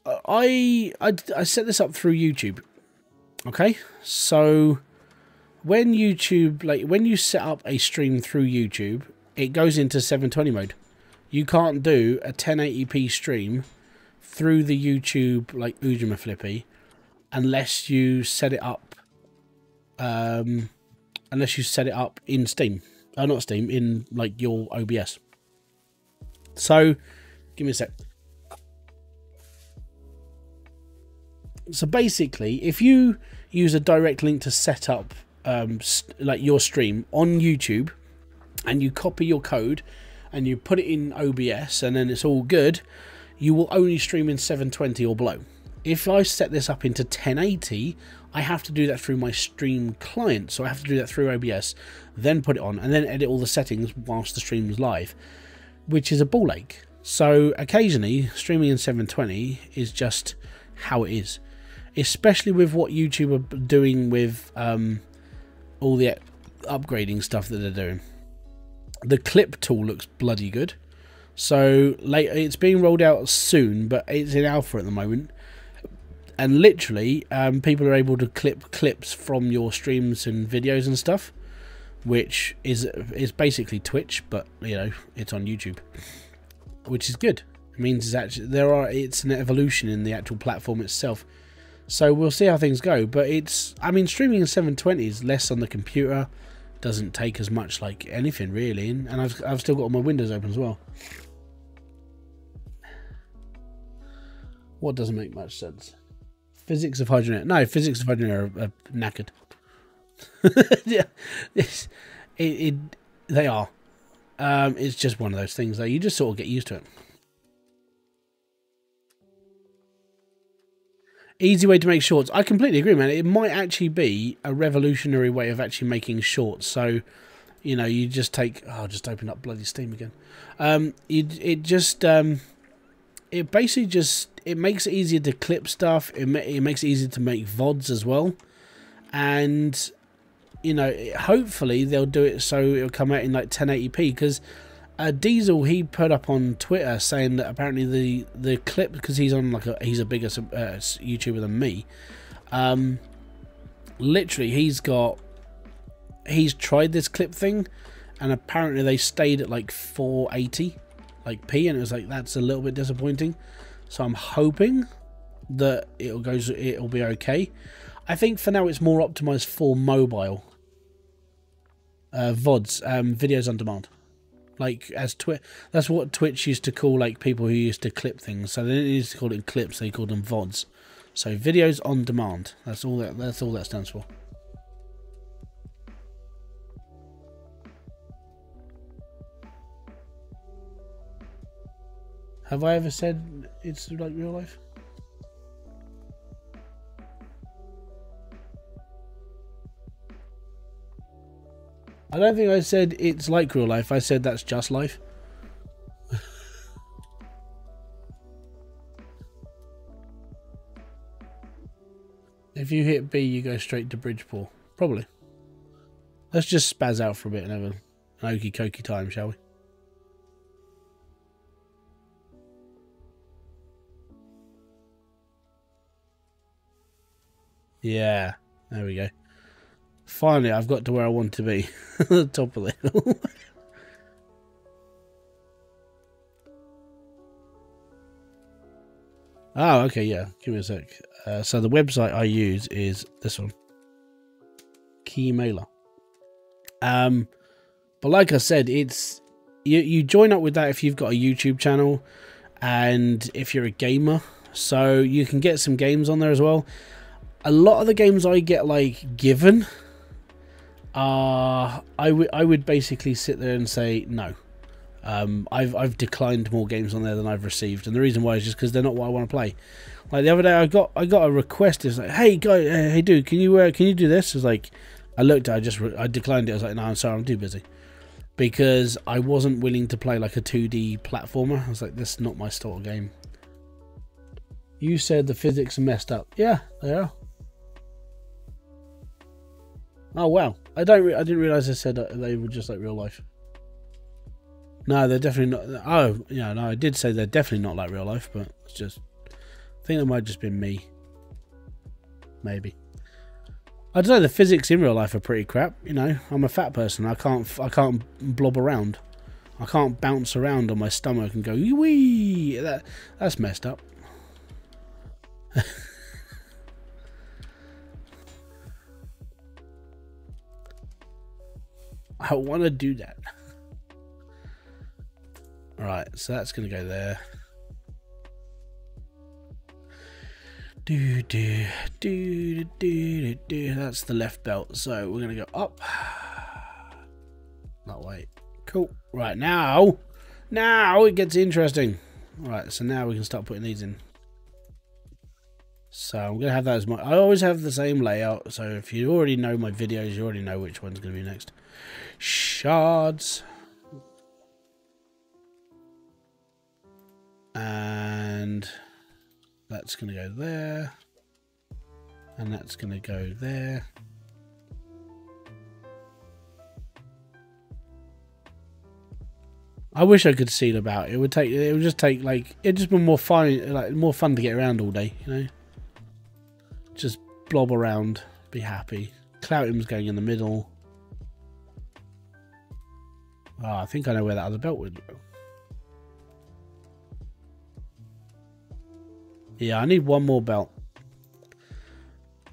I set this up through YouTube. Okay? So, when YouTube, like, when you set up a stream through YouTube, it goes into 720 mode. You can't do a 1080p stream through the YouTube, like, Ujima Flippy, unless you set it up, in Steam. Not Steam, in, like, your OBS. So, give me a sec. So, basically, if you use a direct link to set up, like, your stream on YouTube, and you copy your code, and you put it in OBS, and then it's all good, you will only stream in 720 or below. If I set this up into 1080, I have to do that through my stream client. So I have to do that through OBS, then put it on, and then edit all the settings whilst the stream is live, which is a ball ache. So occasionally, streaming in 720 is just how it is. Especially with what YouTube are doing with all the upgrading stuff that they're doing. The clip tool looks bloody good. So it's being rolled out soon, but it's in alpha at the moment. And literally, people are able to clip clips from your streams and videos and stuff, which is basically Twitch, but you know, it's on YouTube, which is good. It means it's actually it's an evolution in the actual platform itself. So we'll see how things go. But I mean, streaming in 720 is less on the computer. Doesn't take as much like anything really, and I've still got all my windows open as well. What doesn't make much sense? Physics of Hydroneer. No, physics of Hydroneer are knackered. Yeah, they are. It's just one of those things though. You just sort of get used to it. Easy way to make shorts. I completely agree, man. It might actually be a revolutionary way of actually making shorts. So, you know, you just take... Oh, just opened up bloody Steam again. It basically just... It makes it easier to clip stuff. It makes it easier to make VODs as well. And, you know, hopefully they'll do it so it'll come out in like 1080p. Because Diesel, he put up on Twitter saying that apparently the clip, because he's on like he's a bigger YouTuber than me. Literally, he's tried this clip thing, and apparently they stayed at like 480 like p, and it was like, that's a little bit disappointing. So I'm hoping that it'll be okay. I think for now it's more optimized for mobile VODs, videos on demand. Like that's what Twitch used to call like people who used to clip things. So they didn't used to call it clips; they called them VODs. So videos on demand. That's all that stands for. Have I ever said it's like real life? I don't think I said it's like real life. I said that's just life. If you hit B, you go straight to Bridgeport. Probably. Let's just spaz out for a bit and have an okie dokie time, shall we? Yeah, there we go. Finally, I've got to where I want to be. The top of the hill. Oh, okay, yeah. Give me a sec. So the website I use is this one. key mailer. But like I said, it's you join up with that if you've got a YouTube channel and if you're a gamer, so you can get some games on there as well. A lot of the games I get like given, I would basically sit there and say no. I've declined more games on there than I've received, and the reason why is just because they're not what I want to play. Like the other day, I got a request. It's like, hey guy, hey dude, can you do this? It's like, I looked at it, I declined it. I was like, no, I'm sorry, I'm too busy, because I wasn't willing to play like a 2D platformer. I was like, this is not my sort of game. You said the physics are messed up. Yeah, they are. Oh wow, I didn't realize I said that they were just like real life. No, they're definitely not. Oh, yeah, no, I did say they're definitely not like real life, but it's just, I think that might have just been me. Maybe. I don't know. The physics in real life are pretty crap. You know, I'm a fat person. I can't blob around. I can't bounce around on my stomach and go wee. That's messed up. I want to do that. Right, so that's going to go there. That's the left belt. So we're going to go up. That way. Cool. Right, now it gets interesting. Right, so now we can start putting these in. So I'm going to have that as my... I always have the same layout. So if you already know my videos, you already know which one's going to be next. Shards. And that's going to go there, and that's going to go there. I wish I could seal about. It would just take like, it'd just be more fun, like more fun to get around all day, you know. Just blob around, be happy. Cloutim's going in the middle. Oh, I think I know where that other belt would go. Yeah, I need one more belt.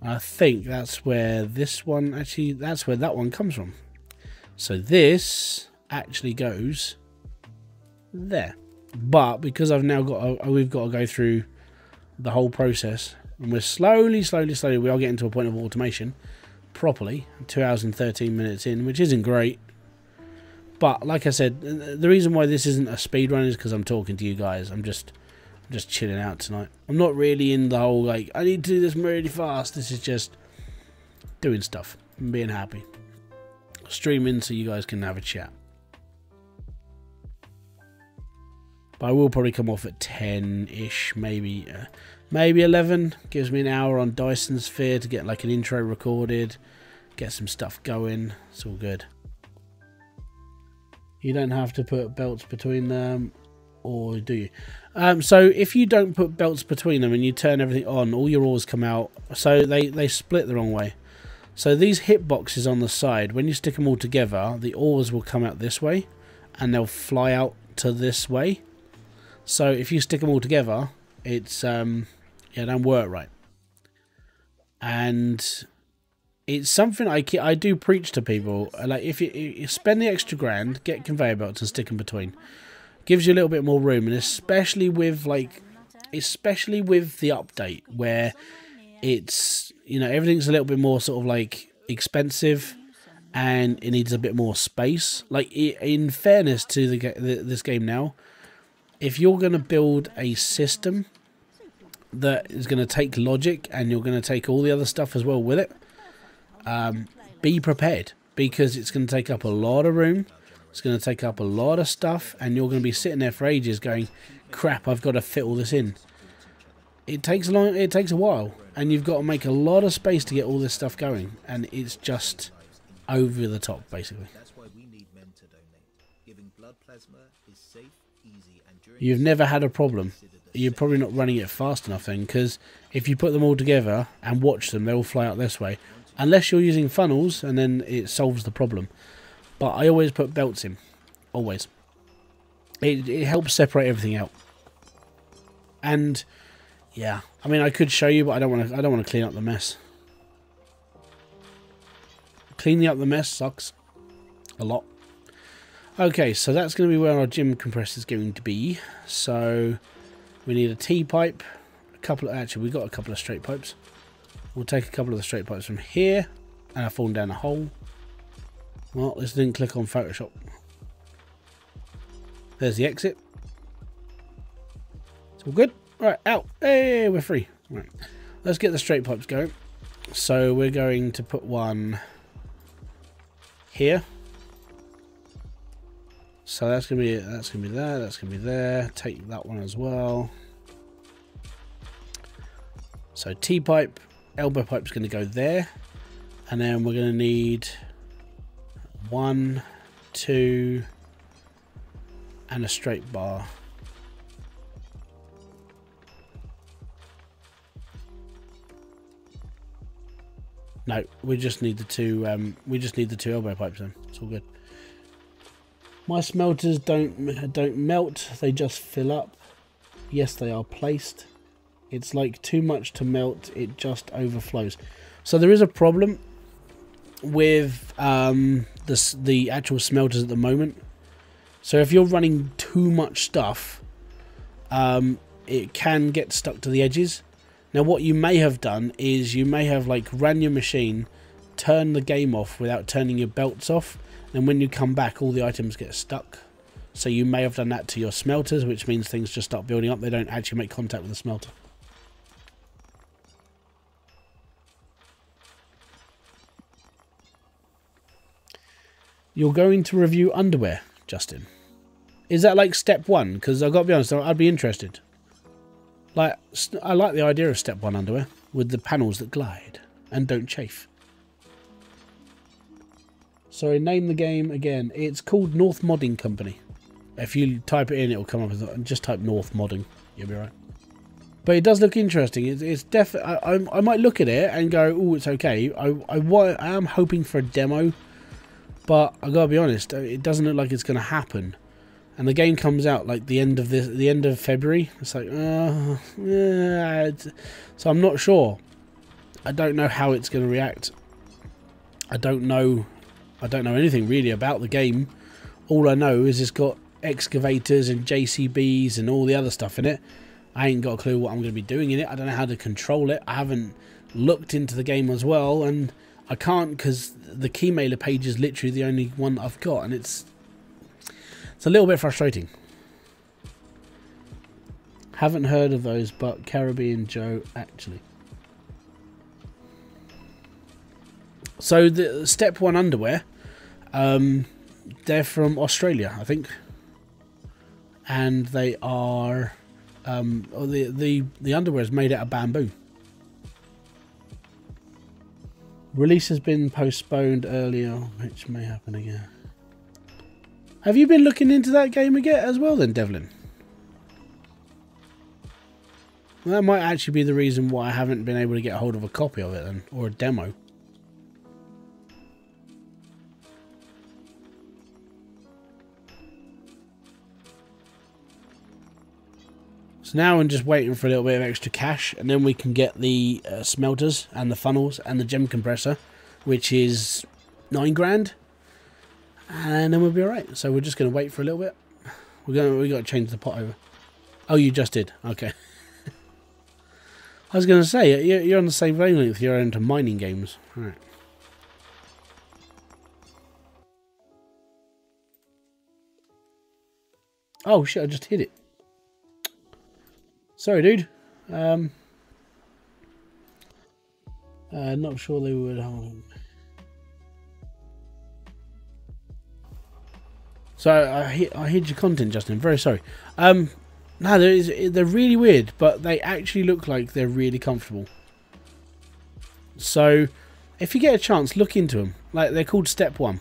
I think that's where this one, actually, that's where that one comes from. So this actually goes there. But because I've now got, we've got to go through the whole process, and we're slowly, we are getting to a point of automation properly. 2 hours and 13 minutes in, which isn't great. But like I said, the reason why this isn't a speed run is because I'm talking to you guys. I'm just chilling out tonight. I'm not really in the whole like, I need to do this really fast. This is just doing stuff and being happy. Streaming so you guys can have a chat. But I will probably come off at 10-ish, maybe 11. Gives me an hour on Dyson Sphere to get like an intro recorded, get some stuff going. It's all good. You don't have to put belts between them, or do you? So if you don't put belts between them and you turn everything on, all your ores come out. So they split the wrong way. So these hit boxes on the side, when you stick them all together, the ores will come out this way and they'll fly out to this way. So if you stick them all together, it's yeah, it don't work right. And it's something I do preach to people. Like, if you spend the extra grand, get conveyor belts and stick them between. Gives you a little bit more room, and especially with the update where it's, you know, everything's a little bit more sort of like expensive and it needs a bit more space. Like, in fairness to this game now, if you're going to build a system that is going to take logic and you're going to take all the other stuff as well with it, be prepared, because it's going to take up a lot of room. It's going to take up a lot of stuff, and you're going to be sitting there for ages going, crap, I've got to fit all this in. It takes a while, and you've got to make a lot of space to get all this stuff going, and it's just over the top, basically. That's why we need men to donate. Giving blood plasma is safe, easy, and during You've never had a problem. You're probably not running it fast enough then, because if you put them all together and watch them, they all fly out this way. Unless you're using funnels, and then it solves the problem. But I always put belts in. Always. It helps separate everything out. And yeah, I mean, I could show you, but I don't want to clean up the mess. Cleaning up the mess sucks a lot. Okay, so that's going to be where our gym compressor is going to be. So we need a T-pipe, actually we've got a couple of straight pipes. We'll take a couple of the straight pipes from here, and I've fallen down a hole. Well, this didn't click on Photoshop. There's the exit. It's all good. Right, out. Hey, we're free. Right, let's get the straight pipes going. So we're going to put one here. So that's gonna be there. That's gonna be there. Take that one as well. So T-pipe, elbow pipe's gonna go there, and then we're gonna need 1, 2, and a straight bar. No, we just need the two. We just need the 2 elbow pipes. Then it's all good. My smelters don't melt; they just fill up. Yes, they are placed. It's like too much to melt; it just overflows. So there is a problem with the actual smelters at the moment. So if you're running too much stuff, it can get stuck to the edges. Now what you may have done is you may have like ran your machine, turned the game off without turning your belts off, and when you come back all the items get stuck. So you may have done that to your smelters, which means things just start building up. They don't actually make contact with the smelter. You're going to review underwear, Justin. Is that like step 1? Because I've got to be honest, I'd be interested. Like, I like the idea of step 1 underwear with the panels that glide and don't chafe. Sorry, name the game again. It's called North Modding Company. If you type it in, it'll come up with it. Just type North Modding. You'll be right. But it does look interesting. It's definitely. I might look at it and go, "Oh, it's okay." I am hoping for a demo, but I gotta be honest, it doesn't look like it's going to happen. And the game comes out like the end of February. It's like, yeah. So I'm not sure. I don't know how it's going to react. I don't know anything really about the game. All I know is it's got excavators and JCBs and all the other stuff in it. I ain't got a clue what I'm going to be doing in it. I don't know how to control it. I haven't looked into the game as well, and I can't because the keymailer page is literally the only one I've got, and it's a little bit frustrating. Haven't heard of those, but Caribbean Joe actually. So the step 1 underwear, they're from Australia, I think, and they are the underwear is made out of bamboo. Release has been postponed earlier, which may happen again. Have you been looking into that game again as well then, Devlin? Well, that might actually be the reason why I haven't been able to get a hold of a copy of it then, or a demo. So now I'm just waiting for a little bit of extra cash, and then we can get the smelters and the funnels and the gem compressor, which is 9 grand. And then we'll be alright. So we're just going to wait for a little bit. We got to change the pot over. Oh, you just did. Okay. I was going to say you're on the same wavelength. You're into mining games. All right. Oh shit! I just hit it. Sorry, dude. Not sure they would. Hold on. So I hid your content, Justin. Very sorry. No, they're really weird, but they actually look like they're really comfortable. So if you get a chance, look into them. Like, they're called Step 1.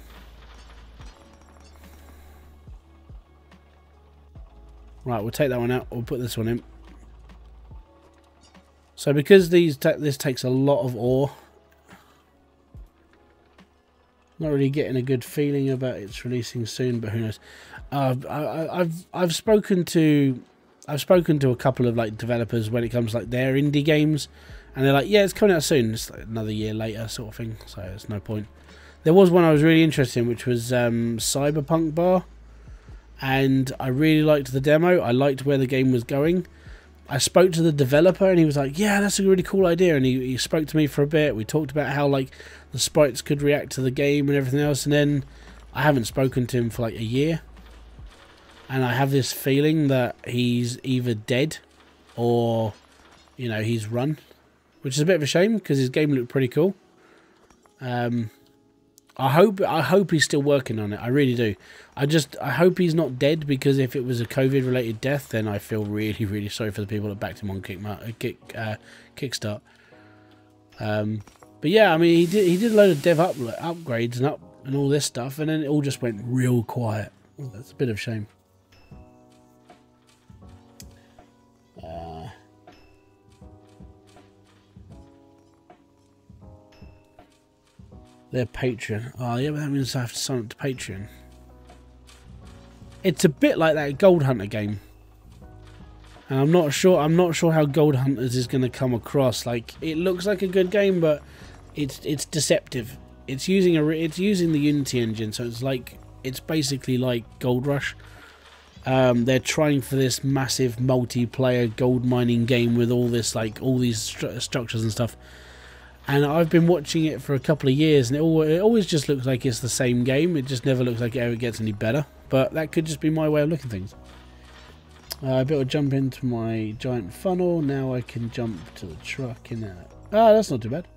Right, we'll take that one out. We'll put this one in. So because this takes a lot of ore, not really getting a good feeling about its releasing soon, but who knows? I've spoken to a couple of like developers when it comes to like their indie games, and they're like, yeah, it's coming out soon. It's like another year later sort of thing, so it's no point. There was one I was really interested in, which was Cyberpunk Bar, and I really liked the demo. I liked where the game was going. I spoke to the developer and he was like, yeah, that's a really cool idea, and he spoke to me for a bit. We talked about how like the sprites could react to the game and everything else, and then I haven't spoken to him for like a year, and I have this feeling that he's either dead or, you know, he's run, which is a bit of a shame because his game looked pretty cool. I hope he's still working on it. I really do. I hope he's not dead, because if it was a COVID related death, then I feel really, really sorry for the people that backed him on Kickstart. But yeah, I mean, he did a load of dev upgrades and all this stuff, and then it all just went real quiet. That's a bit of a shame. Their Patreon. Oh yeah, but that means I have to sign up to Patreon. It's a bit like that Gold Hunter game, and I'm not sure how Gold Hunters is going to come across. Like, it looks like a good game, but it's deceptive. It's using the Unity engine, so it's basically like Gold Rush. They're trying for this massive multiplayer gold mining game with all these structures and stuff. And I've been watching it for a couple of years, and it always just looks like it's the same game. It just never looks like it ever gets any better. But that could just be my way of looking at things. I better jump into my giant funnel. Now I can jump to the truck in there. Ah, that's not too bad.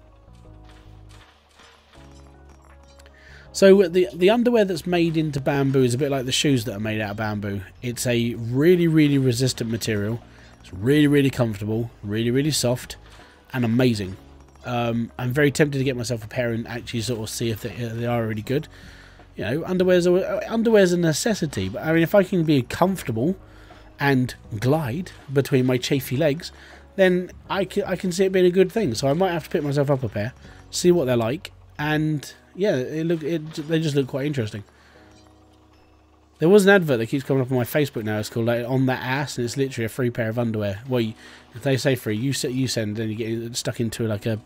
So the underwear that's made into bamboo is a bit like the shoes that are made out of bamboo. It's a really, really resistant material. It's really, really comfortable, really, really soft, and amazing. I'm very tempted to get myself a pair and actually sort of see if they are really good. You know, underwear's a necessity, but I mean, if I can be comfortable and glide between my chafy legs, then I can see it being a good thing. So I might have to pick myself up a pair, see what they're like, and yeah, they just look quite interesting. There was an advert that keeps coming up on my Facebook now. It's called like, On That Ass, and it's literally a free pair of underwear. Well, if they say free, you send, then you get stuck into like a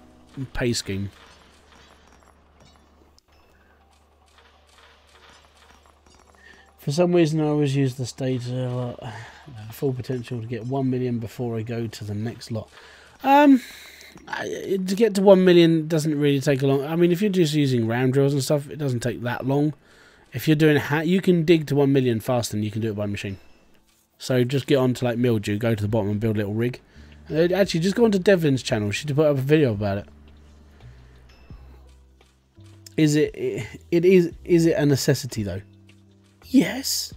pay scheme. For some reason, I always use the stage full potential to get 1 million before I go to the next lot. To get to 1 million doesn't really take a long. I mean, if you're just using round drills and stuff, it doesn't take that long. If you're doing you can dig to 1 million faster than you can do it by machine. So just get on to like Mildew, go to the bottom and build a little rig. Actually, just go on to Devlin's channel. She put up a video about it. Is it a necessity though? Yes.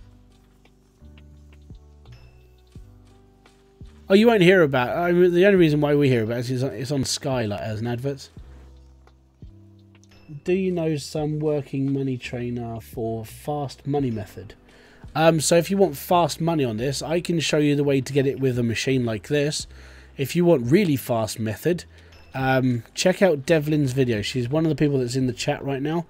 Oh, you won't hear about it. I mean, the only reason why we hear about it is it's on Sky, like, as an advert. Do you know some working money trainer for fast money method? So if you want fast money on this, I can show you the way to get it with a machine like this. If you want really fast method, check out Devlin's video. She's one of the people that's in the chat right now.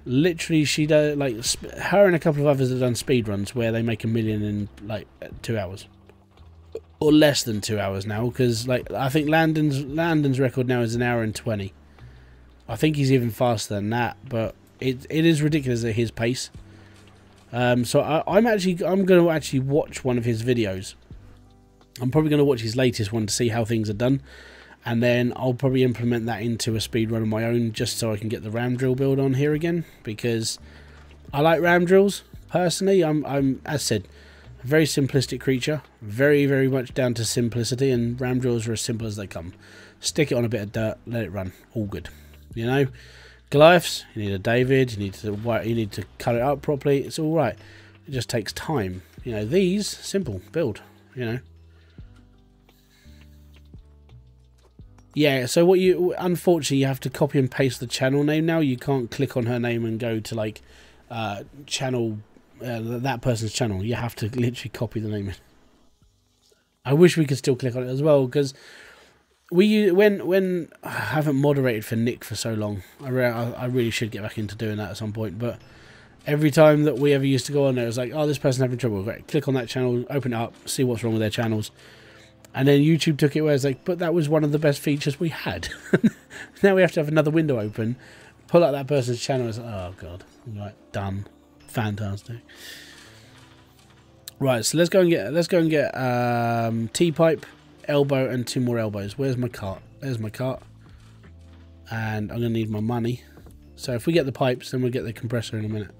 Literally, she does, like, her and a couple of others have done speed runs where they make 1 million in like 2 hours. Or less than 2 hours now, because like I think Landon's record now is 1 hour and 20. I think he's even faster than that, but it is ridiculous at his pace. So I'm going to actually watch one of his videos. I'm probably going to watch his latest one to see how things are done, and then I'll probably implement that into a speed run of my own, just so I can get the ram drill build on here again, because I like ram drills personally. I'm as said, a very simplistic creature, very, very much down to simplicity, and ram drills are as simple as they come. Stick it on a bit of dirt, let it run, all good. You know, Goliaths, you need a David, you need to cut it up properly. It's all right. It just takes time. You know, these simple build. You know. Yeah. So unfortunately, you have to copy and paste the channel name now. You can't click on her name and go to like channel that person's channel. You have to literally copy the name in. I wish we could still click on it as well, because when I haven't moderated for Nick for so long, I really should get back into doing that at some point. But every time that we ever used to go on there, it was like, oh, this person's having trouble. Right, click on that channel, open it up, see what's wrong with their channels. And then YouTube took it where it's like, but that was one of the best features we had. Now we have to have another window open, pull up that person's channel. It's like, oh god, right, done, fantastic. Right, so let's go and get T-pipe, elbow, and 2 more elbows. Where's my cart? There's my cart, and I'm gonna need my money. So if we get the pipes, then we'll get the compressor in a minute.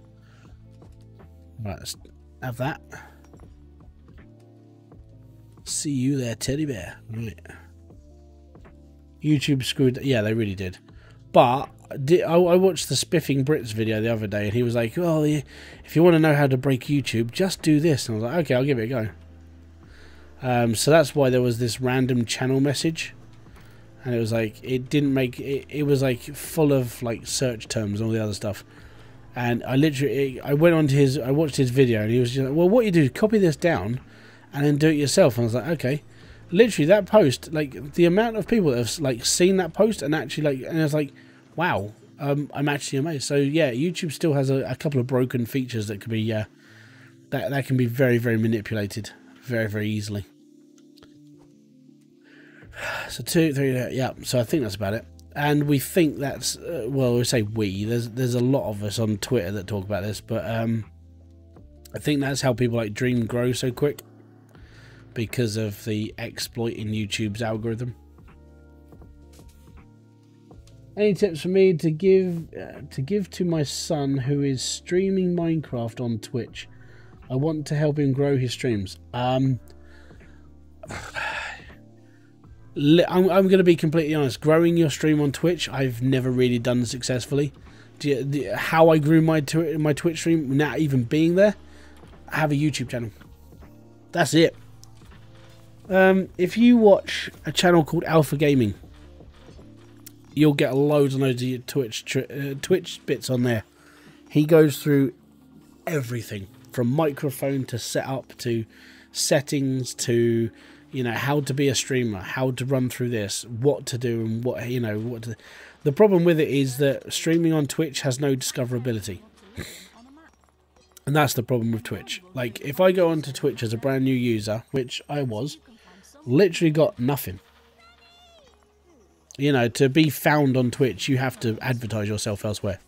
Right, let's have that. See you there, teddy bear. Right. YouTube screwed. Yeah, they really did. But I watched the Spiffing Brits video the other day, and he was like, "Oh, if you want to know how to break YouTube, just do this." And I was like, "Okay, I'll give it a go." So that's why there was this random channel message, and it was like it didn't make it. It was like full of like search terms and all the other stuff. And I went on to I watched his video, and he was just like, "Well, what you do is copy this down, and then do it yourself." And I was like, "Okay." Literally, that post, like the amount of people that have like seen that post and actually like, and I was like, "Wow, I'm actually amazed." So yeah, YouTube still has a couple of broken features that could be that can be very, very manipulated very, very easily. So 2, 3, yeah. So I think that's about it. And we think that's well, we say we. There's a lot of us on Twitter that talk about this, but I think that's how people like Dream grow so quick, because of the exploit in YouTube's algorithm. Any tips for me to give to my son who is streaming Minecraft on Twitch? I want to help him grow his streams. I'm going to be completely honest. Growing your stream on Twitch, I've never really done successfully. How I grew my Twitch stream, not even being there, I have a YouTube channel. That's it. If you watch a channel called Alpha Gaming, you'll get loads and loads of Twitch bits on there. He goes through everything from microphone to setup to settings to, you know, how to be a streamer, how to run through this, what to do, and what, you know, what to. The problem with it is that streaming on Twitch has no discoverability. And that's the problem with Twitch. Like, if I go onto Twitch as a brand new user, which I was, literally got nothing. You know, to be found on Twitch, you have to advertise yourself elsewhere.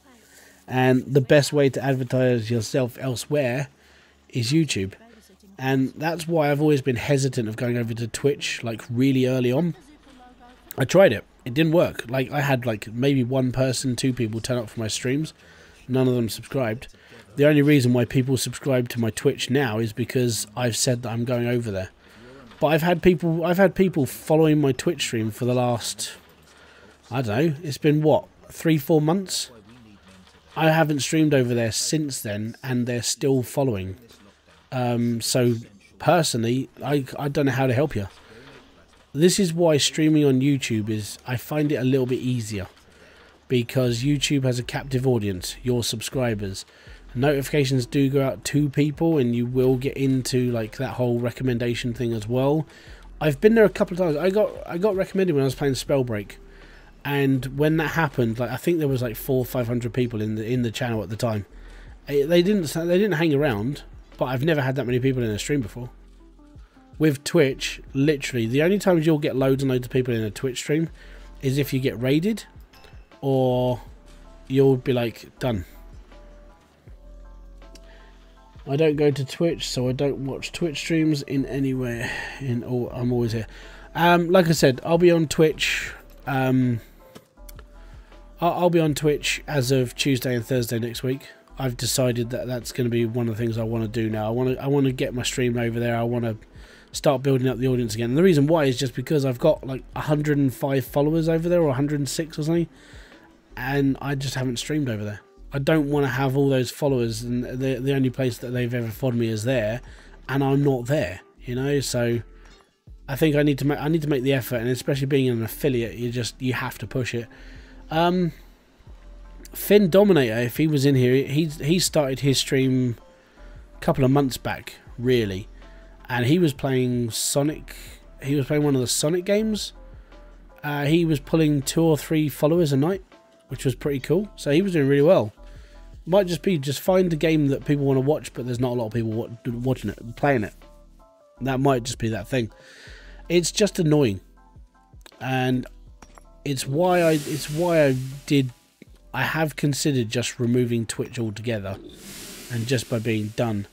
And the best way to advertise yourself elsewhere is YouTube. And that's why I've always been hesitant of going over to Twitch, like, really early on. I tried it. It didn't work. Like, I had, like, maybe 1 person, 2 people turn up for my streams. None of them subscribed. The only reason why people subscribe to my Twitch now is because I've said that I'm going over there. But I've had people following my Twitch stream for the last, I don't know, it's been what, 3-4 months? I haven't streamed over there since then, and they're still following. So personally, I don't know how to help you. This is why streaming on YouTube is, I find it a little bit easier, because YouTube has a captive audience, your subscribers. Notifications do go out to people, and you will get into like that whole recommendation thing as well. I've been there a couple of times. I got recommended when I was playing Spellbreak, and when that happened, like I think there was like 400 or 500 people in the channel at the time. They didn't hang around, but I've never had that many people in a stream before. With Twitch, literally the only times you'll get loads and loads of people in a Twitch stream is if you get raided, or you'll be like done. I don't go to Twitch, so I don't watch Twitch streams in anywhere. I'm always here. Like I said, I'll be on Twitch. I'll be on Twitch as of Tuesday and Thursday next week. I've decided that that's going to be one of the things I want to do now. I want to get my stream over there. I want to start building up the audience again. And the reason why is just because I've got like 105 followers over there, or 106 or something, and I just haven't streamed over there. I don't want to have all those followers, and the only place that they've ever followed me is there, and I'm not there, you know. So I think I need to make the effort, and especially being an affiliate, you have to push it. Finn Dominator, if he was in here, he started his stream a couple of months back, really, and he was playing Sonic. He was playing one of the Sonic games. He was pulling 2 or 3 followers a night, which was pretty cool. So he was doing really well. Might just find a game that people want to watch, but there's not a lot of people watching it, playing it. That might just be that thing. It's just annoying, and it's why I did I have considered just removing Twitch altogether and just by being done.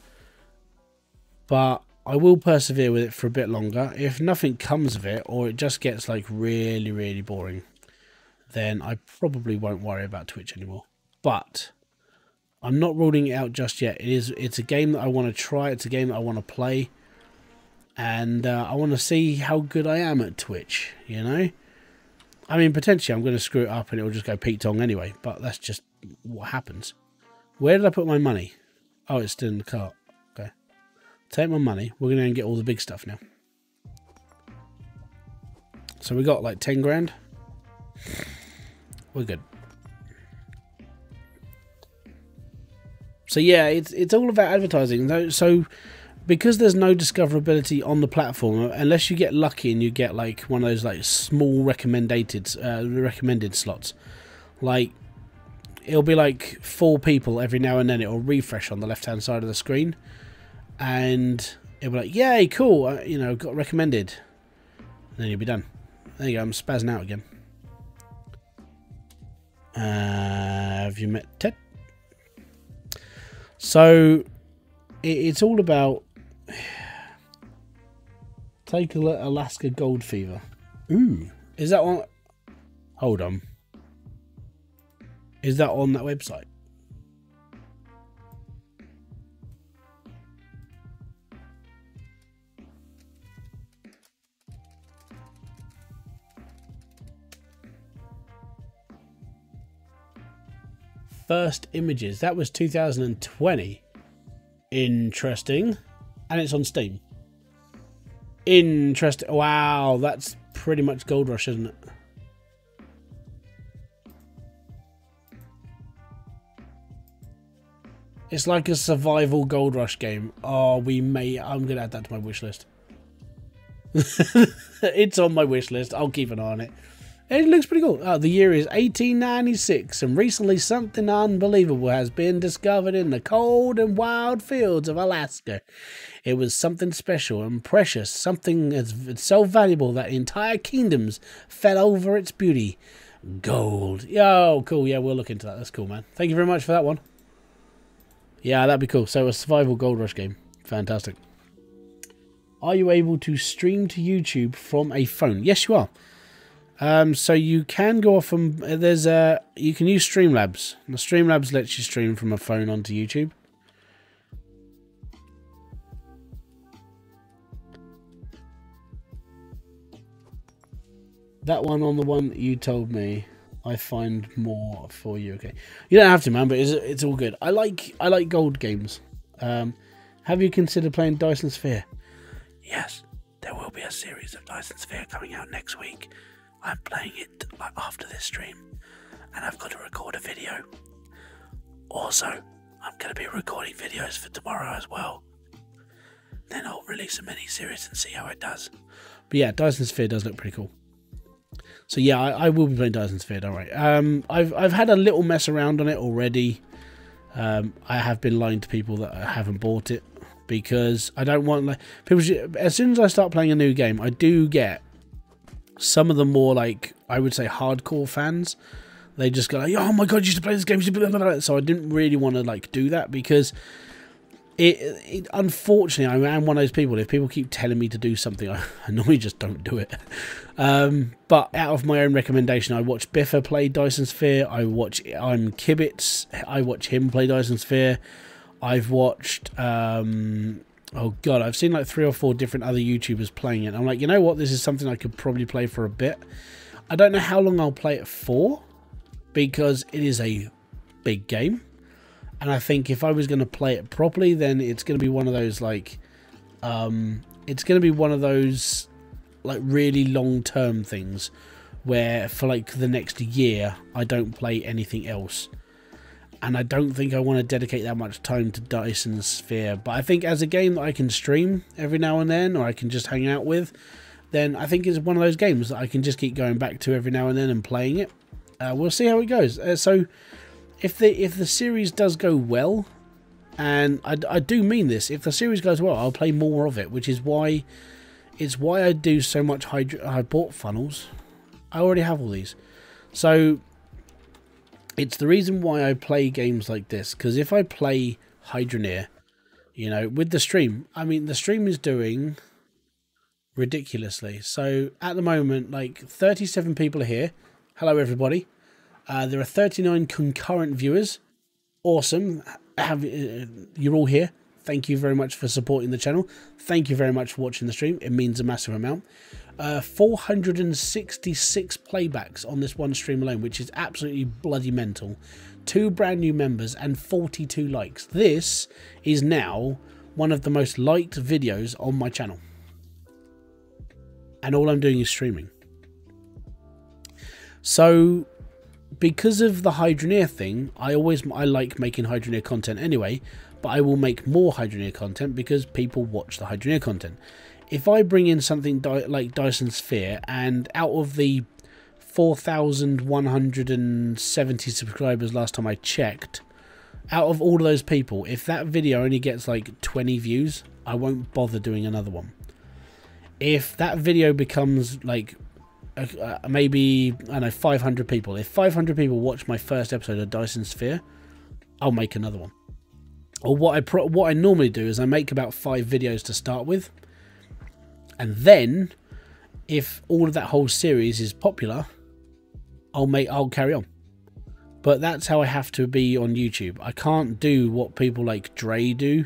But I will persevere with it for a bit longer. If nothing comes of it, or it just gets like really, really boring, then I probably won't worry about Twitch anymore. But I'm not ruling it out just yet. It's a game that I want to try. It's a game that I want to play. And I want to see how good I am at Twitch, you know? I mean, potentially I'm going to screw it up and it'll just go Pete Tong anyway. But that's just what happens. Where did I put my money? Oh, it's still in the cart. Okay. Take my money. We're going to get all the big stuff now. So we got like 10 grand. We're good. So yeah, it's all about advertising. So because there's no discoverability on the platform, unless you get lucky and you get like one of those like small recommended slots, like it'll be like 4 people every now and then. It'll refresh on the left hand side of the screen, and it'll be like, yay, cool, you know, got recommended. And then you'll be done. There you go. I'm spazzing out again. Have you met Ted? So it's all about take Alaska Gold Fever. Ooh, is that on? Hold on. Is that on that website? First images. That was 2020. Interesting. And it's on Steam. Interesting. Wow, that's pretty much Gold Rush, isn't it? It's like a survival Gold Rush game. Oh, I'm going to add that to my wish list. It's on my wish list. I'll keep an eye on it. It looks pretty cool. Oh, the year is 1896, and recently something unbelievable has been discovered in the cold and wild fields of Alaska. It was something special and precious, something so valuable that entire kingdoms fell over its beauty. Gold. Oh, cool. Yeah, we'll look into that. That's cool, man. Thank you very much for that one. Yeah, that'd be cool. So a survival Gold Rush game. Fantastic. Are you able to stream to YouTube from a phone? Yes, you are. So you can go off and you can use Streamlabs. The Streamlabs lets you stream from a phone onto YouTube. That one on the one that you told me, I find more for you. Okay, you don't have to, man, but it's all good. I like gold games. Have you considered playing Dyson Sphere? Yes, there will be a series of Dyson Sphere coming out next week. I'm playing it like after this stream, and I've got to record a video. Also, I'm going to be recording videos for tomorrow as well. Then I'll release a mini series and see how it does. But yeah, Dyson Sphere does look pretty cool. So yeah, I will be playing Dyson Sphere, don't worry. I've had a little mess around on it already. I have been lying to people that I haven't bought it because I don't want people. As soon as I start playing a new game, I do get some of the more, like, I would say hardcore fans. They just go like, oh my god, you should play this game. So I didn't really want to like do that because it unfortunately, I am one of those people. If people keep telling me to do something, I normally just don't do it. But out of my own recommendation, I watch Biffa play Dyson Sphere. I'm Kibitz. I watch him play Dyson Sphere. I've watched oh god, I've seen like 3 or 4 different other YouTubers playing it. I'm like, you know what? This is something I could probably play for a bit. I don't know how long I'll play it for because it is a big game. And I think if I was going to play it properly, then it's going to be one of those like, it's going to be one of those like really long-term things where for like the next year, I don't play anything else. And I don't think I want to dedicate that much time to Dyson Sphere. But I think as a game that I can stream every now and then, or I can just hang out with, then I think it's one of those games that I can just keep going back to every now and then and playing it. We'll see how it goes. So if the series does go well, and I do mean this, if the series goes well, I'll play more of it, which is why I do so much I bought funnels. I already have all these. So It's the reason why I play games like this, because if I play Hydroneer, you know, with the stream, I mean, the stream is doing ridiculously. So at the moment, like 37 people are here. Hello, everybody. There are 39 concurrent viewers. Awesome. You're all here. Thank you very much for supporting the channel. Thank you very much for watching the stream. It means a massive amount. 466 playbacks on this one stream alone, which is absolutely bloody mental. 2 brand new members and 42 likes. This is now one of the most liked videos on my channel. And all I'm doing is streaming. So because of the Hydroneer thing, I like making Hydroneer content anyway, but I will make more Hydroneer content because people watch the Hydroneer content. If I bring in something like Dyson Sphere, and out of the 4,170 subscribers last time I checked, out of all of those people, if that video only gets like 20 views, I won't bother doing another one. If that video becomes like maybe, I don't know, 500 people, if 500 people watch my first episode of Dyson Sphere, I'll make another one. Or what I normally do is I make about 5 videos to start with, and then if all of that whole series is popular, I'll carry on. But that's how I have to be on YouTube. I can't do what people like Dre do.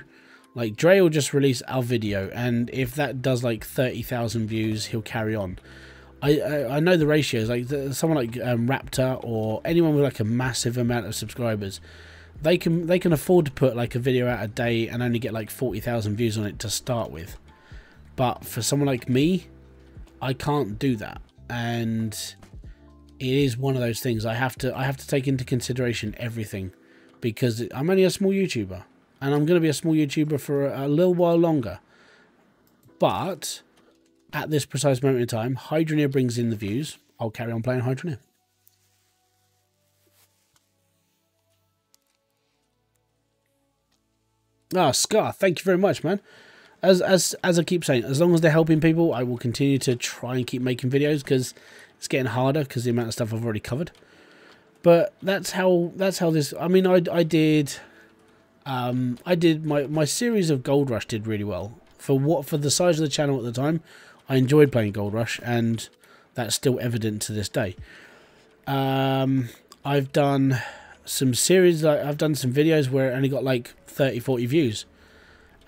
Like Dre will just release our video, and if that does like 30,000 views, he'll carry on. I know the ratios. Like someone like Raptor or anyone with like a massive amount of subscribers, they can afford to put like a video out a day and only get like 40,000 views on it to start with. But for someone like me, I can't do that, and it is one of those things I have to take into consideration everything, because I'm only a small YouTuber, and I'm going to be a small YouTuber for a little while longer. But at this precise moment in time, Hydroneer brings in the views. I'll carry on playing Hydroneer. Ah, Scar, thank you very much, man. As I keep saying, as long as they're helping people, I will continue to try and keep making videos, because it's getting harder because the amount of stuff I've already covered. But that's how this. I mean, I did my series of Gold Rush did really well for the size of the channel at the time. I enjoyed playing Gold Rush, and that's still evident to this day. I've done some series. I've done some videos where it only got like 30-40 views.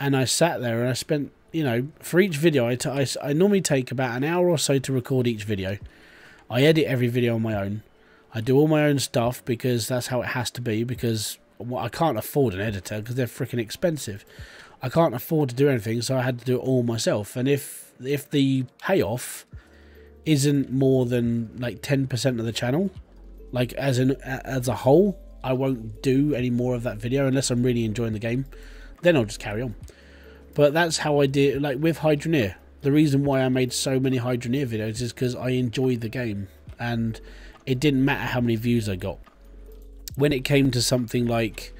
And I sat there and I spent, you know, for each video, I normally take about an hour or so to record each video. I edit every video on my own. I do all my own stuff because that's how it has to be, because I can't afford an editor because they're freaking expensive. I can't afford to do anything, so I had to do it all myself. And if the payoff isn't more than like 10% of the channel, like as a whole, I won't do any more of that video unless I'm really enjoying the game. Then I'll just carry on. But that's how I did, like with Hydroneer. The reason why I made so many Hydroneer videos is because I enjoyed the game, and it didn't matter how many views I got. When it came to something like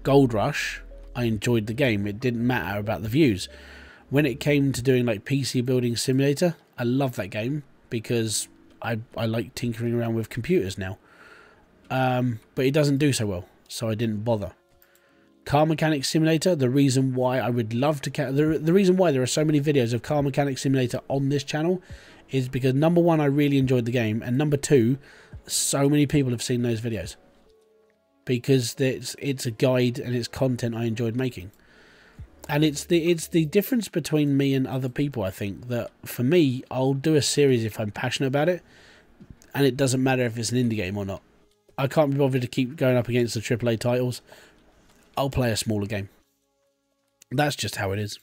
Gold Rush, I enjoyed the game. It didn't matter about the views. When it came to doing like PC Building Simulator, I love that game because I like tinkering around with computers now. But it doesn't do so well, so I didn't bother. Car Mechanic Simulator, the reason why I would love to... The reason why there are so many videos of Car Mechanic Simulator on this channel is because, number one, I really enjoyed the game, and number two, so many people have seen those videos. Because it's a guide and it's content I enjoyed making. And it's the difference between me and other people, I think, that for me, I'll do a series if I'm passionate about it, and it doesn't matter if it's an indie game or not. I can't be bothered to keep going up against the AAA titles. I'll play a smaller game. That's just how it is.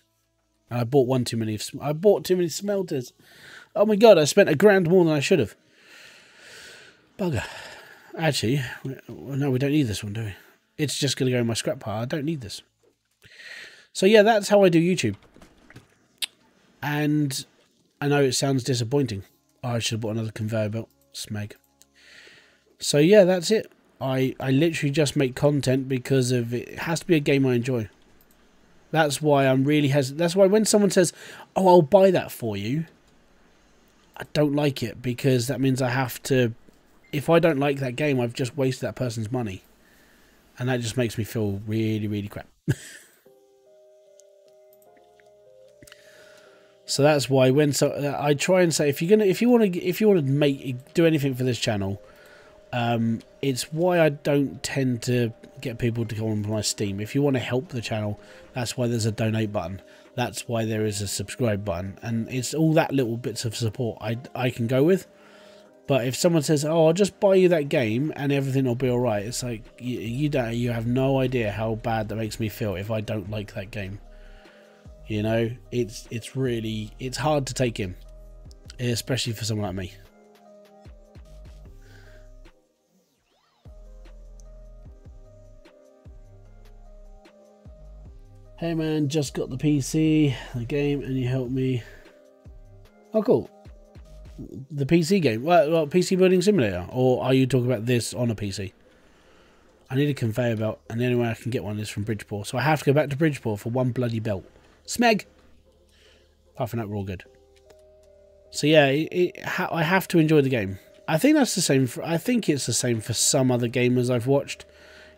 And I bought too many smelters. Oh my god, I spent £1,000 more than I should have. Bugger. Actually, no, we don't need this one, do we? It's just going to go in my scrap pile. I don't need this. So yeah, that's how I do YouTube. And I know it sounds disappointing. Oh, I should have bought another conveyor belt. Smeg. So yeah, that's it. I literally just make content because of it has to be a game I enjoy. That's why I'm really that's why when someone says, "Oh, I'll buy that for you," I don't like it, because that means I have to if I don't like that game, I've just wasted that person's money. And that just makes me feel really, really crap. So that's why when I try and say, if you want to do anything for this channel, it's why I don't tend to get people to go on my Steam. If you want to help the channel, that's why there's a donate button. That's why there is a subscribe button, and it's all that little bits of support I can go with. But if someone says, "Oh, I'll just buy you that game and everything will be all right," it's like you have no idea how bad that makes me feel if I don't like that game. You know, it's hard to take in, especially for someone like me. Hey man, just got the PC, the game, and you helped me. Oh, cool. The PC game. Well, PC Building Simulator, or are you talking about this on a PC? I need a conveyor belt, and the only way I can get one is from Bridgeport, so I have to go back to Bridgeport for one bloody belt. Smeg! Apart from that, we're all good. So yeah, I have to enjoy the game. I think that's the same. I think it's the same for some other gamers I've watched.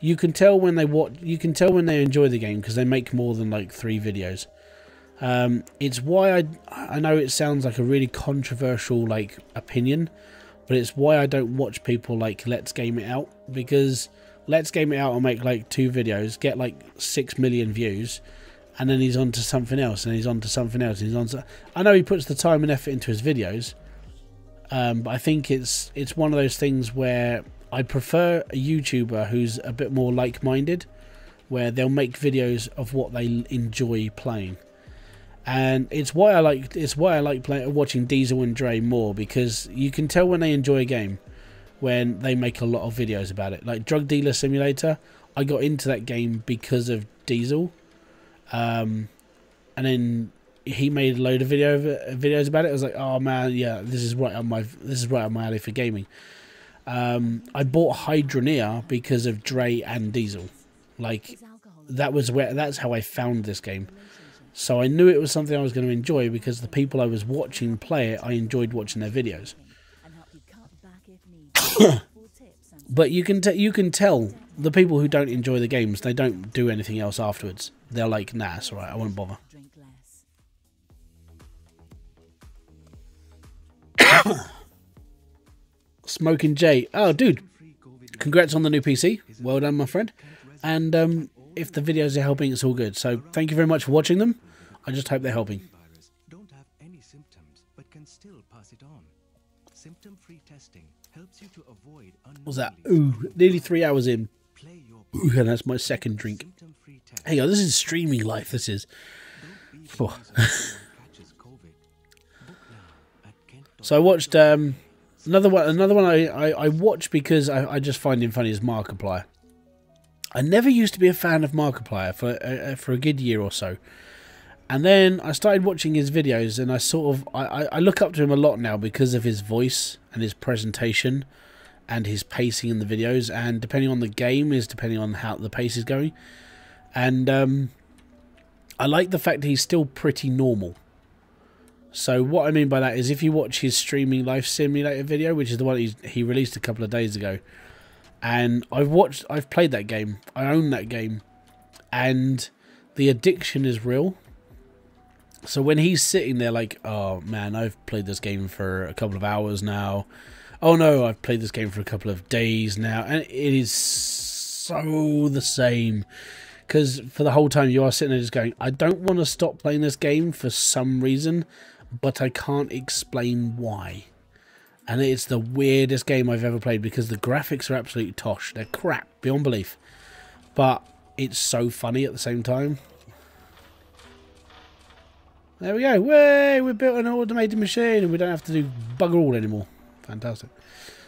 You can tell when they enjoy the game because they make more than like 3 videos. It's why I know it sounds like a really controversial like opinion, but it's why I don't watch people like Let's Game It Out, because Let's Game It Out will make like 2 videos, get like 6 million views, and then he's on to something else, and he's on to something else, and he's on to... I know he puts the time and effort into his videos, but I think it's one of those things where I prefer a YouTuber who's a bit more like-minded, where they'll make videos of what they enjoy playing. And it's why I like watching Diesel and Dre more, because you can tell when they enjoy a game when they make a lot of videos about it. Like Drug Dealer Simulator, I got into that game because of Diesel. And then he made a load of videos about it. I was like, oh man, yeah, this is right up my alley for gaming. I bought Hydroneer because of Dre and Diesel. Like that's how I found this game. So I knew it was something I was going to enjoy because the people I was watching play it, I enjoyed watching their videos. But you can tell the people who don't enjoy the games, they don't do anything else afterwards. They're like, nah, it's alright, I won't bother. Smoking Jay. Oh, dude. Congrats on the new PC. Well done, my friend. And if the videos are helping, it's all good. So thank you very much for watching them. I just hope they're helping. Don't have any symptoms, but can still pass it on. Symptom-free testing helps you to avoid. What's that? Ooh, nearly 3 hours in. Ooh, and that's my second drink. Hey, yo, this is streaming life. This is. Oh. So I watched another one I watched because I just find him funny, is Markiplier. I never used to be a fan of Markiplier for a good year or so. And then I started watching his videos, and I look up to him a lot now because of his voice and his presentation and his pacing in the videos, and depending on the game is depending on how the pace is going. And I like the fact that he's still pretty normal. So what I mean by that is if you watch his streaming life simulator video, which is the one he released a couple of days ago, and I've played that game, I own that game, and the addiction is real. So when he's sitting there like, oh man, I've played this game for a couple of hours now. Oh no, I've played this game for a couple of days now. And it is so the same. Because for the whole time you are sitting there just going, I don't want to stop playing this game for some reason, but I can't explain why. And it's the weirdest game I've ever played because the graphics are absolutely tosh. They're crap, beyond belief. But it's so funny at the same time. There we go. Way, we built an automated machine and we don't have to do bugger all anymore. Fantastic.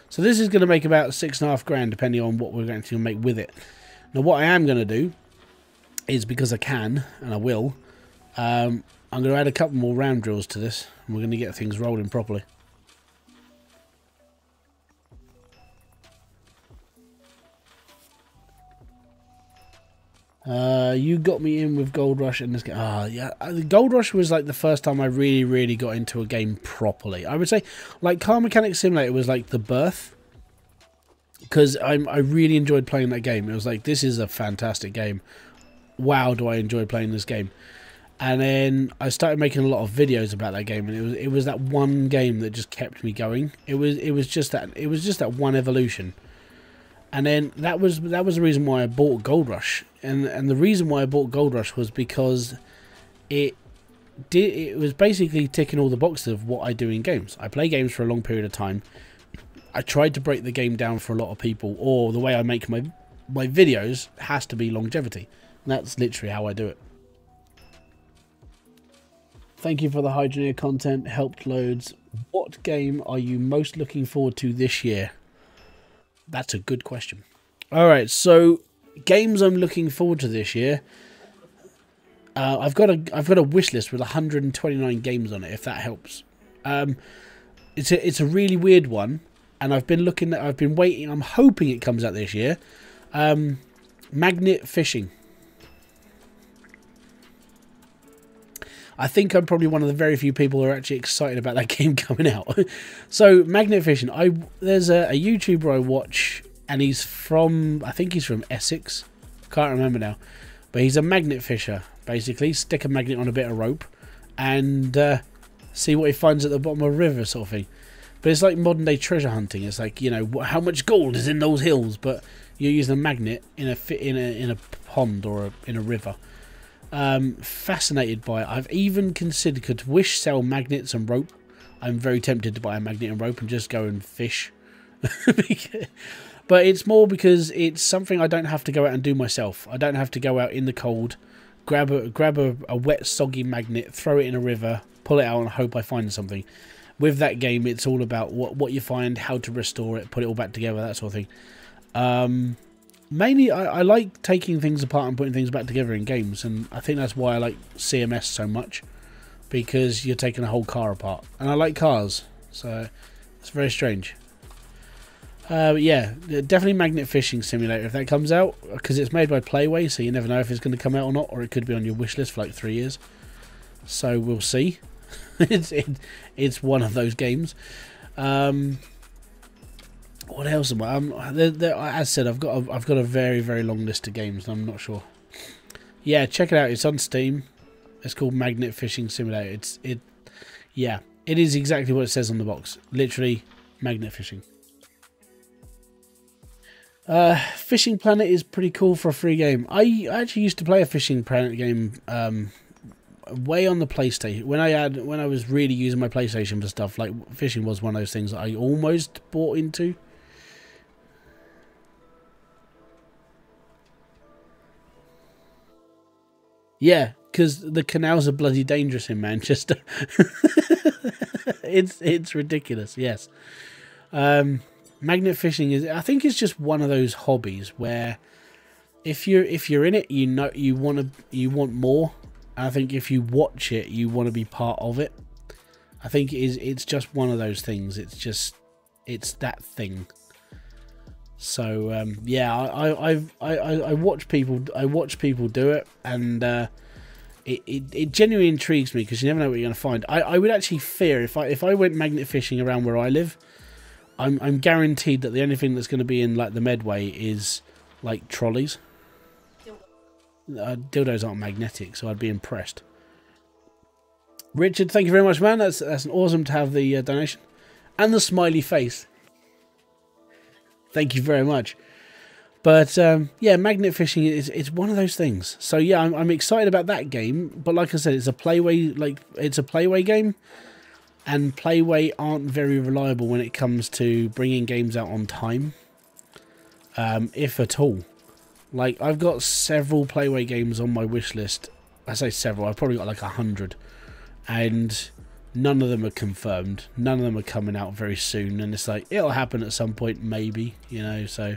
So this is going to make about $6.5 grand depending on what we're going to make with it. Now what I am going to do is, because I can, and I will, I'm going to add a couple more round drills to this, and we're going to get things rolling properly. You got me in with Gold Rush in this game. Yeah, the Gold Rush was like the first time I really got into a game properly. I would say, like, Car Mechanic Simulator was like the birth, because I really enjoyed playing that game. It was like, this is a fantastic game. Wow, do I enjoy playing this game. And then I started making a lot of videos about that game, and it was that one game that just kept me going. It was just that one evolution. And then that was the reason why I bought Gold Rush. And the reason why I bought Gold Rush was because it was basically ticking all the boxes of what I do in games. I play games for a long period of time. I tried to break the game down for a lot of people, or the way I make my videos has to be longevity. And that's literally how I do it. Thank you for the Hydroneer content, helped loads. What game are you most looking forward to this year? That's a good question. Alright, so games I'm looking forward to this year. I've got a wish list with 129 games on it, if that helps. It's a really weird one, and I've been waiting, I'm hoping it comes out this year. Magnet fishing. I think I'm probably one of the very few people who are actually excited about that game coming out. So, magnet fishing. There's a YouTuber I watch, and he's from, I think he's from Essex. Can't remember now. But he's a magnet fisher, basically. Stick a magnet on a bit of rope and see what he finds at the bottom of a river, sort of thing. But it's like modern day treasure hunting. It's like, you know, how much gold is in those hills, but you're using a magnet in a pond or in a river. Fascinated by it. I've even considered, could wish sell magnets and rope. I'm very tempted to buy a magnet and rope and just go and fish. But it's more because it's something I don't have to go out and do myself. I don't have to go out in the cold, grab a wet soggy magnet, throw it in a river, pull it out and hope I find something. With that game, it's all about what you find, how to restore it, put it all back together, that sort of thing. Mainly, I like taking things apart and putting things back together in games, and I think that's why I like CMS so much, because you're taking a whole car apart. And I like cars, so it's very strange. Yeah, definitely Magnet Fishing Simulator if that comes out, because it's made by Playway, so you never know if it's going to come out or not, or it could be on your wish list for like 3 years. So we'll see. It's one of those games. What else am I? As I said, I've got a very, very long list of games. I'm not sure. Yeah, check it out. It's on Steam. It's called Magnet Fishing Simulator. Yeah, it is exactly what it says on the box. Literally, magnet fishing. Fishing Planet is pretty cool for a free game. I actually used to play a Fishing Planet game way on the PlayStation when I was really using my PlayStation for stuff. Like fishing was one of those things that I almost bought into. Yeah, because the canals are bloody dangerous in Manchester. It's ridiculous. Yes. Magnet fishing is, I think, it's just one of those hobbies where if you're in it, you know you want more. And I think if you watch it, you want to be part of it. I think it's just one of those things. It's that thing. So yeah, I watch people do it, and it genuinely intrigues me because you never know what you're going to find. I would actually fear if I went magnet fishing around where I live, I'm guaranteed that the only thing that's going to be in like the Medway is like trolleys. Dildos aren't magnetic, so I'd be impressed. Richard, thank you very much, man. That's an awesome to have the donation and the smiley face. Thank you very much. But yeah, magnet fishing it's one of those things. So yeah, I'm excited about that game. But like I said, it's a Playway game, and Playway aren't very reliable when it comes to bringing games out on time, if at all. Like I've got several Playway games on my wish list. I say several. I've probably got like 100, and none of them are confirmed. None of them are coming out very soon, and it's like it'll happen at some point, maybe, you know. So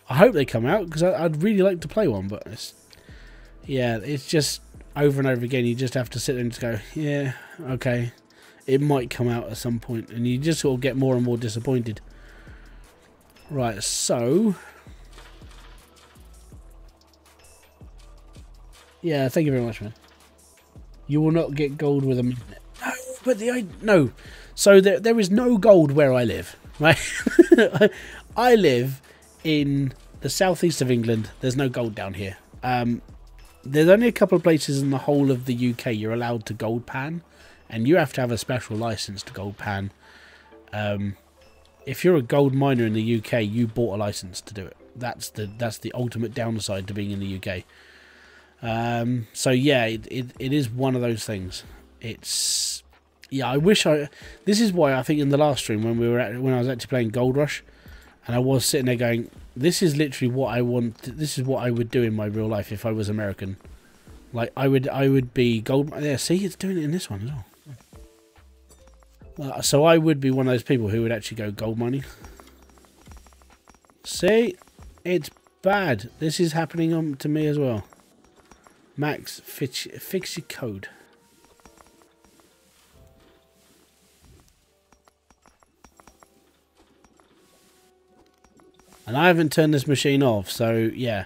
I hope they come out because I'd really like to play one, but it's just over and over again. You just have to sit there and just go, yeah, okay, it might come out at some point, and you just sort of get more and more disappointed. Right, so yeah, thank you very much, man. You will not get gold with a magnet. No, but so there is no gold where I live, right? I live in the southeast of England, there's no gold down here. There's only a couple of places in the whole of the UK you're allowed to gold pan, and you have to have a special license to gold pan. If you're a gold miner in the UK, you bought a license to do it. That's the ultimate downside to being in the UK. So yeah, it is one of those things. It's, yeah, I wish this is why I think in the last stream when I was actually playing Gold Rush, and I was sitting there going, this is literally what I want. This is what I would do in my real life if I was American. Like I would be gold. Yeah, see, it's doing it in this one as well. So I would be one of those people who would actually go gold mining. See, it's bad. This is happening to me as well. Max, fix your code. And I haven't turned this machine off, so yeah.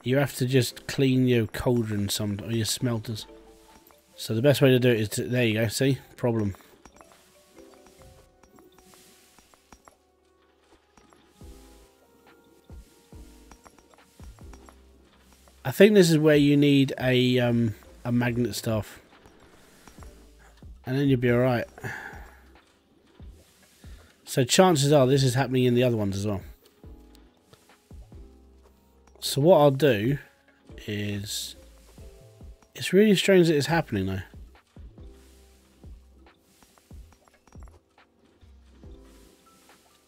You have to just clean your cauldron or your smelters. So the best way to do it is to, there you go, see? Problem. I think this is where you need a magnet staff. And then you'll be alright. So chances are this is happening in the other ones as well. So what I'll do is, it's really strange that it's happening though.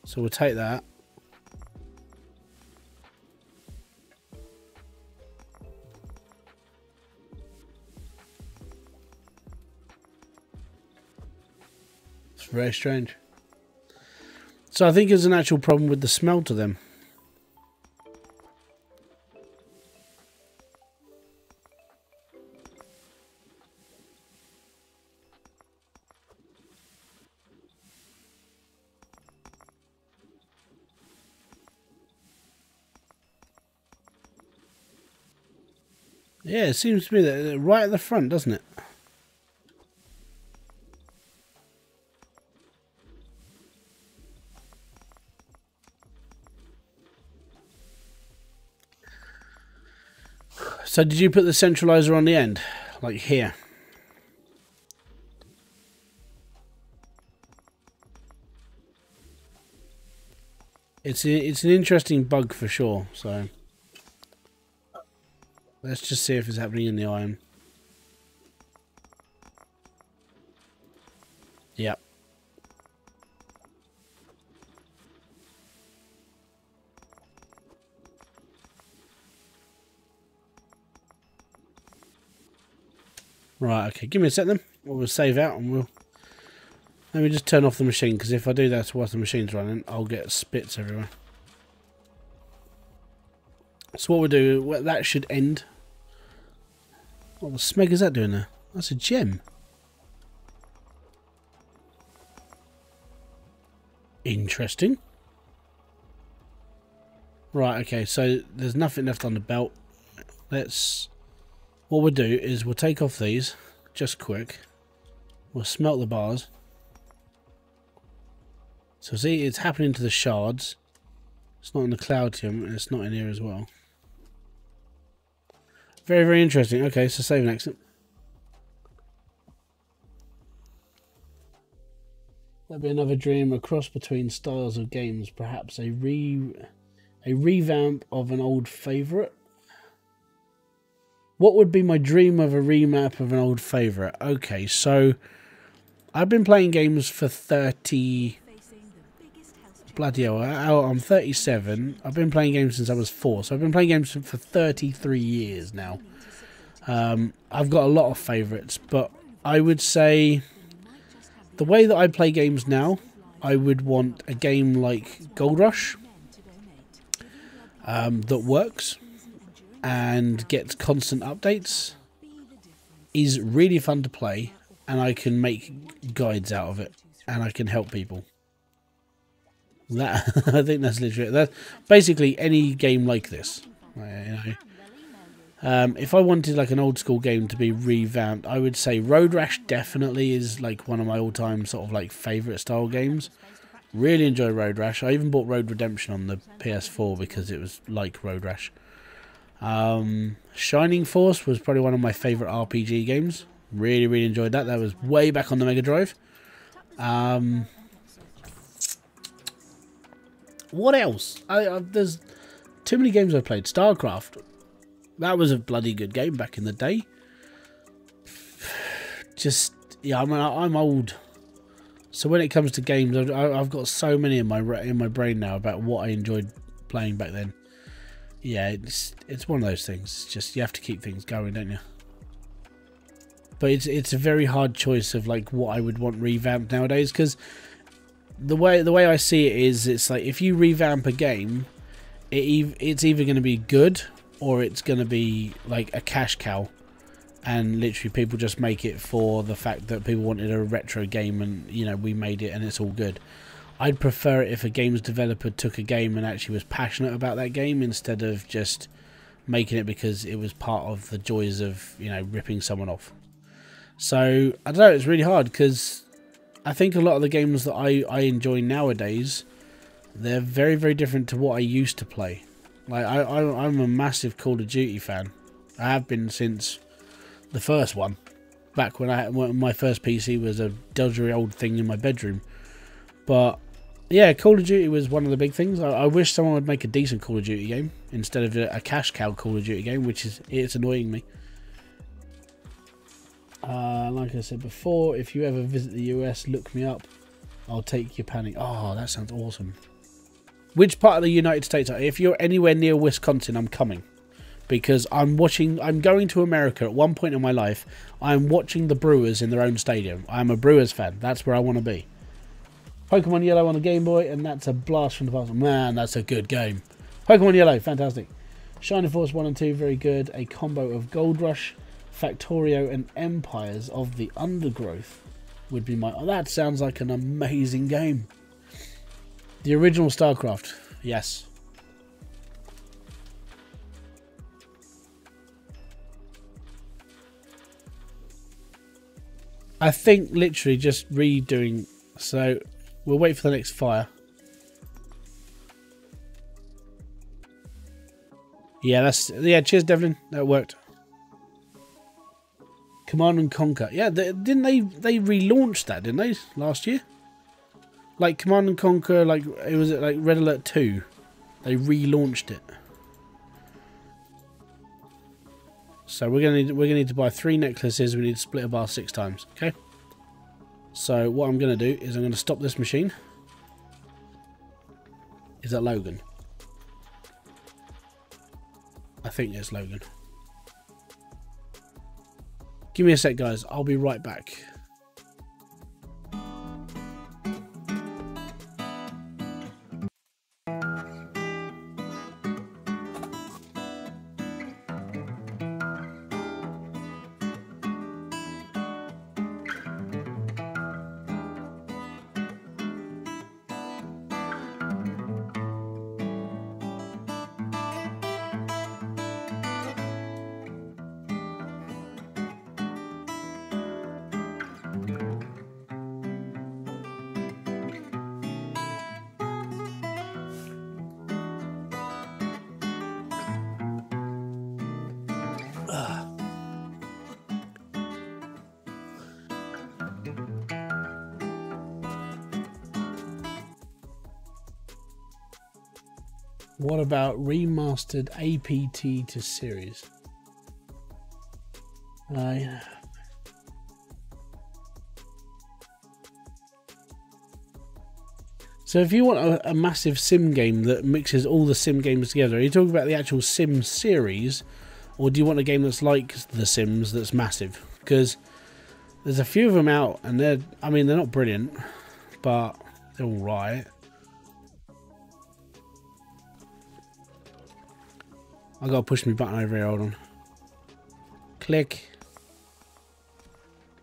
So we'll take that. It's very strange. So I think there's an actual problem with the smelter then. Yeah, it seems to be that right at the front, doesn't it? So did you put the centralizer on the end? Like here? It's an interesting bug for sure, so... Let's just see if it's happening in the iron. Yep. Right, okay, give me a sec then. We'll save out and we'll... Let me just turn off the machine, because if I do that whilst the machine's running, I'll get spits everywhere. So what we'll do, that should end. What the smeg is that doing there? That's a gem. Interesting. Right, okay, so there's nothing left on the belt. What we'll do is we'll take off these, just quick. We'll smelt the bars. So see, it's happening to the shards. It's not in the cloutium, and it's not in here as well. Very, very interesting. Okay, so save and exit. That'd be another dream, a cross between styles of games, perhaps a revamp of an old favourite. What would be my dream of a remap of an old favourite? Okay, so I've been playing games for 30... Bloody hell, I'm 37. I've been playing games since I was 4, so I've been playing games for 33 years now. I've got a lot of favourites, but I would say the way that I play games now, I would want a game like Gold Rush that works and gets constant updates, is really fun to play, and I can make guides out of it, and I can help people. That I think that's literally it. That's basically any game like this. You know, if I wanted like an old school game to be revamped, I would say Road Rash definitely is like one of my all-time sort of like favourite style games. Really enjoy Road Rash. I even bought Road Redemption on the PS4 because it was like Road Rash. Shining Force was probably one of my favourite RPG games. Really, really enjoyed that. That was way back on the Mega Drive. What else? There's too many games I've played. StarCraft. That was a bloody good game back in the day. Just, yeah, I'm old. So when it comes to games, I've got so many in my brain now about what I enjoyed playing back then. Yeah, it's one of those things. It's just you have to keep things going, don't you? But it's a very hard choice of like what I would want revamped nowadays, because the way I see it is, it's like if you revamp a game, it's either going to be good or it's going to be like a cash cow, and literally people just make it for the fact that people wanted a retro game and, you know, we made it and it's all good. I'd prefer it if a games developer took a game and actually was passionate about that game, instead of just making it because it was part of the joys of, you know, ripping someone off. So I don't know, it's really hard because I think a lot of the games that I enjoy nowadays, they're very, very different to what I used to play. Like I'm a massive Call of Duty fan. I have been since the first one, back when my first PC was a dodgy old thing in my bedroom. But yeah, Call of Duty was one of the big things. I wish someone would make a decent Call of Duty game instead of a cash cow Call of Duty game, it's annoying me. Like I said before, if you ever visit the US, look me up. I'll take your panic. Oh, that sounds awesome. Which part of the United States? If you're anywhere near Wisconsin, I'm coming. Because I'm going to America at one point in my life. I'm watching the Brewers in their own stadium. I'm a Brewers fan. That's where I want to be. Pokemon Yellow on the Game Boy, and that's a blast from the past. Man, that's a good game. Pokemon Yellow, fantastic. Shining Force 1 and 2, very good. A combo of Gold Rush, Factorio, and Empires of the Undergrowth would be my... Oh, that sounds like an amazing game. The original StarCraft, yes. I think literally just redoing... So, we'll wait for the next fire. Yeah, cheers Devlin, that worked. Command and Conquer. Yeah, didn't they relaunched that, didn't they, last year? Like Command and Conquer, like it was like Red Alert 2. They relaunched it. So we're gonna need to buy 3 necklaces. We need to split a bar 6 times. Okay. So what I'm gonna do is I'm gonna stop this machine. Is that Logan? I think it's Logan. Give me a sec, guys. I'll be right back. What about remastered APT to series? So if you want a massive sim game that mixes all the sim games together, are you talking about the actual sim series, or do you want a game that's like The Sims that's massive? Because there's a few of them out, and they're not brilliant, but they're all right. I gotta push my button over here, hold on. Click.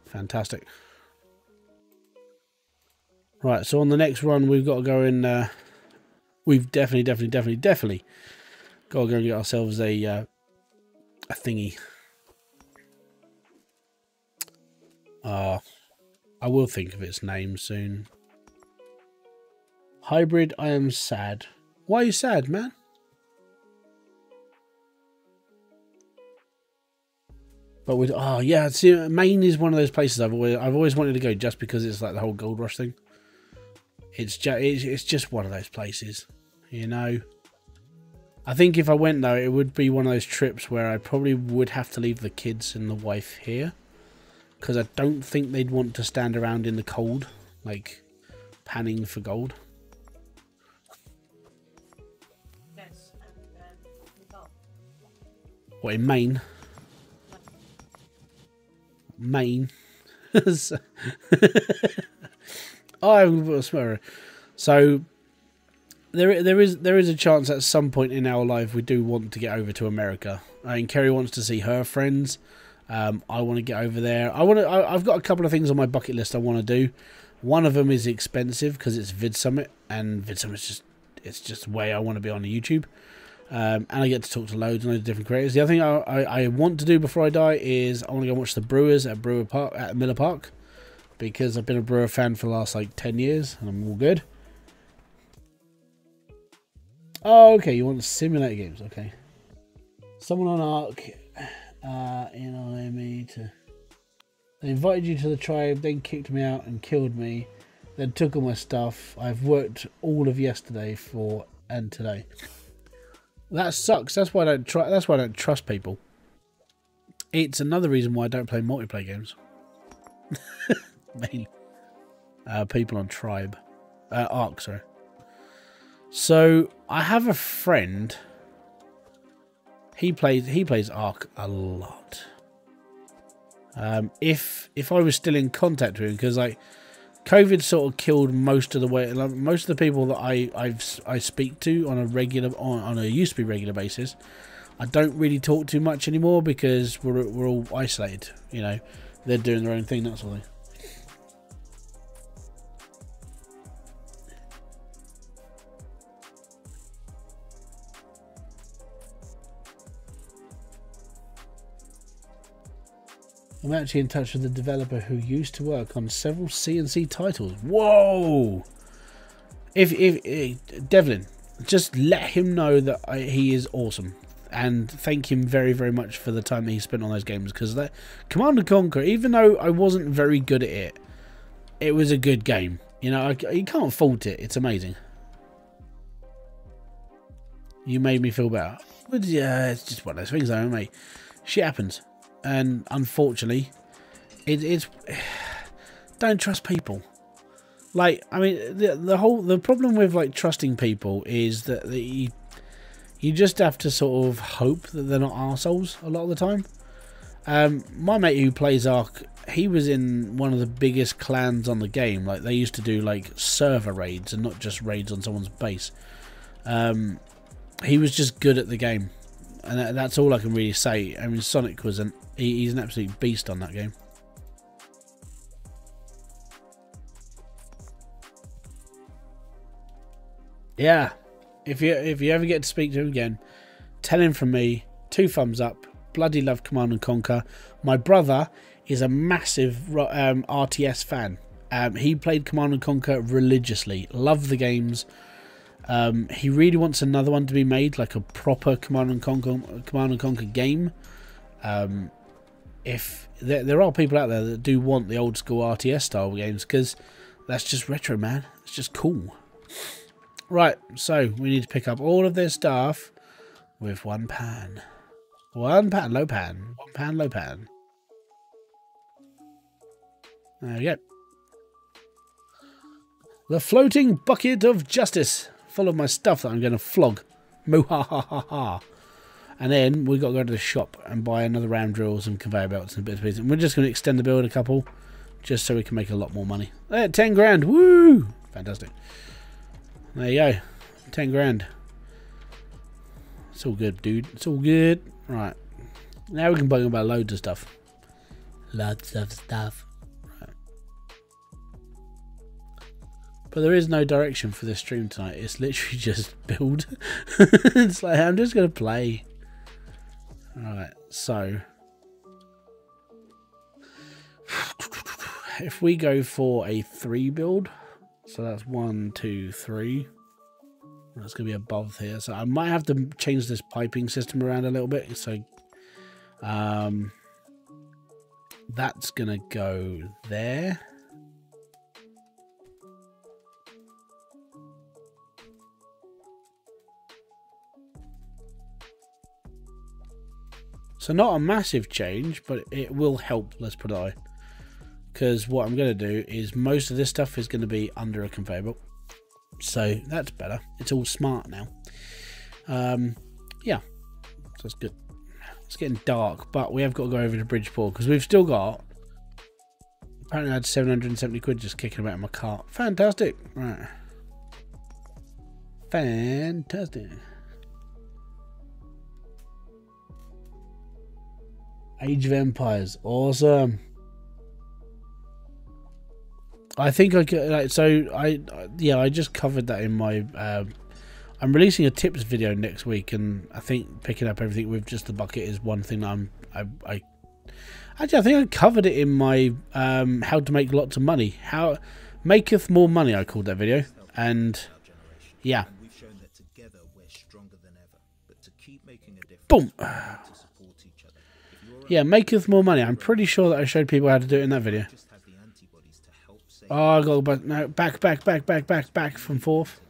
Fantastic. Right, so on the next run we've got to go in, we've definitely got to go and get ourselves a thingy. I will think of its name soon. Hybrid, I am sad. Why are you sad, man? But with oh yeah, see, Maine is one of those places I've always wanted to go just because it's like the whole gold rush thing. It's just one of those places, you know. I think if I went though, it would be one of those trips where I probably would have to leave the kids and the wife here, because I don't think they'd want to stand around in the cold, like panning for gold. Yes, and result. What, in Maine? Maine. I swear. So there is a chance at some point in our life we do want to get over to America. I mean, Kerry wants to see her friends. I want to get over there. I've got a couple of things on my bucket list I want to do. One of them is expensive because it's Vid Summit, and Vid Summit it's just the way I want to be on YouTube. And I get to talk to loads and loads of different creators. The other thing I want to do before I die is I want to go watch the Brewers at Miller Park, because I've been a Brewer fan for the last like 10 years and I'm all good. Oh, okay, you want to simulate games, okay. Someone on Ark they invited you to the tribe, then kicked me out and killed me, then took all my stuff. I've worked all of yesterday and today. That sucks. That's why I don't trust people. It's another reason why I don't play multiplayer games. Mainly. People on Tribe. Ark, sorry. So I have a friend. He plays Ark a lot. If I was still in contact with him, because like COVID sort of killed most of the way. Like, most of the people that I speak to on a used to be regular basis, I don't really talk too much anymore because we're all isolated. You know, they're doing their own thing. That sort of thing. I'm actually in touch with the developer who used to work on several CNC titles. Whoa! If Devlin, just let him know that he is awesome, and thank him very, very much for the time that he spent on those games. Because that Command & Conquer, even though I wasn't very good at it, it was a good game. You know, you can't fault it. It's amazing. You made me feel better. But yeah, it's just one of those things, though, mate. Shit happens. And unfortunately, it's don't trust people. Like, I mean, the problem with like trusting people is that you just have to sort of hope that they're not arseholes a lot of the time. My mate who plays Ark, he was in one of the biggest clans on the game. Like, they used to do like server raids and not just raids on someone's base. He was just good at the game. And that's all I can really say. I mean, Sonic was he's an absolute beast on that game. Yeah, if you ever get to speak to him again, tell him from me, 2 thumbs up. Bloody love Command & Conquer. My brother is a massive RTS fan. He played Command & Conquer religiously. Loved the games. He really wants another one to be made, like a proper Command & Conquer game. If there are people out there that do want the old school RTS style games, because that's just retro, man. It's just cool. Right, so we need to pick up all of their stuff with 1 pan. 1 pan, low pan. 1 pan, low pan. There we go. The floating bucket of justice. Full of my stuff that I'm going to flog. Moo-ha-ha-ha-ha. And then we've got to go to the shop and buy another ram drill, some conveyor belts and bits of pieces. And we're just going to extend the build a couple, just so we can make a lot more money. There, 10 grand. Woo! Fantastic. There you go. 10 grand. It's all good, dude. It's all good. Right. Now we can bug about loads of stuff. Lots of stuff. But there is no direction for this stream tonight. It's literally just build. It's like, I'm just going to play. Alright, so. If we go for a 3 build, So that's 1, 2, 3. That's going to be above here. So I might have to change this piping system around a little bit. So that's going to go there. So not a massive change, but it will help, let's put it that way. Because what I'm going to do is most of this stuff is going to be under a conveyor belt. So that's better. It's all smart now. Yeah, so that's good. It's getting dark, but we have got to go over to Bridgeport because we've still got... Apparently I had 770 quid just kicking about in my cart. Fantastic. Right. Fantastic. Age of Empires. Awesome. I think I could, like, so I just covered that in my I'm releasing a tips video next week, and I think picking up everything with just the bucket is one thing that I think I covered it in my how to make lots of money, how maketh more money, I called that video. And yeah, boom, yeah, maketh more money. I'm pretty sure that I showed people how to do it in that video. Oh, I got to go back. No, back from forth.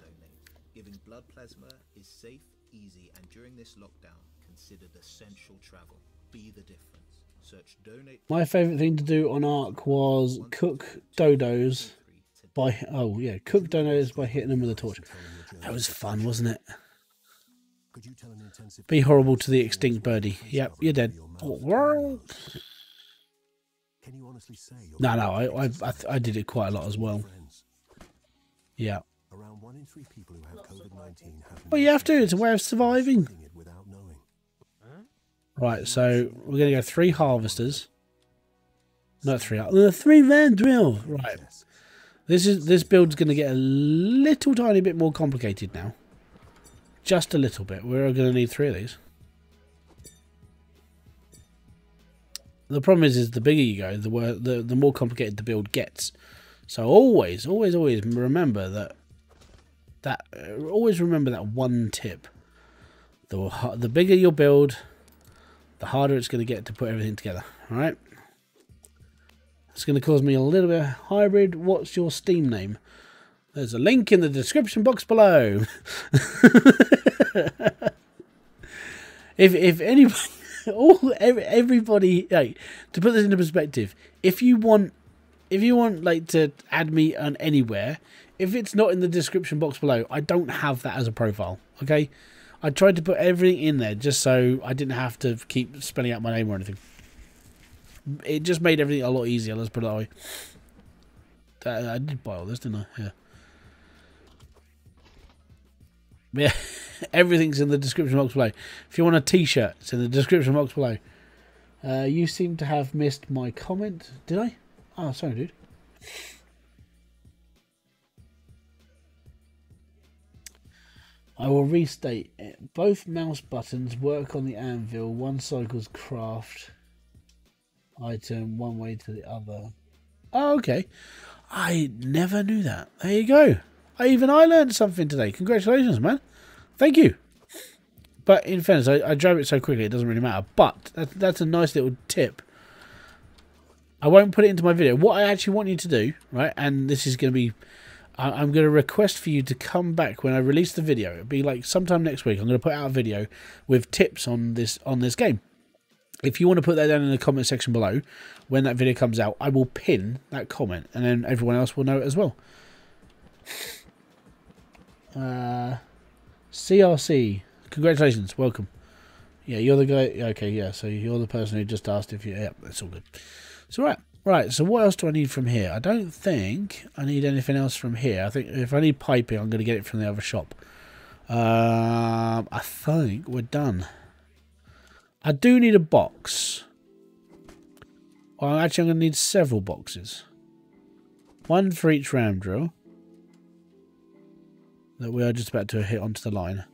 Giving blood plasma is safe, easy, and during this lockdown, considered essential travel. Be the difference. Search donate. My favourite thing to do on Ark was cook dodos by cook dodos by hitting them with a torch. That was fun, wasn't it? Be horrible to the extinct birdie. Yep, you're dead. Oh, no, I did it quite a lot as well. Yeah. Well, you have to. It's a way of surviving. Right, so we're going to go 3 harvesters. Not 3. 3 van drill. Right. This build's going to get a little tiny bit more complicated now. Just a little bit. We're going to need 3 of these. The problem is the bigger you go, the more complicated the build gets. So always remember always remember that one tip. The bigger your build, the harder it's going to get to put everything together. All right. It's going to cause me a little bit of hybrid. What's your Steam name? There's a link in the description box below. if anybody. Everybody, like, to put this into perspective, if you want like to add me on anywhere, if it's not in the description box below, I don't have that as a profile. Okay, I tried to put everything in there just so I didn't have to keep spelling out my name or anything. It just made everything a lot easier, let's put it that way. I did buy all this, didn't I? Yeah. Everything's in the description box below. If you want a t-shirt, it's in the description box below. You seem to have missed my comment. Did I? Oh, sorry, dude. I will restate it. Both mouse buttons work on the anvil. One cycles craft item one way to the other. Oh, okay. I never knew that. There you go. Even I learned something today. Congratulations, man. Thank you. But in fairness, I drove it so quickly it doesn't really matter. But that's a nice little tip. I won't put it into my video. What I actually want you to do, right, and this is going to be... I'm going to request for you to come back when I release the video. It'll be like sometime next week. I'm going to put out a video with tips on this game. If you want to put that down in the comment section below, when that video comes out, I will pin that comment. And then everyone else will know it as well. CRC, congratulations, welcome. Yeah, you're the guy. Okay, yeah, so you're the person who just asked if you... Yeah, that's all good. So right, so what else do I need from here? I don't think I need anything else from here. I think if I need piping, I'm going to get it from the other shop. I think we're done. I do need a box. Well, actually, I'm going to need several boxes. One for each ram drill that we are just about to hit onto the line.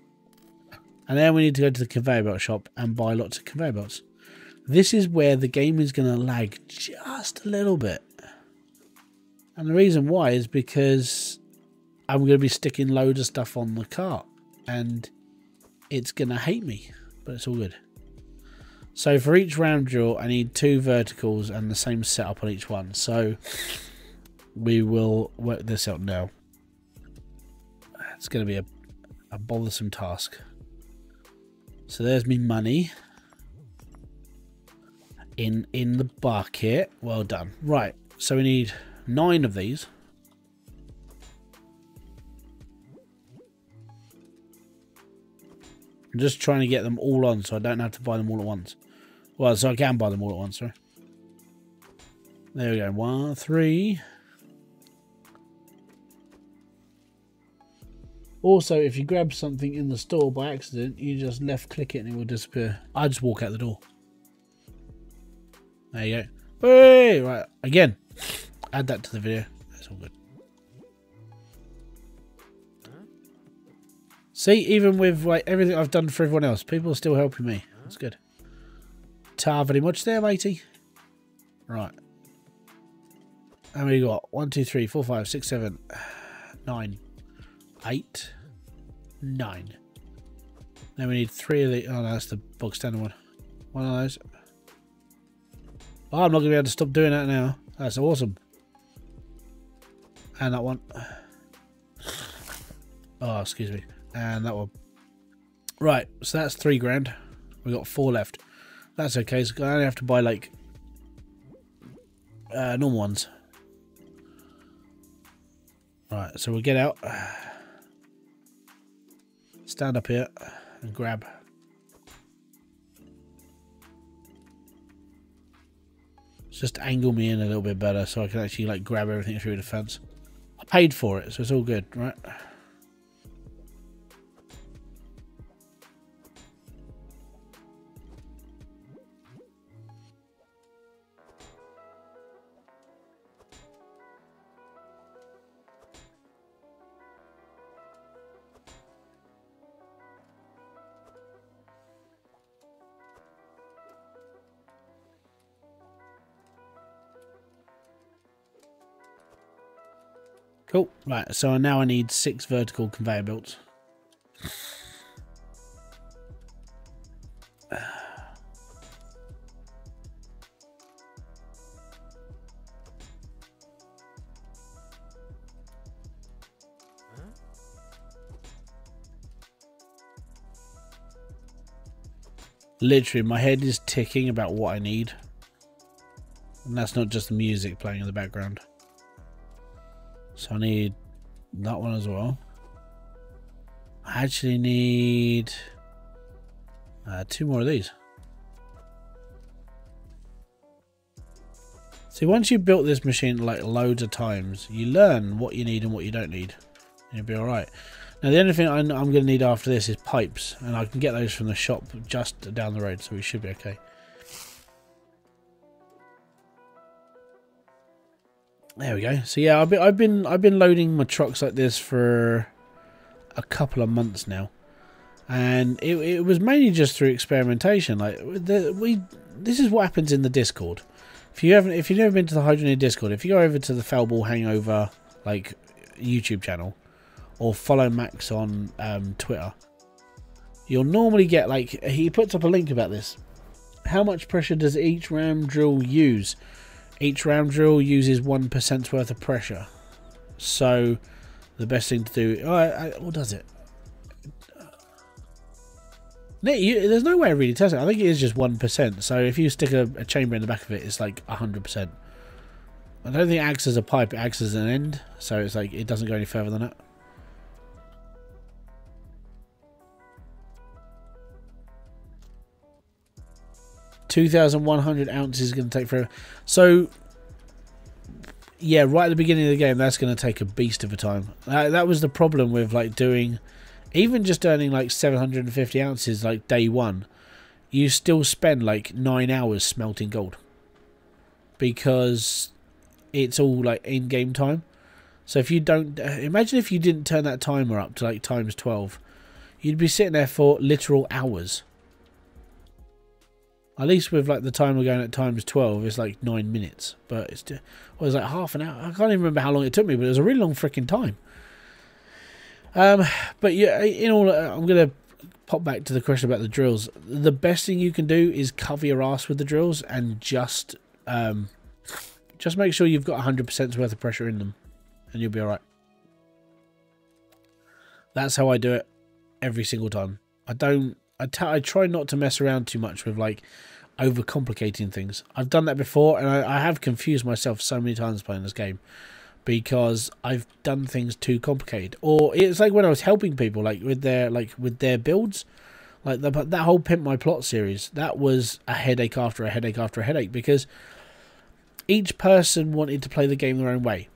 And then we need to go to the conveyor belt shop and buy lots of conveyor belts. This is where the game is going to lag just a little bit. And the reason why is because I'm going to be sticking loads of stuff on the cart and it's going to hate me, but it's all good. So for each round drill, I need 2 verticals and the same setup on each one. So we will work this out now. It's going to be a bothersome task. So there's me money in the bucket. Well done. Right, so we need 9 of these. I'm just trying to get them all on so I don't have to buy them all at once. Well, so I can buy them all at once, right? There we go. 1, 3. Also, if you grab something in the store by accident, you just left click it and it will disappear. I just walk out the door. There you go. Hey, right, again. Add that to the video. That's all good. See, even with like everything I've done for everyone else, people are still helping me. That's good. Tar very much there, matey. Right. How many got? 1, 2, 3, 4, 5, 6, 7, 9, 8, 9. Then we need 3 of the. Oh, no, that's the bog standard one. One of those. Oh, I'm not going to be able to stop doing that now. That's awesome. And that one. Oh, excuse me. And that one. Right, so that's 3 grand. We've got 4 left. That's okay, so I only have to buy like normal ones. Right, so we'll get out. Stand up here and grab. Just angle me in a little bit better so I can actually like grab everything through the fence. I paid for it, so it's all good, right? Cool. Right, so now I need 6 vertical conveyor belts. Literally, my head is ticking about what I need. And that's not just the music playing in the background. So I need that one as well. I actually need 2 more of these. See, once you've built this machine like loads of times, you learn what you need and what you don't need. And you'll be alright. Now the only thing I'm going to need after this is pipes. And I can get those from the shop just down the road, so we should be okay. There we go. So yeah, I've been loading my trucks like this for a couple of months now, and it was mainly just through experimentation. Like this is what happens in the Discord. If you've never been to the Hydroneer Discord, if you go over to the Foulball Hangover like YouTube channel, or follow Max on Twitter, you'll normally get like he puts up a link about this. How much pressure does each ram drill use? Each ram drill uses 1% worth of pressure. So the best thing to do... what does it? There's no way of really testing it. I think it is just 1%. So if you stick a chamber in the back of it, it's like 100%. I don't think it acts as a pipe. It acts as an end. So it's like it doesn't go any further than that. $2,100 ounces is going to take forever. So, yeah, right at the beginning of the game, that's going to take a beast of a time. That was the problem with like doing, even just earning like 750 ounces like day one. You still spend like 9 hours smelting gold because it's all like in-game time. So if you don't, imagine if you didn't turn that timer up to like times 12, you'd be sitting there for literal hours. At least with like the timer going at times 12, it's like 9 minutes. But it's like half an hour. I can't even remember how long it took me, but it was a really long freaking time. But yeah, in all, I'm gonna pop back to the question about the drills. The best thing you can do is cover your ass with the drills and just make sure you've got 100% worth of pressure in them, and you'll be all right. That's how I do it every single time. I try not to mess around too much with like overcomplicating things. I've done that before, and I have confused myself so many times playing this game because I've done things too complicated. Or it's like when I was helping people like with their builds, like that whole Pimp My Plot series. That was a headache after a headache after a headache because each person wanted to play the game their own way.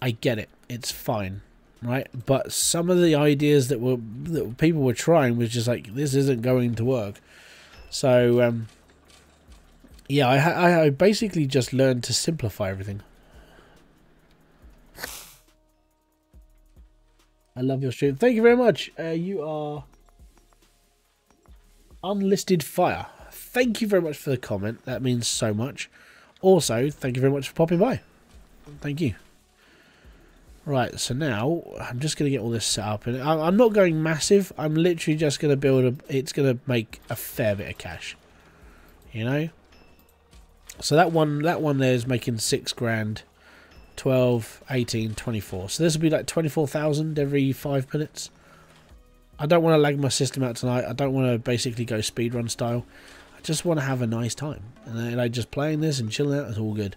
I get it. It's fine. Right, but some of the ideas that people were trying was just like, this isn't going to work. So yeah, I basically just learned to simplify everything. I love your stream. Thank you very much. You are Unlisted Fire. Thank you very much for the comment. That means so much. Also, thank you very much for popping by. Thank you. Right, so now I'm just going to get all this set up, and I'm not going massive. I'm literally just going to build it's going to make a fair bit of cash, you know. So that one there is making 6 grand, 12, 18, 24. So this will be like 24,000 every 5 minutes. I don't want to lag my system out tonight. I don't want to basically go speedrun style. I just want to have a nice time, and like just playing this and chilling out is all good.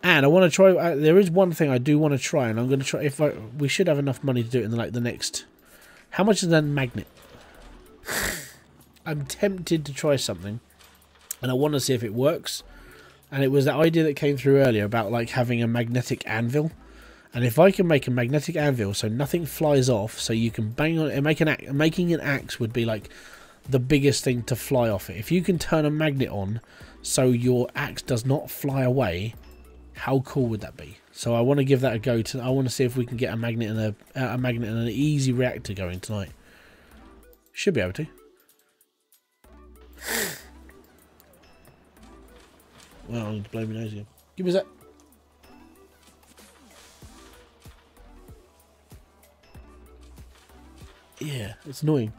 And I want to try. There is one thing I do want to try, and I'm going to try. We should have enough money to do it in the next. How much is that magnet? I'm tempted to try something, and I want to see if it works. And it was that idea that came through earlier about like having a magnetic anvil. And if I can make a magnetic anvil so nothing flies off, so you can bang on it and making an axe would be like the biggest thing to fly off it. If you can turn a magnet on so your axe does not fly away. How cool would that be? So I want to give that a go. I want to see if we can get a magnet and an easy reactor going tonight. Should be able to. Well, I need to blow my nose again. Give me a sec. Yeah, it's annoying.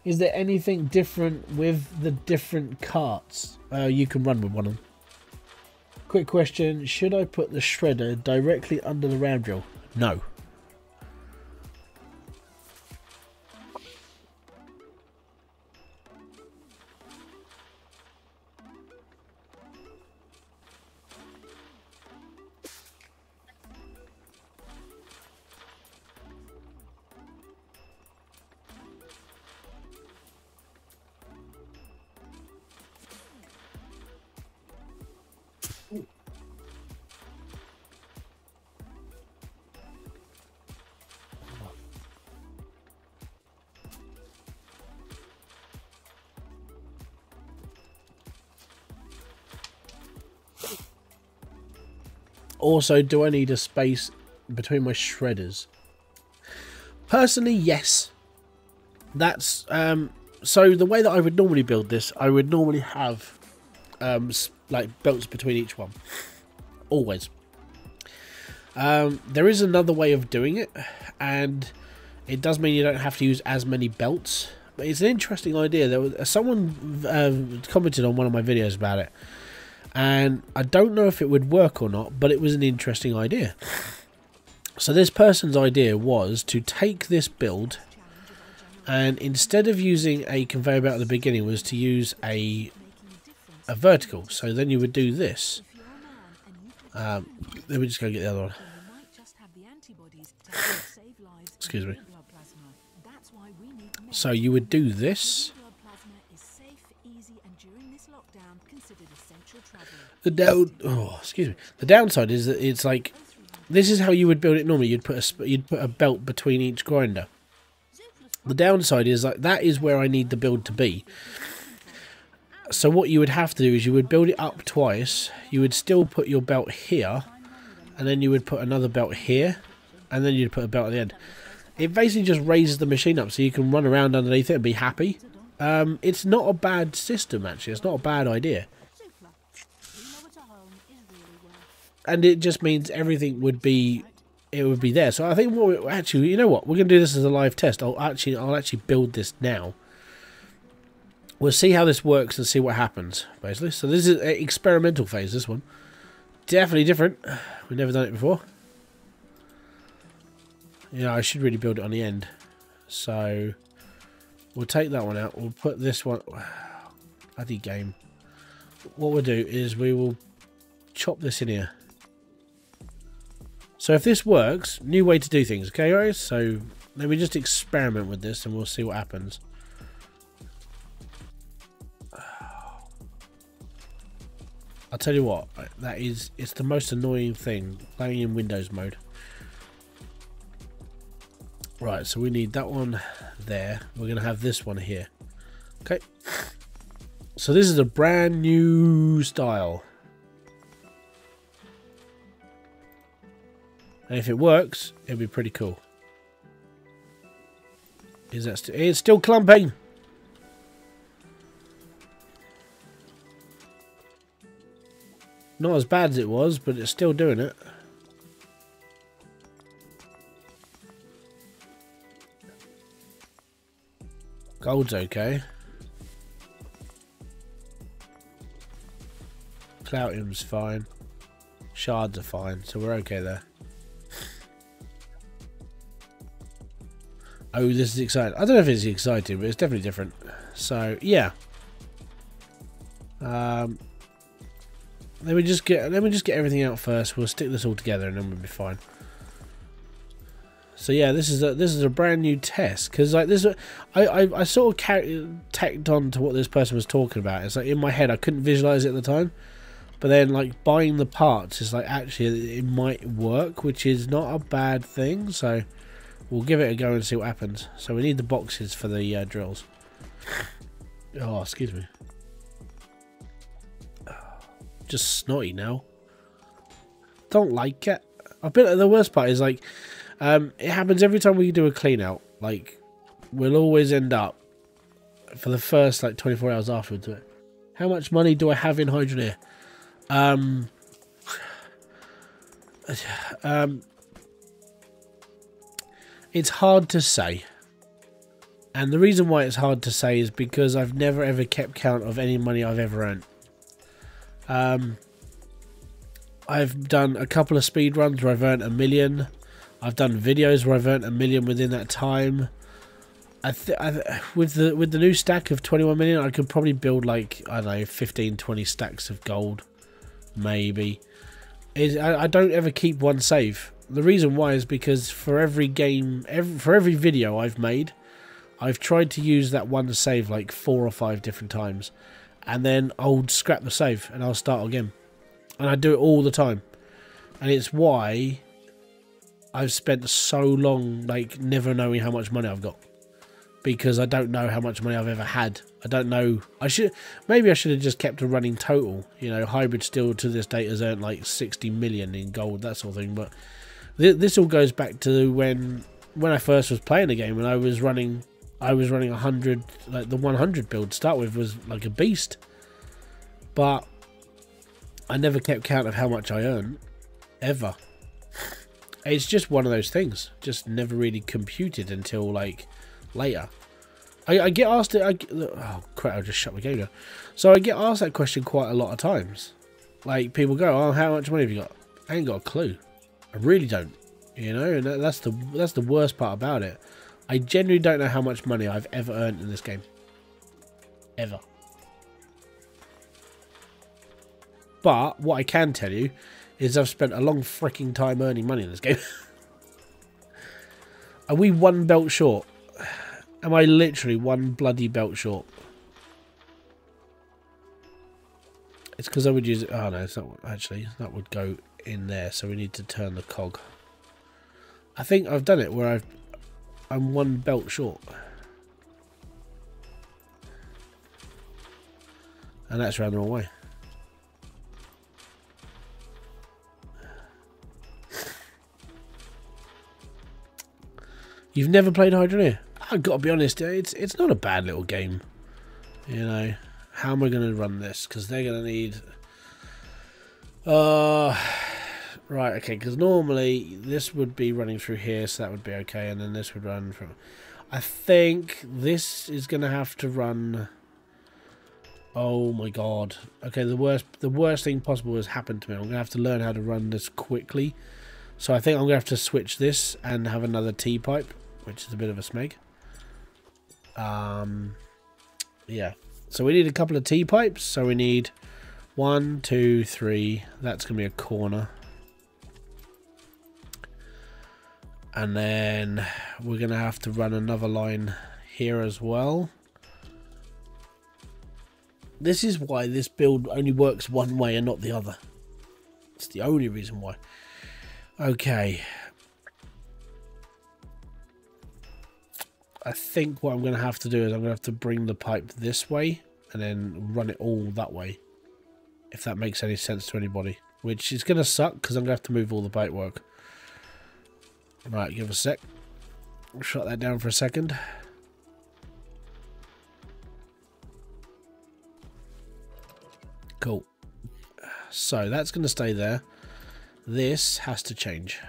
Is there anything different with the different carts? You can run with one of them. Quick question, should I put the shredder directly under the ram drill? No. Also, do I need a space between my shredders? Personally, yes. That's so the way that I would normally build this, I would normally have like belts between each one. Always. There is another way of doing it, and it does mean you don't have to use as many belts. But it's an interesting idea. There was someone commented on one of my videos about it. And I don't know if it would work or not, but it was an interesting idea. So this person's idea was to take this build, and instead of using a conveyor belt at the beginning, was to use a vertical. So then you would do this. Let me just go get the other one. Excuse me. So you would do this. The downside is that it's like, this is how you would build it normally. You'd put a belt between each grinder. The downside is like that is where I need the build to be. So what you would have to do is you would build it up twice. You would still put your belt here, and then you would put another belt here, and then you'd put a belt at the end. It basically just raises the machine up so you can run around underneath it and be happy. It's not a bad system, actually. It's not a bad idea. And it just means everything would be it would be there. So I think what actually, you know what, we're going to do this as a live test. I'll actually build this now. We'll see how this works and see what happens, basically. So this is an experimental phase, this one. Definitely different. We've never done it before. Yeah, I should really build it on the end. So we'll take that one out. We'll put this one... Bloody game. What we'll do is we will chop this in here. So if this works, new way to do things, okay guys? So let me just experiment with this and we'll see what happens. I'll tell you what, it's the most annoying thing playing in Windows mode. Right, so we need that one there. We're going to have this one here. Okay. So this is a brand new style. And if it works, it'll be pretty cool. Is that it's still clumping? Not as bad as it was, but it's still doing it. Gold's okay. Platinum's fine. Shards are fine, so we're okay there. Oh, this is exciting. I don't know if it's exciting, but it's definitely different. So, yeah. Let me just get everything out first. We'll stick this all together and then we'll be fine. So yeah, this is a brand new test because like this, I sort of tacked on to what this person was talking about. It's like in my head I couldn't visualize it at the time, but then like buying the parts is like actually it might work, which is not a bad thing. So we'll give it a go and see what happens. So we need the boxes for the drills. Oh, excuse me. Just snotty now. Don't like it. I bet the worst part is like it happens every time we do a clean out. Like we'll always end up for the first like 24 hours afterwards. How much money do I have in Hydroneer? It's hard to say. And the reason why it's hard to say is because I've never ever kept count of any money I've ever earned. I've done a couple of speed runs where I've earned 1 million. I've done videos where I've earned 1 million within that time. With the new stack of 21 million, I could probably build like, I don't know, 15, 20 stacks of gold, maybe. I don't ever keep one save. The reason why is because for every game, for every video I've made, I've tried to use that one save like 4 or 5 different times. And then I'll scrap the save and I'll start again. And I do it all the time. And it's why I've spent so long like never knowing how much money I've got. Because I don't know how much money I've ever had. I don't know. Maybe I should have just kept a running total. You know, Hybridsteel to this date has earned like 60 million in gold, that sort of thing. But this all goes back to when I first was playing the game and I was running 100, like the 100 build to start with was like a beast. But I never kept count of how much I earned, ever. It's just one of those things. Just never really computed until like later. I get asked it. Oh crap! I just shut my game down. So I get asked that question quite a lot of times. Like people go, "Oh, how much money have you got?" I ain't got a clue. I really don't. You know, and that's the worst part about it. I genuinely don't know how much money I've ever earned in this game. Ever. But what I can tell you is I've spent a long freaking time earning money in this game. Are we one belt short? Am I literally one bloody belt short? It's because I would use it. Oh no, it's not actually. That would go in there, so we need to turn the cog. I think I've done it where I'm one belt short. And that's around the wrong way. You've never played Hydroneer? I've got to be honest, it's not a bad little game. You know, how am I going to run this? Because they're going to need... Right, okay, because normally this would be running through here, so that would be okay, and then this would run from... I think this is going to have to run... Oh my god. Okay, the worst thing possible has happened to me. I'm going to have to learn how to run this quickly. So I think I'm going to have to switch this and have another T-pipe, which is a bit of a smeg. Yeah. So we need a couple of T-pipes. So we need 1, 2, 3. That's going to be a corner. And then we're going to have to run another line here as well. This is why this build only works one way and not the other. It's the only reason why. Okay. I think what I'm going to have to do is I'm going to have to bring the pipe this way and then run it all that way. If that makes any sense to anybody. Which is going to suck because I'm going to have to move all the pipe work. Right, give us a sec. We'll shut that down for a second. Cool. So that's going to stay there. This has to change.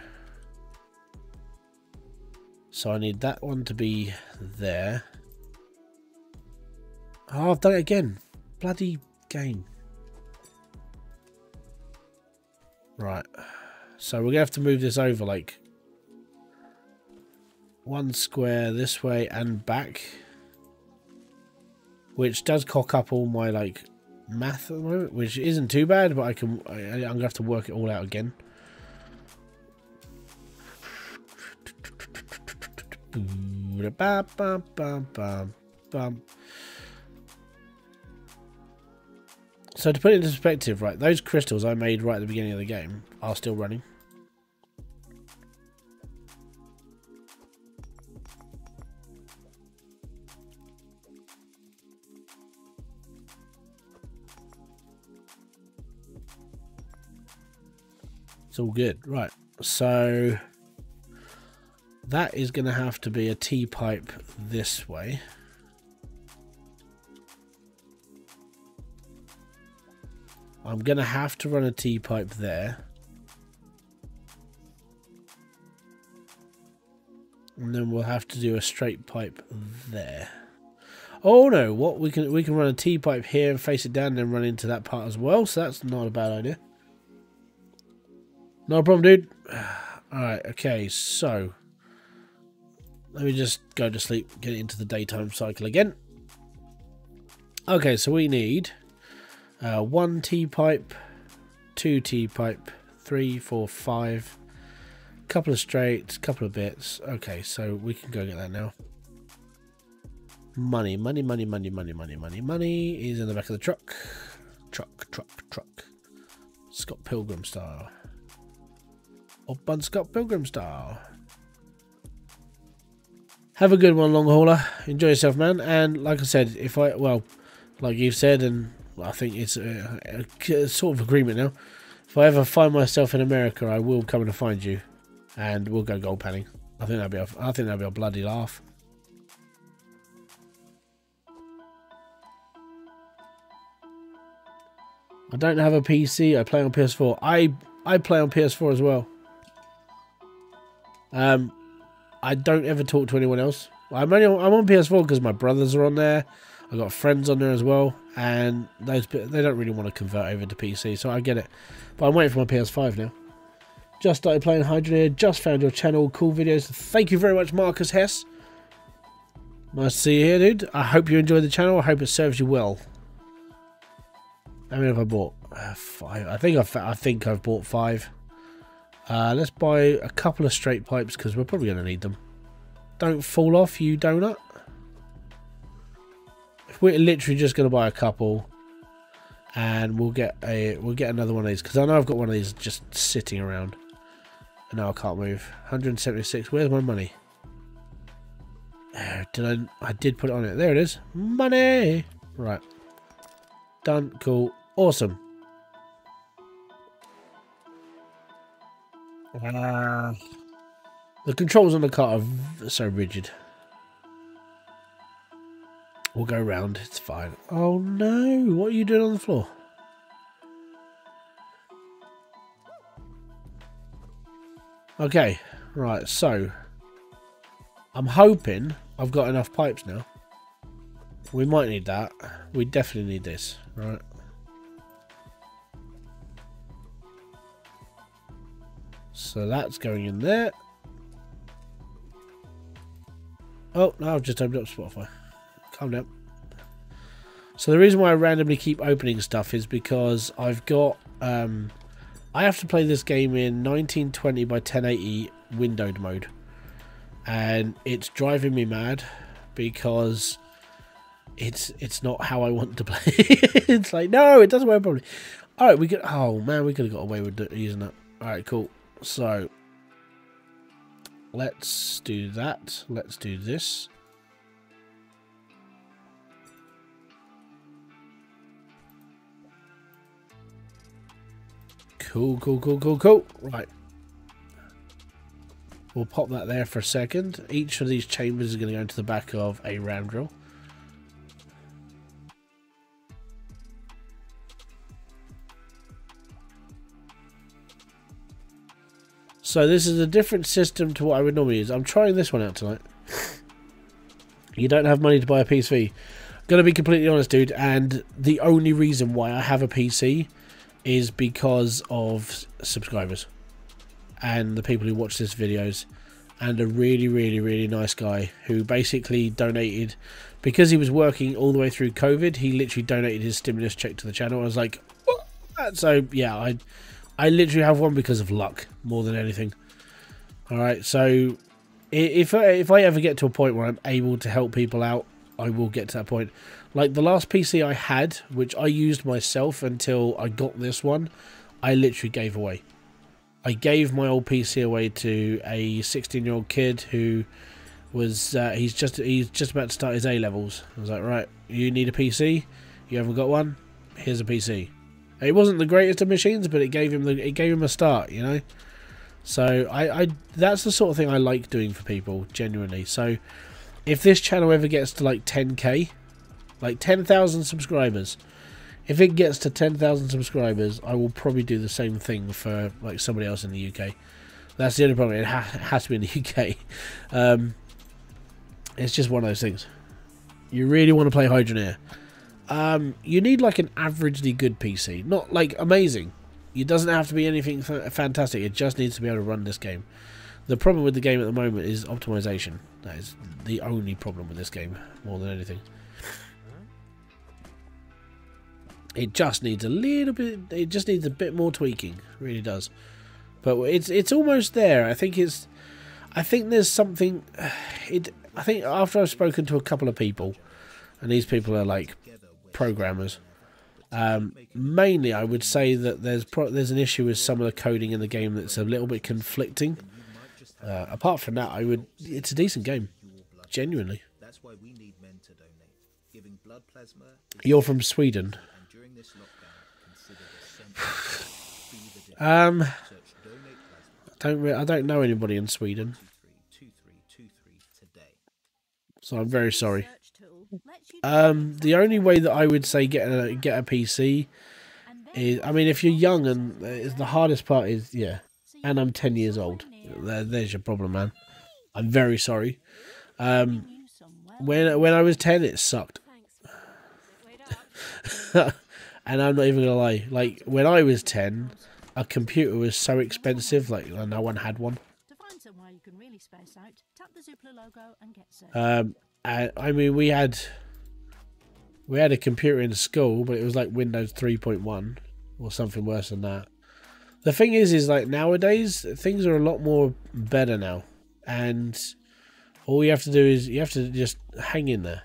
So I need that one to be there. Oh, I've done it again. Bloody game. Right. So we're going to have to move this over like 1 square this way and back. Which does cock up all my like math at the moment, which isn't too bad, but I'm going to have to work it all out again. So to put it into perspective, right, those crystals I made right at the beginning of the game are still running. It's all good. Right, so that is going to have to be a T-pipe this way. I'm going to have to run a T-pipe there. And then we'll have to do a straight pipe there. Oh no, what we can run a T-pipe here and face it down and then run into that part as well, so that's not a bad idea. No problem, dude. Alright, okay, so let me just go to sleep, get into the daytime cycle again. Okay, so we need 1 T-pipe, 2 T-pipe, 3, 4, 5, couple of straights, couple of bits. Okay, so we can go get that now. Money, money, money, money, money, money, money, money is in the back of the truck. Truck. Scott Pilgrim style. Up on Scott Pilgrim style. Have a good one, long hauler. Enjoy yourself, man. And like I said, like you've said, and I think it's a sort of agreement now. If I ever find myself in America, I will come and find you, and we'll go gold panning. I think that'd be a bloody laugh. I don't have a PC. I play on PS4. I play on PS4 as well. I don't ever talk to anyone else. I'm on PS4 because my brothers are on there. I've got friends on there as well, and they don't really want to convert over to PC, so I get it. But I'm waiting for my PS5 now. Just started playing Hydroneer. Just found your channel. Cool videos. Thank you very much, Marcus Hess. Nice to see you here, dude. I hope you enjoy the channel. I hope it serves you well. How many have I bought? 5. I think I've bought 5. Let's buy a couple of straight pipes because we're probably going to need them. Don't fall off, you donut. If we're literally just going to buy a couple, and we'll get another one of these because I know I've got one of these just sitting around, and now I can't move. 176. Where's my money? I did put it on it. There it is. Money. Right. Done. Cool. Awesome. The controls on the car are so rigid. We'll go round. It's fine. Oh no! What are you doing on the floor? Okay, right, so I'm hoping I've got enough pipes now. We might need that. We definitely need this, right? So that's going in there. Oh, no, I've just opened up Spotify. Calm down. So the reason why I randomly keep opening stuff is because I've got... I have to play this game in 1920 by 1080 windowed mode. And it's driving me mad because it's not how I want to play. It's like, no, it doesn't work properly. Alright, we could... Oh, man, we could have got away with using that. Alright, cool. So... let's do that. Let's do this. Cool, cool, cool, cool, cool. Right. We'll pop that there for a second. Each of these chambers is going to go into the back of a ram drill. So this is a different system to what I would normally use. I'm trying this one out tonight. You don't have money to buy a PC. Gonna be completely honest, dude, and the only reason why I have a PC is because of subscribers and the people who watch this videos, and a really, really, really nice guy who basically donated because he was working all the way through COVID. He literally donated his stimulus check to the channel. I was like, what? So yeah, I literally have one because of luck more than anything. All right, so if I ever get to a point where I'm able to help people out, I will get to that point. Like the last PC I had, which I used myself until I got this one, I literally gave away. I gave my old PC away to a 16-year-old kid who was he's just about to start his A-levels. I was like, right, you need a PC? You haven't got one? Here's a PC. It wasn't the greatest of machines, but it gave him a start, you know. So I that's the sort of thing I like doing for people, genuinely. So if this channel ever gets to like 10k, like 10,000 subscribers, if it gets to 10,000 subscribers, I will probably do the same thing for like somebody else in the UK. That's the only problem. It has to be in the UK. It's just one of those things. You really want to play Hydroneer. You need like an averagely good PC, not like amazing. It doesn't have to be anything fantastic. It just needs to be able to run this game. The problem with the game at the moment is optimization. That is the only problem with this game, more than anything. It just needs a little bit. It just needs a bit more tweaking. It really does. But it's almost there. I think there's something. I think after I've spoken to a couple of people, and these people are like programmers. Mainly, I would say that there's an issue with some of the coding in the game that's a little bit conflicting. Apart from that, it's a decent game, genuinely. That's why we need men to donate. Giving blood plasma. You're from Sweden. And during this lockdown, consider the central. Search donate plasma. I don't know anybody in Sweden, 232323 today. so I'm very sorry. Search tool lets you The only way that I would say get a PC and then is, I mean, if you're young, and the hardest part is, yeah, and I'm 10 years old. There's your problem, man. I'm very sorry. you somewhere. When I was 10, it sucked. And I'm not even gonna lie. Like when I was 10, a computer was so expensive. Like no one had one. To find somewhere you can really space out, tap the Zoopla logo and get search. I mean, we had a computer in school, but it was like Windows 3.1 or something worse than that. The thing is like nowadays things are a lot more better now, and all you have to do is you have to just hang in there.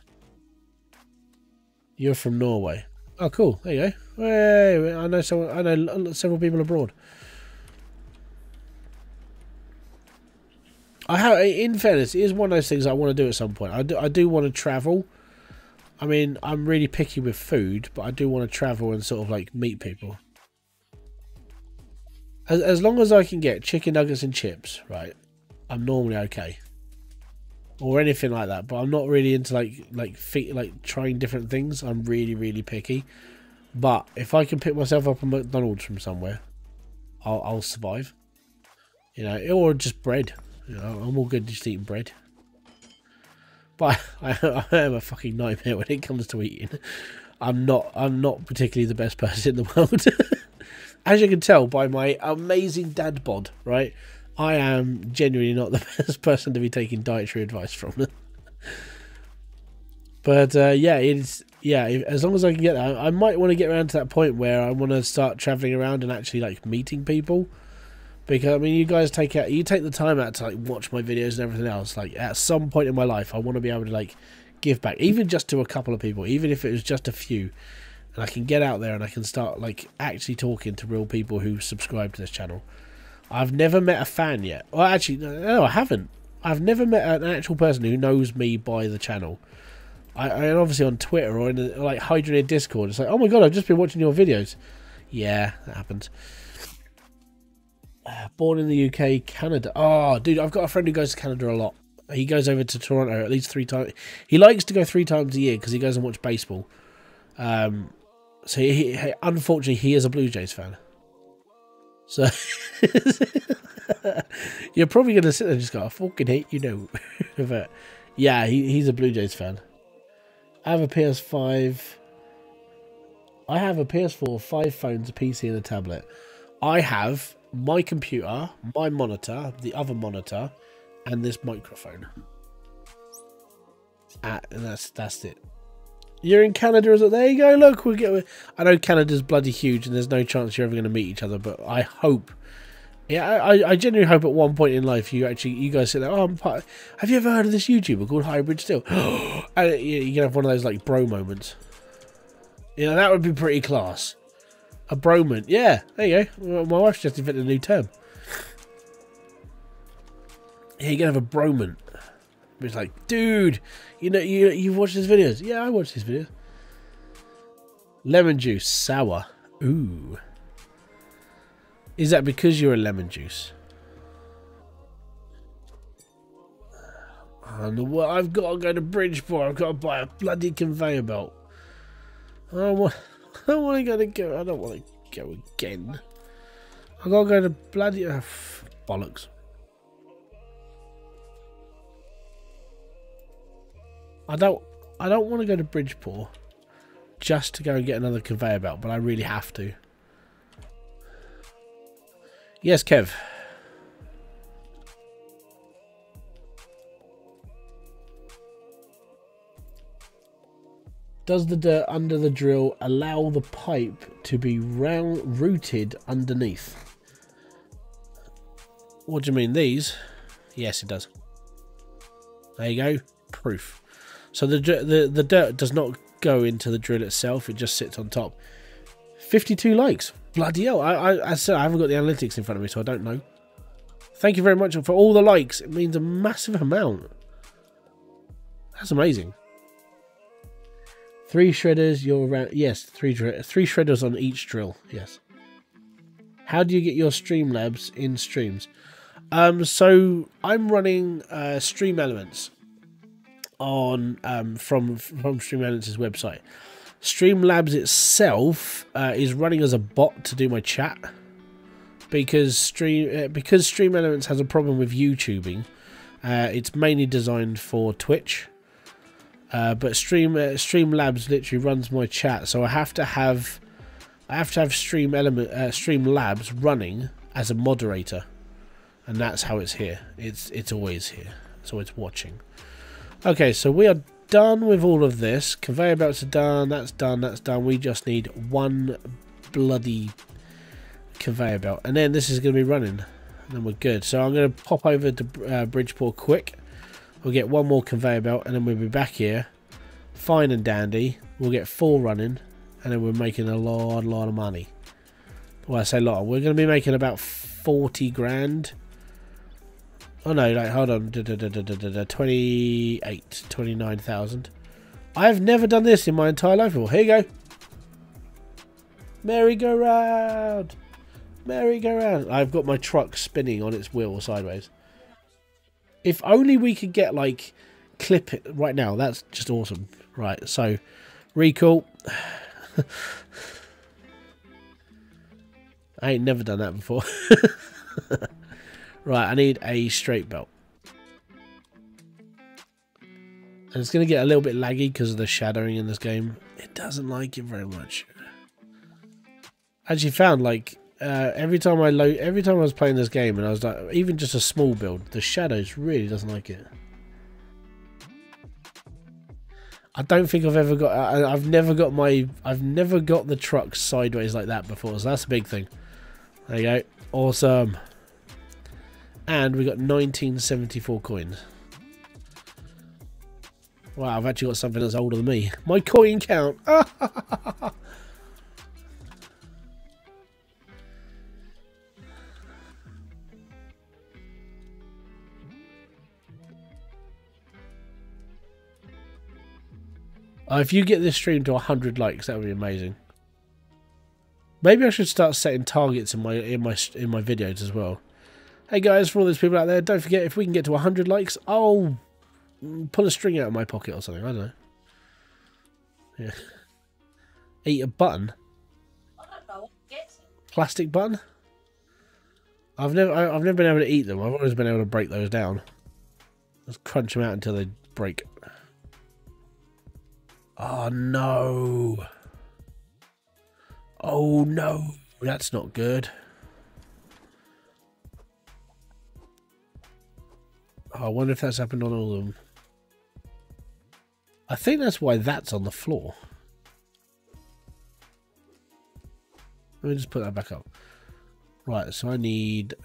You're from Norway. Oh, cool. There you go. Hey, I know several people abroad. In fairness, it is one of those things I want to do at some point. I do want to travel. I mean, I'm really picky with food, but I do want to travel and sort of like meet people. As long as I can get chicken nuggets and chips, right, I'm normally okay. Or anything like that, but I'm not really into like trying different things. I'm really, really picky. But if I can pick myself up a McDonald's from somewhere, I'll survive. You know, or just bread. You know, I'm all good just eating bread. But I am a fucking nightmare when it comes to eating. I'm not particularly the best person in the world. As you can tell by my amazing dad bod, right? I am genuinely not the best person to be taking dietary advice from. But yeah, as long as I can get that, I might want to get around to that point where I want to start traveling around and actually like meeting people. Because I mean, you guys take the time out to like watch my videos and everything else. Like at some point in my life, I want to be able to like give back, even just to a couple of people, even if it was just a few, and I can get out there and I can start like actually talking to real people who subscribe to this channel. I've never met a fan yet. Well, actually, no, I haven't. I've never met an actual person who knows me by the channel. I obviously on Twitter or in like Hydroneer Discord, it's like, oh my god, I've just been watching your videos. Yeah, that happens. Born in the UK, Canada. Oh, dude, I've got a friend who goes to Canada a lot. He goes over to Toronto at least 3 times. He likes to go 3 times a year because he goes and watch baseball. So unfortunately, he is a Blue Jays fan. So you're probably going to sit there and just go, I fucking hate you, know. But yeah, he's a Blue Jays fan. I have a PS5. I have a PS4, 5 phones, a PC, and a tablet. I have my computer, my monitor, the other monitor, and this microphone. And that's it. You're in Canada, is it? There you go. Look, I know Canada's bloody huge, and there's no chance you're ever going to meet each other. But I hope, yeah, I genuinely hope at one point in life you guys sit there. Oh, have you ever heard of this YouTuber called Hybridsteel? And you're gonna have one of those like bro moments. You know, that would be pretty class. A broman. Yeah, there you go. Well, my wife's just invented a new term. Yeah, you're going to have a broman. It's like, dude, you know, you've watched his videos. Yeah, I watched his videos. Lemon juice. Sour. Ooh. Is that because you're a lemon juice? And well, I've got to go to Bridgeport. I've got to buy a bloody conveyor belt. I don't want to go. I don't want to go again. I gotta go to bloody bollocks. I don't want to go to Bridgeport just to go and get another conveyor belt, but I really have to. Yes, Kev. Does the dirt under the drill allow the pipe to be rooted underneath? What do you mean, these? Yes, it does. There you go. Proof. So the dirt does not go into the drill itself. It just sits on top. 52 likes. Bloody hell. I said I haven't got the analytics in front of me, so I don't know. Thank you very much for all the likes. It means a massive amount. That's amazing. 3 shredders, you're around. Yes, 3 shredders on each drill. Yes. How do you get your Streamlabs in streams? So I'm running Stream Elements on from Stream Elements' website. Streamlabs itself is running as a bot to do my chat because Stream Elements has a problem with YouTubing. It's mainly designed for Twitch. But Streamlabs literally runs my chat, so I have to have Streamlabs running as a moderator, and that's how it's here. It's always here. It's always watching. Okay, so we are done with all of this. Conveyor belts are done. That's done. That's done. We just need one bloody conveyor belt, and then this is going to be running, and then we're good. So I'm going to pop over to Bridgeport quick. We'll get one more conveyor belt, and then we'll be back here, fine and dandy. We'll get 4 running, and then we're making a lot of money. Well, I say a lot. We're going to be making about 40 grand. Oh no, like hold on, 29,000. I've never done this in my entire life before. Here you go. Merry-go-round. Merry-go-round. I've got my truck spinning on its wheel sideways. If only we could get, like, clip it right now. That's just awesome. Right, so, recall. I ain't never done that before. Right, I need a straight belt. And it's going to get a little bit laggy because of the shadowing in this game. It doesn't like it very much. I actually found like every time I was playing this game and I was like, even just a small build, the shadows really doesn't like it. I don't think I've ever got. I've never got the truck sideways like that before. So that's a big thing. There you go. Awesome. And we got 1974 coins. Wow, I've actually got something that's older than me. My coin count. If you get this stream to 100 likes, that would be amazing. Maybe I should start setting targets in my videos as well. Hey guys, for all those people out there, don't forget, if we can get to 100 likes, I'll pull a string out of my pocket or something. I don't know. Yeah. Eat a button. I don't know what gets it. Plastic button. I've never been able to eat them. I've always been able to break those down. Just crunch them out until they break. Oh no. Oh no. That's not good. Oh, I wonder if that's happened on all of them. I think that's why that's on the floor. Let me just put that back up. Right, so I need...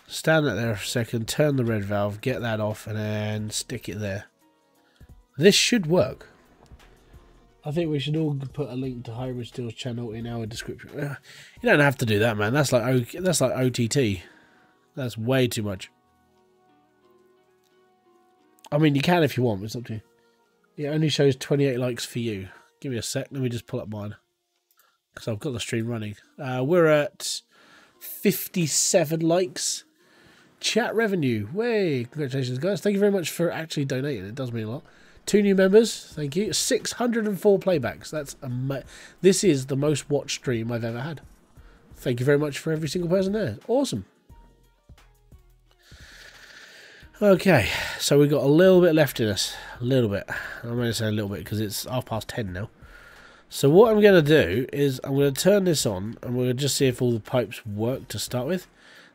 Stand it there for a second, turn the red valve, get that off, and then stick it there. This should work. I think we should all put a link to Hybridsteel's channel in our description. You don't have to do that, man. That's like OTT. That's way too much. I mean, you can if you want, but it's up to you. It only shows 28 likes for you. Give me a sec. Let me just pull up mine. Because I've got the stream running. We're at 57 likes. Chat revenue. Way. Congratulations, guys. Thank you very much for actually donating. It does mean a lot. 2 new members. Thank you. 604 playbacks. That's this is the most watched stream I've ever had. Thank you very much for every single person there. Awesome. Okay, so we've got a little bit left in us. A little bit. I'm going to say a little bit because it's 10:30 now. So what I'm going to do is I'm going to turn this on and we're going to just see if all the pipes work to start with.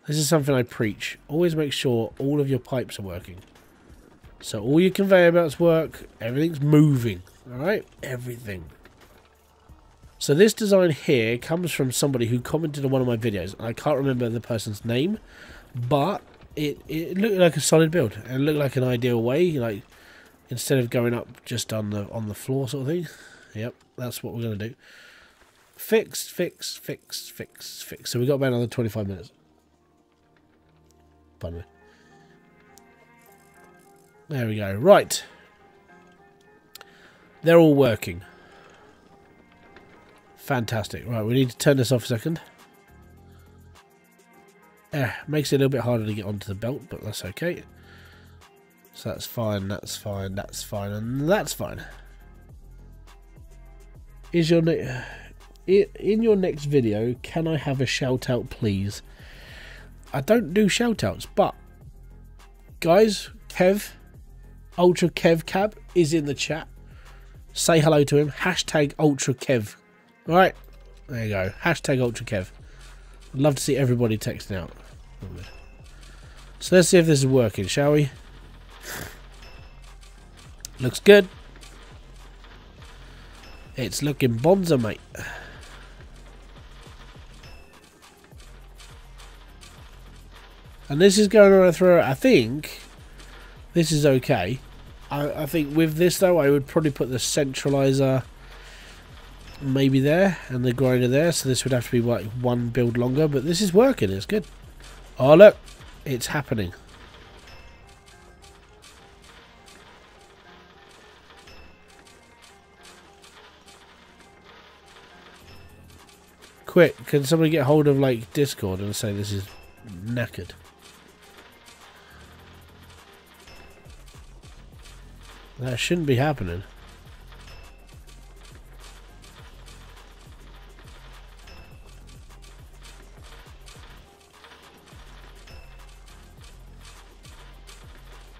This is something I preach. Always make sure all of your pipes are working. So all your conveyor belts work. Everything's moving. Alright? Everything. So this design here comes from somebody who commented on one of my videos. I can't remember the person's name, but it looked like a solid build. It looked like an ideal way, like instead of going up just on the floor sort of thing. Yep, that's what we're gonna do. Fix, fix, fix, fix, fix. So we got about another 25 minutes. Pardon me. There we go. Right. They're all working. Fantastic. Right, we need to turn this off a second. Makes it a little bit harder to get onto the belt, but that's okay. So that's fine, that's fine, that's fine, and that's fine. Is your in your next video, can I have a shout out, please? I don't do shout outs, but guys, Kev, Ultra Kev Cab is in the chat. Say hello to him. Hashtag Ultra Kev. Alright, there you go. Hashtag Ultra Kev. I'd love to see everybody texting out. So let's see if this is working, shall we? Looks good. It's looking bonza, mate. And this is going on through. I think this is okay. I think with this though, I would probably put the centralizer maybe there and the grinder there. So this would have to be like one build longer, but this is working. It's good. Oh look, it's happening. Quick, can somebody get hold of like Discord and say this is knackered? That shouldn't be happening.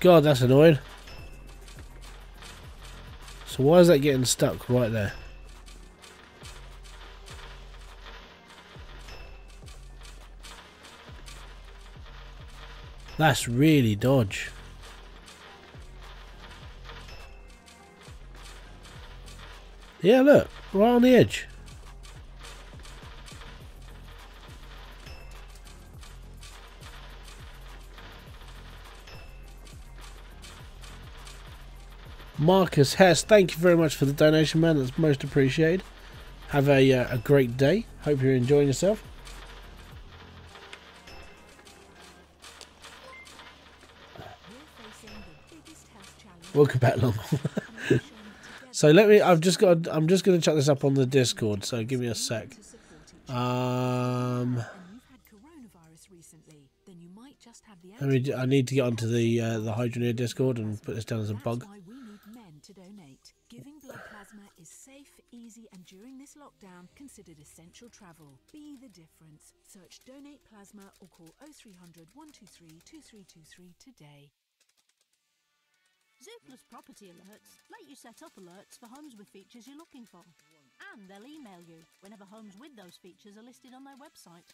God, that's annoying. So why is that getting stuck right there? That's really dodge. Yeah, look, right on the edge. Marcus Hess, thank you very much for the donation, man. That's most appreciated. Have a great day. Hope you're enjoying yourself. Welcome back, long. So let me. I'm just going to chuck this up on the Discord. So give me a sec. I need to get onto the Hydroneer Discord and put this down as a bug. Giving blood plasma is safe, easy, and during this lockdown, considered essential travel. Be the difference. Search Donate Plasma or call 0300 123 2323 today. Zoopla's property alerts let you set up alerts for homes with features you're looking for. And they'll email you whenever homes with those features are listed on their website.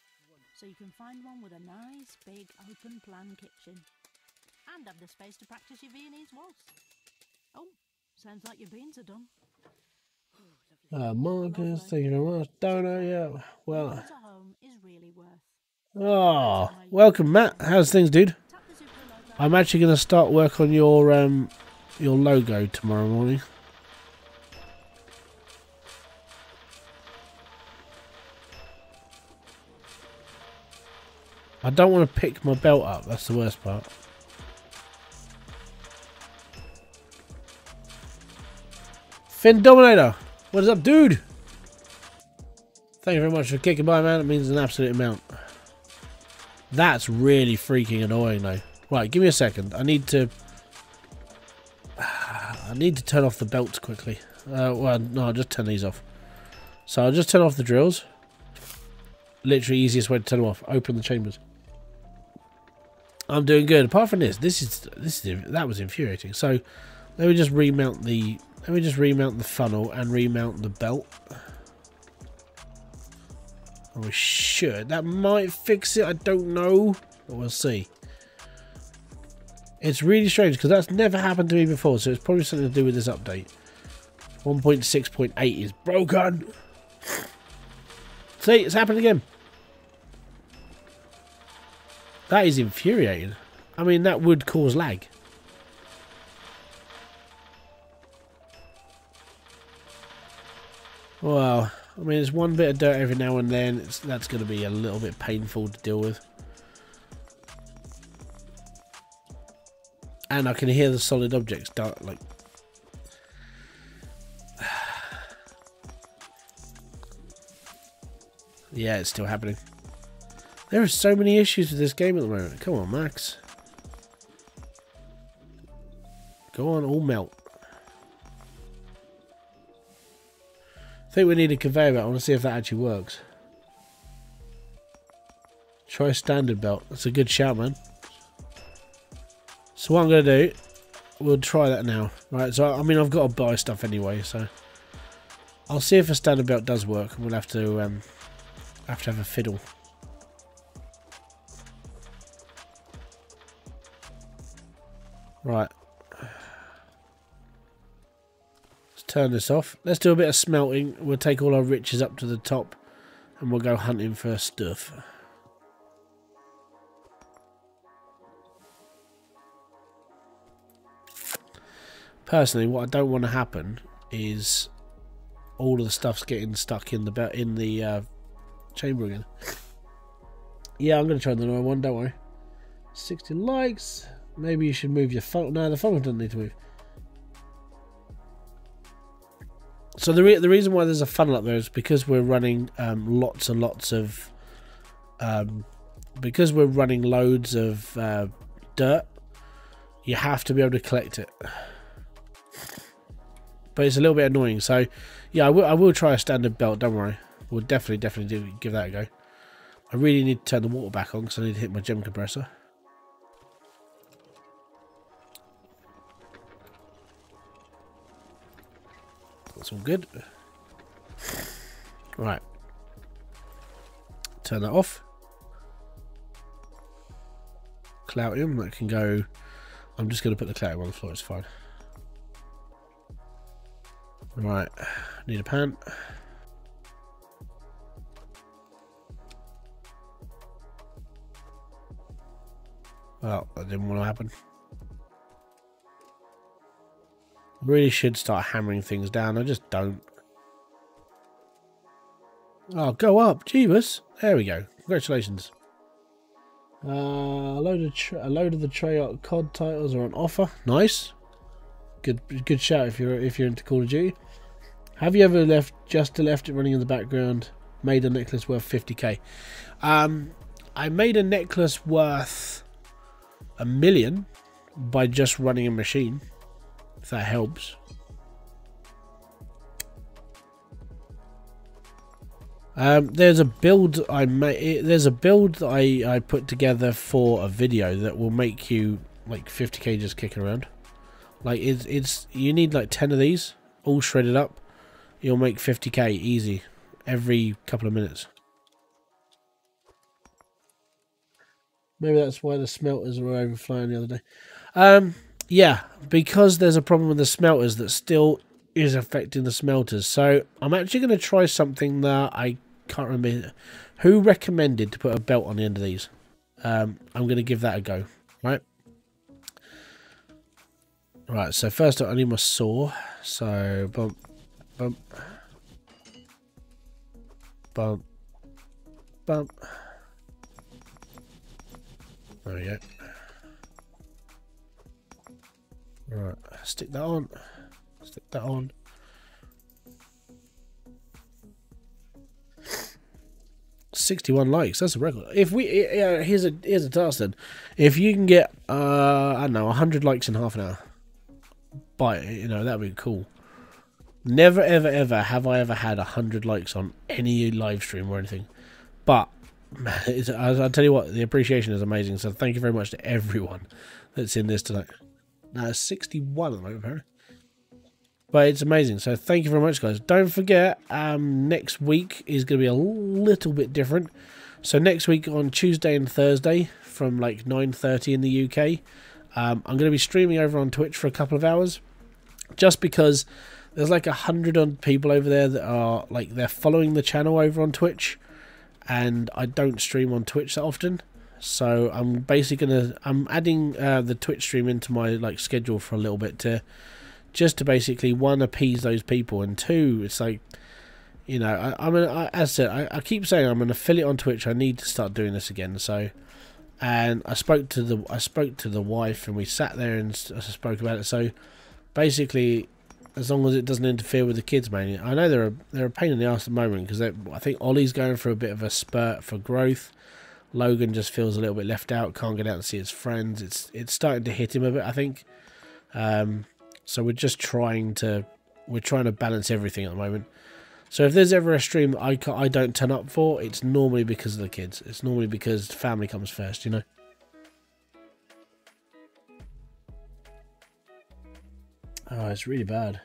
So you can find one with a nice, big, open plan kitchen. And have the space to practice your Viennese waltz. Oh, sounds like your beans are done. Marcus, thank you very much. Don't know yet. Well. What a home is really worth. Oh, welcome, Matt. How's things, dude? I'm actually going to start work on your logo tomorrow morning. I don't want to pick my belt up. That's the worst part. Finn Dominator, what is up, dude? Thank you very much for kicking by, man. It means an absolute amount. That's really freaking annoying, though. Right, give me a second. I need to turn off the belts quickly. Well, no, I'll just turn these off. So I'll just turn off the drills. Literally easiest way to turn them off. Open the chambers. I'm doing good. Apart from this that was infuriating. So let me just remount the funnel and remount the belt. Oh, we should. That might fix it. I don't know, but we'll see. It's really strange because that's never happened to me before, so it's probably something to do with this update. 1.6.8 is broken. See, it's happened again. That is infuriating. I mean, that would cause lag. Well, I mean, it's one bit of dirt every now and then. That's going to be a little bit painful to deal with. And I can hear the solid objects start, like... Yeah, it's still happening. There are so many issues with this game at the moment. Come on, Max. Go on, all melt. I think we need a conveyor belt. I want to see if that actually works. Try standard belt. That's a good shout, man. So what I'm going to do, we'll try that now. Right, so I mean, I've got to buy stuff anyway, so I'll see if a standard belt does work. We'll have to have a fiddle. Right. Let's turn this off. Let's do a bit of smelting. We'll take all our riches up to the top and we'll go hunting for stuff. Personally, what I don't want to happen is all of the stuff's getting stuck in the chamber again. Yeah, I'm going to try the another one, don't worry. 60 likes. Maybe you should move your funnel. No, the funnel doesn't need to move. So the reason why there's a funnel up there is because we're running lots and lots of... because we're running loads of dirt, you have to be able to collect it. But it's a little bit annoying. So, yeah, I will try a standard belt, don't worry. We'll definitely give that a go. I really need to turn the water back on because I need to hit my gem compressor. That's all good. Right. Turn that off. Cloutium, that can go. I'm just going to put the cloutium on the floor, it's fine. Right, need a pan. Well, that didn't want to happen. Really should start hammering things down, I just don't. Oh, go up, Jeebus. There we go. Congratulations. A load of the Treyarch COD titles are on offer. Nice. Good shout if you're into Call of Duty. Have you ever left it running in the background? Made a necklace worth 50k. I made a necklace worth $1 million by just running a machine. If that helps. There's a build I made. There's a build that I put together for a video that will make you like 50k just kicking around. Like it's you need like 10 of these all shredded up. You'll make 50k easy every couple of minutes. Maybe that's why the smelters were overflowing the other day. Yeah, because there's a problem with the smelters that still is affecting the smelters. So I'm actually going to try something that I can't remember who recommended to put a belt on the end of these. I'm going to give that a go. Right, so first I need my saw. So bump, bump, bump, bump. There we go. Right, stick that on. Stick that on. $61 likes. That's a record. If we here's a task then. If you can get I don't know 100 likes in half an hour, that'd be cool. Never ever ever have I ever had 100 likes on any live stream or anything, but I'll tell you what, the appreciation is amazing. So thank you very much to everyone that's in this tonight. Now it's 61 at the moment, apparently. But it's amazing. So thank you very much, guys. Don't forget, next week is going to be a little bit different. So next week on Tuesday and Thursday from like 9:30 in the UK, I'm going to be streaming over on Twitch for a couple of hours. Just because there's like 100 odd people over there that are like, they're following the channel over on Twitch. And I don't stream on Twitch that often. So I'm basically I'm adding the Twitch stream into my like schedule for a little bit to basically, one, appease those people, and two, it's like, as I said, I keep saying I'm an affiliate on Twitch. I need to start doing this again. So, and I spoke to the wife, and we sat there and spoke about it. So basically, as long as it doesn't interfere with the kids, man. I know they're a pain in the ass at the moment because I think Ollie's going for a bit of a spurt for growth. Logan just feels a little bit left out, can't get out and see his friends. It's starting to hit him a bit, I think. So we're just trying to balance everything at the moment. So if there's ever a stream that I don't turn up for, it's normally because of the kids. It's normally because family comes first, you know. Oh, it's really bad.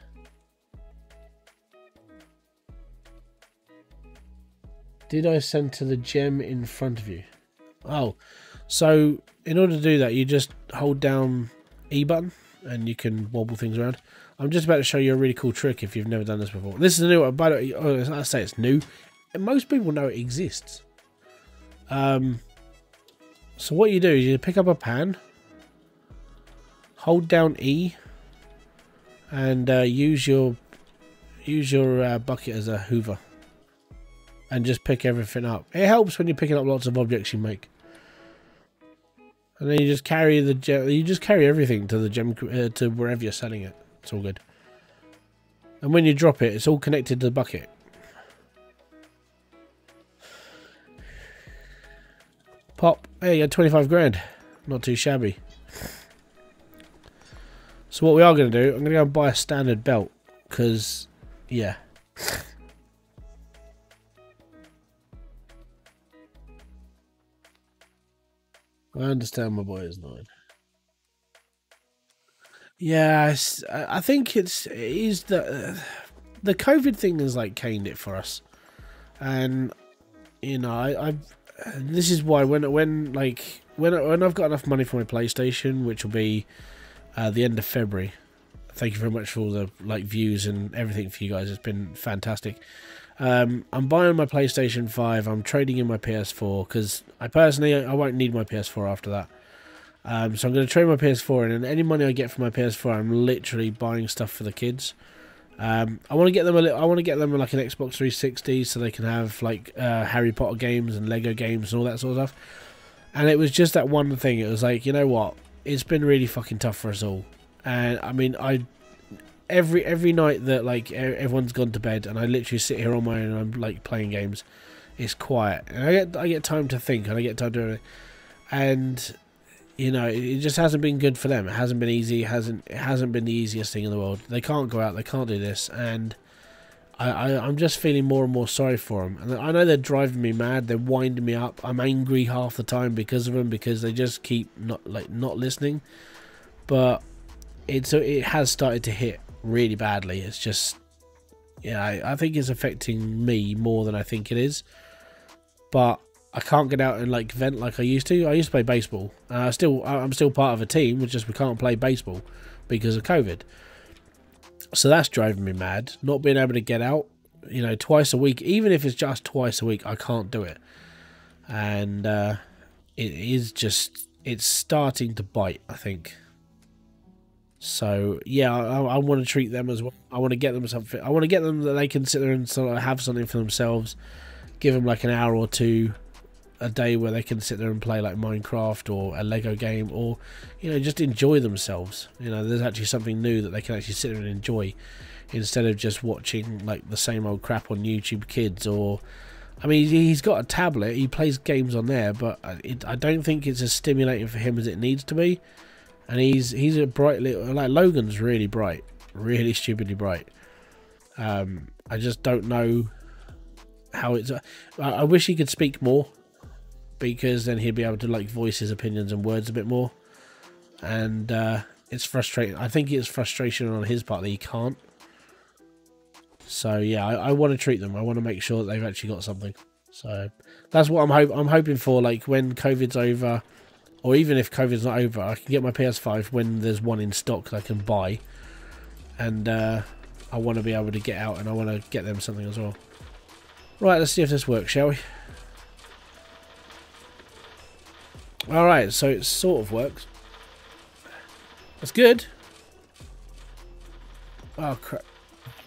Did I send to the gem in front of you? Oh, so in order to do that, you just hold down E button and you can wobble things around. I'm just about to show you a really cool trick if you've never done this before. This is a new one, but I say it's new. Most people know it exists. So what you do is you pick up a pan, hold down E, and use your bucket as a hoover, and just pick everything up. It helps when you're picking up lots of objects you make. And then you just carry the gem. You just carry everything to the gem to wherever you're selling it. It's all good. And when you drop it, it's all connected to the bucket. Pop. Hey, you had 25 grand. Not too shabby. So what we are going to do, I'm going to go and buy a standard belt. Because, yeah. I understand my boy is 9. Yeah, I think it is that the COVID thing has like caned it for us, and you know, this is why when I've got enough money for my PlayStation, which will be the end of February. Thank you very much for all the like views and everything for you guys. It's been fantastic. I'm buying my PlayStation 5. I'm trading in my PS4 because I won't need my PS4 after that. So I'm going to trade my PS4 in, and any money I get from my PS4, I'm literally buying stuff for the kids. I want to get them like an Xbox 360 so they can have like Harry Potter games and Lego games and all that sort of stuff. And it was just that one thing. It was like, you know what? It's been really fucking tough for us all. And I mean, every night that like everyone's gone to bed, and I literally sit here on my own and I'm like playing games. It's quiet, and I get time to think, and I get time to do it. And you know, it just hasn't been good for them. It hasn't been easy. It hasn't been the easiest thing in the world. They can't go out. They can't do this, and I'm just feeling more and more sorry for them. And I know they're driving me mad. They're winding me up. I'm angry half the time because of them, because they just keep not listening. But it has started to hit really badly. It's just, yeah, I think it's affecting me more than I think it is. But I can't get out and like vent like I used to. I used to play baseball. I'm still part of a team. It's just we can't play baseball because of COVID. So that's driving me mad. Not being able to get out, you know, twice a week, even if it's just twice a week, I can't do it. And it's starting to bite, I think. So yeah, I want to treat them as well. I want to get them something. I want to get them that they can sit there and sort of have something for themselves. Give them like an hour or two a day where they can sit there and play like Minecraft or a Lego game, or you know, just enjoy themselves. You know, there's actually something new that they can actually sit there and enjoy, instead of just watching like the same old crap on YouTube Kids. Or I mean, he's got a tablet, he plays games on there, but I don't think it's as stimulating for him as it needs to be. And he's a bright little, like Logan's really bright, really stupidly bright. I just don't know how it's. I wish he could speak more, because then he'd be able to like voice his opinions and words a bit more. And it's frustrating. I think it's frustration on his part that he can't. So yeah, I want to treat them. I want to make sure that they've actually got something. So that's what I'm hoping for. Like when COVID's over, or even if COVID's not over, I can get my PS5 when there's one in stock that I can buy. And I want to be able to get out, and I want to get them something as well. Right, let's see if this works, shall we? Alright, so it sort of works. That's good. Oh crap.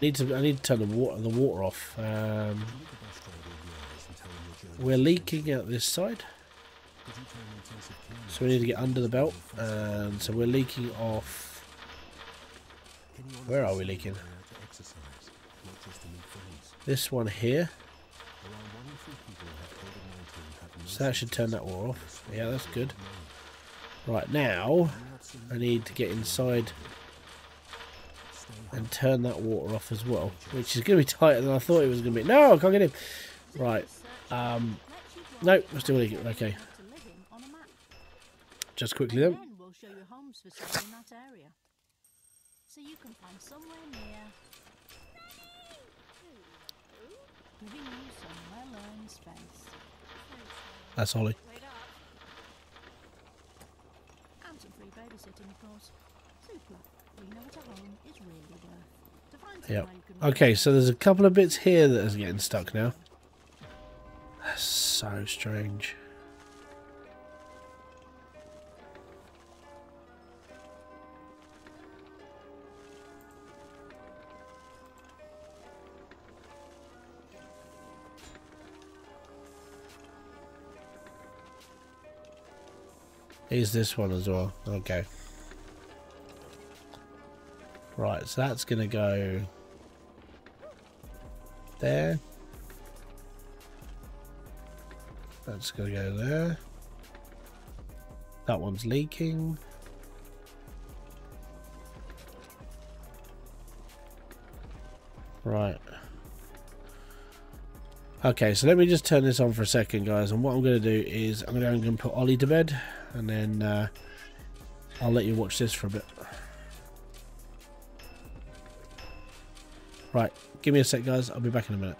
I need to turn the water off. We're leaking out this side. So we need to get under the belt. And so we're leaking off. Where are we leaking? This one here. So that should turn that water off. Yeah, that's good. Right, now I need to get inside and turn that water off as well, which is going to be tighter than I thought it was going to be. No, I can't get in. Right. No, we're still leaking. Okay. Just quickly then. We'll show you homes for sale in that area, so you can find somewhere near, giving you some well-earned space. That's Ollie. And some free babysitting, of course. Super. We know what a home is really worth. To find Yep. somewhere you can Okay, so there's a couple of bits here that is getting stuck now. That's so strange. Here's this one as well. Okay. Right, so that's going to go there. That's going to go there. That one's leaking. Right. Okay, so let me just turn this on for a second, guys. And what I'm going to do is I'm going to put Ollie to bed. And then I'll let you watch this for a bit. Right, give me a sec, guys. I'll be back in a minute.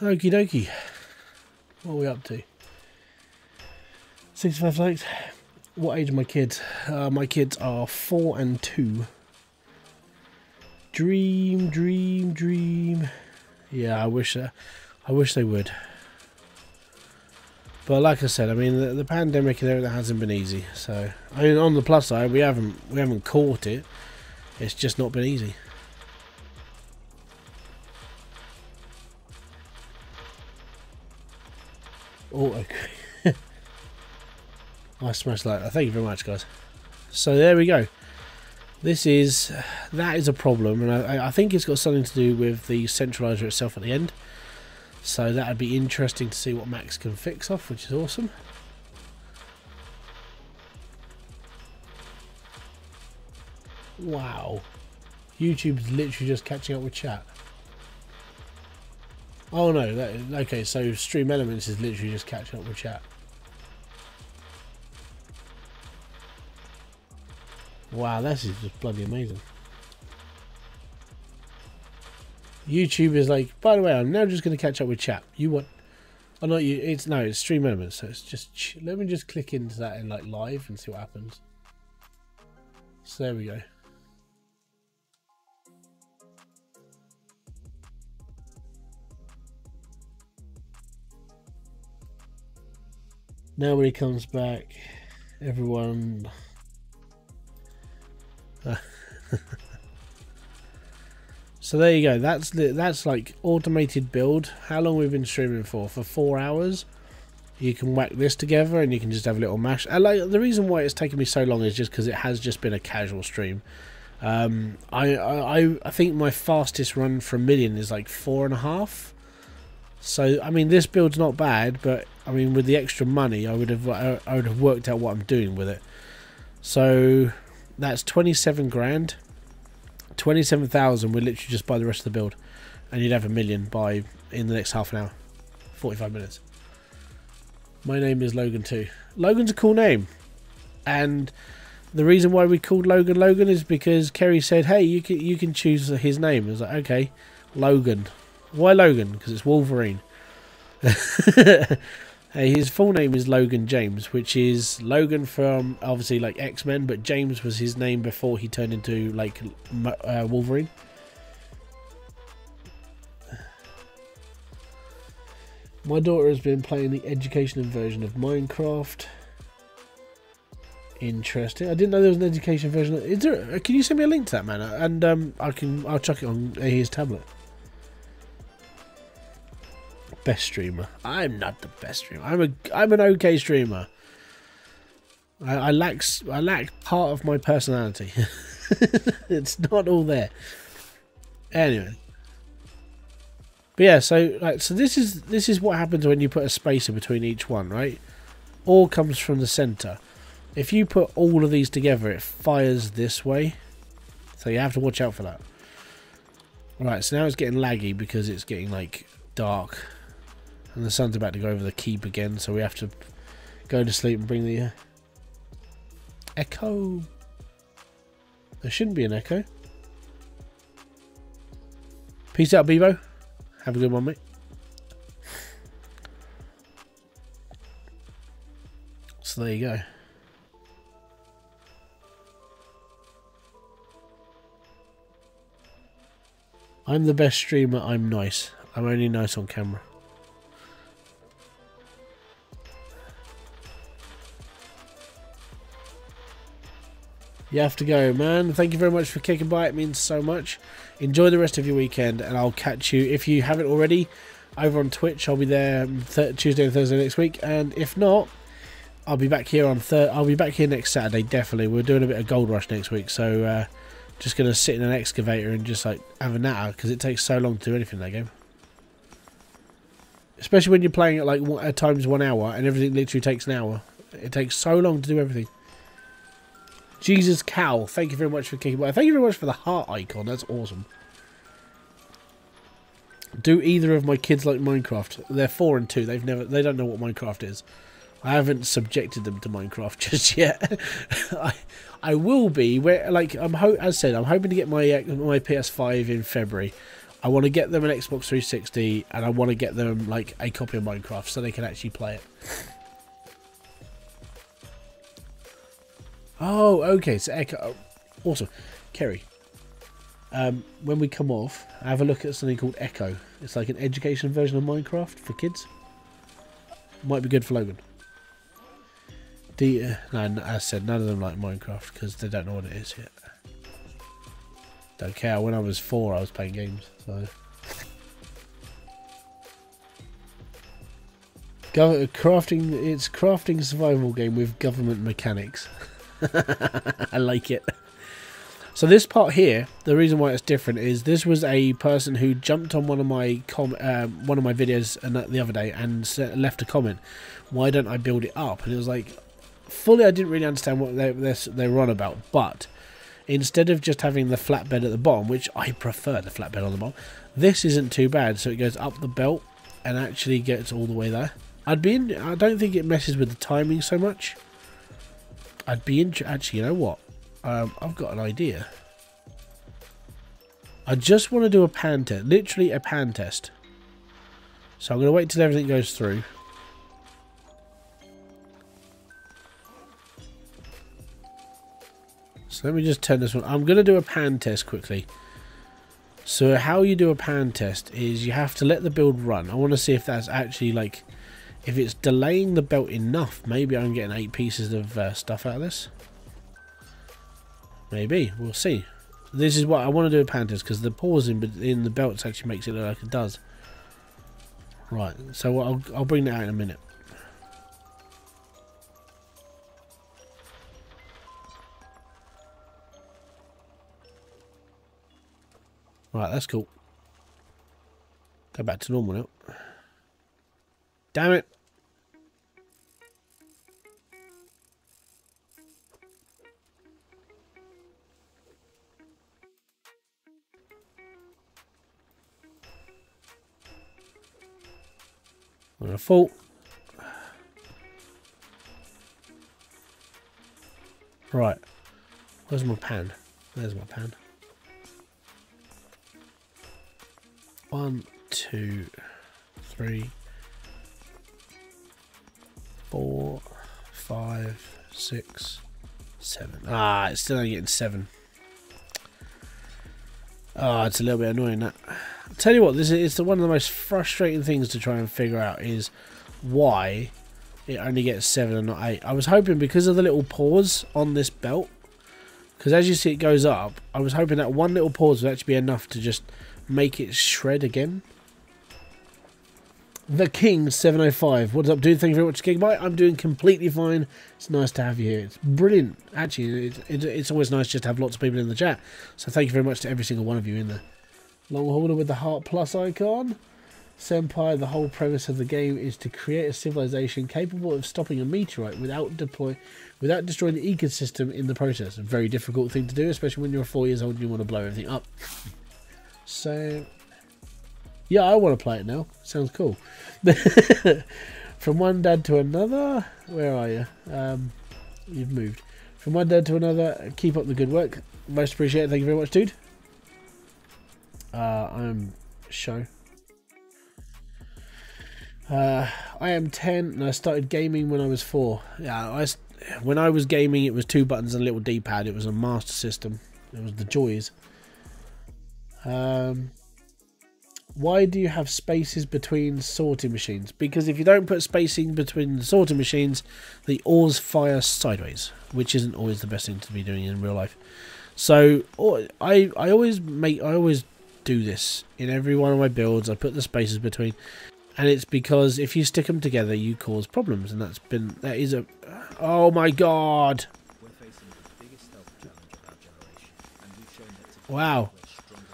Okie dokie. What are we up to? 65 likes. What age are my kids? My kids are 4 and 2. Dream. Yeah, I wish they would. But like I said, I mean, the pandemic and everything hasn't been easy. So, I mean, on the plus side, we haven't caught it. It's just not been easy. Oh, okay. I smashed that. Thank you very much, guys. So there we go. That is a problem, and I think it's got something to do with the centralizer itself at the end. So that would be interesting to see what Max can fix off, which is awesome. Wow. YouTube's literally just catching up with chat. Oh no, okay, so Stream Elements is literally just catching up with chat. Wow, this is just bloody amazing. YouTube is like, by the way, I'm now just going to catch up with chat. You what? Oh, not you. It's Stream Elements. So it's just, let me just click into that in like live and see what happens. So there we go. Now when he comes back, everyone. So there you go. That's like automated build. How long we've been streaming for? For 4 hours. You can whack this together and you can just have a little mash. And like the reason why it's taken me so long is just because it has just been a casual stream. I think my fastest run for 1 million is like 4.5. So I mean, this build's not bad, but I mean, with the extra money, I would have worked out what I'm doing with it. So that's 27 grand. 27,000 would literally just buy the rest of the build, and you'd have 1 million in the next half an hour, 45 minutes. My name is Logan too. Logan's a cool name, and the reason why we called Logan is because Kerry said, "Hey, you can choose his name." I was like, "Okay, Logan." Why Logan? Because it's Wolverine. Hey, his full name is Logan James, which is Logan from obviously like X-Men, but James was his name before he turned into like Wolverine. My daughter has been playing the educational version of Minecraft. Interesting. I didn't know there was an education version. Is there? Can you send me a link to that, man? And I'll chuck it on his tablet. Best streamer. I'm not the best streamer. I'm an okay streamer. I lack part of my personality. It's not all there. Anyway. But yeah, so this is what happens when you put a spacer between each one, right? All comes from the center. If you put all of these together, it fires this way. So you have to watch out for that. Right, so now it's getting laggy because it's getting like dark. And the sun's about to go over the keep again, so we have to go to sleep and bring the echo. There shouldn't be an echo. Peace out, Bevo. Have a good one, mate. So there you go. I'm the best streamer, I'm nice. I'm only nice on camera. You have to go, man. Thank you very much for kicking by. It means so much. Enjoy the rest of your weekend, and I'll catch you, if you haven't already, over on Twitch. I'll be there Tuesday and Thursday next week, and if not, I'll be back here on I'll be back here next Saturday, definitely. We're doing a bit of Gold Rush next week, so just going to sit in an excavator and just like have a natter, because it takes so long to do anything in that game. Especially when you're playing at like at times 1 hour, and everything literally takes an hour. It takes so long to do everything. Jesus Cow, thank you very much for kicking by. Thank you very much for the heart icon. That's awesome. Do either of my kids like Minecraft? They're 4 and 2. They don't know what Minecraft is. I haven't subjected them to Minecraft just yet. I will be. Where like as I said, I'm hoping to get my PS5 in February. I want to get them an Xbox 360, and I want to get them like a copy of Minecraft so they can actually play it. Oh, okay. So Echo, awesome. Kerry, when we come off, have a look at something called Echo. It's like an education version of Minecraft for kids. Might be good for Logan. No, as I said, none of them like Minecraft because they don't know what it is yet. Don't care. When I was 4, I was playing games. So it's crafting survival game with government mechanics. I like it. So this part here, the reason why it's different is this was a person who jumped on one of my videos the other day and left a comment. Why don't I build it up? And it was like, fully I didn't really understand what they were on about. But instead of just having the flatbed at the bottom, which I prefer the flatbed on the bottom, this isn't too bad. So it goes up the belt and actually gets all the way there. I don't think it messes with the timing so much. Actually, you know what? I've got an idea. I just want to do a pan test. Literally a pan test. So I'm going to wait till everything goes through. So let me just turn this one. I'm going to do a pan test quickly. So how you do a pan test is you have to let the build run. I want to see if that's actually like... If it's delaying the belt enough, maybe I'm getting 8 pieces of stuff out of this. Maybe. We'll see. This is what I want to do a pan test, because the pause in the belts actually makes it look like it does. Right, so I'll bring that out in a minute. Right, that's cool. Go back to normal now. Damn it. I'm gonna fall. Right. Where's my pan? There's my pan. 1, 2, 3, 4, 5, 6, 7. Ah, it's still only getting 7. Ah, it's a little bit annoying that. I'll tell you what, it's one of the most frustrating things to try and figure out is why it only gets 7 and not 8. I was hoping because of the little pause on this belt, because as you see it goes up, I was hoping that one little pause would actually be enough to just make it shred again. The King 705. What's up, dude? Thank you very much, Gigabyte. I'm doing completely fine. It's nice to have you here. It's brilliant. Actually, it's always nice just to have lots of people in the chat. So thank you very much to every single one of you in there. Long holder with the heart plus icon. Senpai, the whole premise of the game is to create a civilization capable of stopping a meteorite without destroying the ecosystem in the process. A very difficult thing to do, especially when you're 4 years old and you want to blow everything up. So, yeah, I want to play it now. Sounds cool. From one dad to another. Where are you? You've moved. From one dad to another. Keep up the good work. Most appreciated. Thank you very much, dude. I'm show. I am 10 and I started gaming when I was 4. Yeah, when I was gaming it was 2 buttons and a little D-pad. It was a Master System. It was the joys. Why do you have spaces between sorting machines? Because if you don't put spacing between the sorting machines, the ores fire sideways, which isn't always the best thing to be doing in real life. So I always do this in every one of my builds. I put the spaces between. And it's because if you stick them together, you cause problems, and that is a. Oh my god! We're facing the biggest health challenge of our generation, and we've shown that together Wow, we're stronger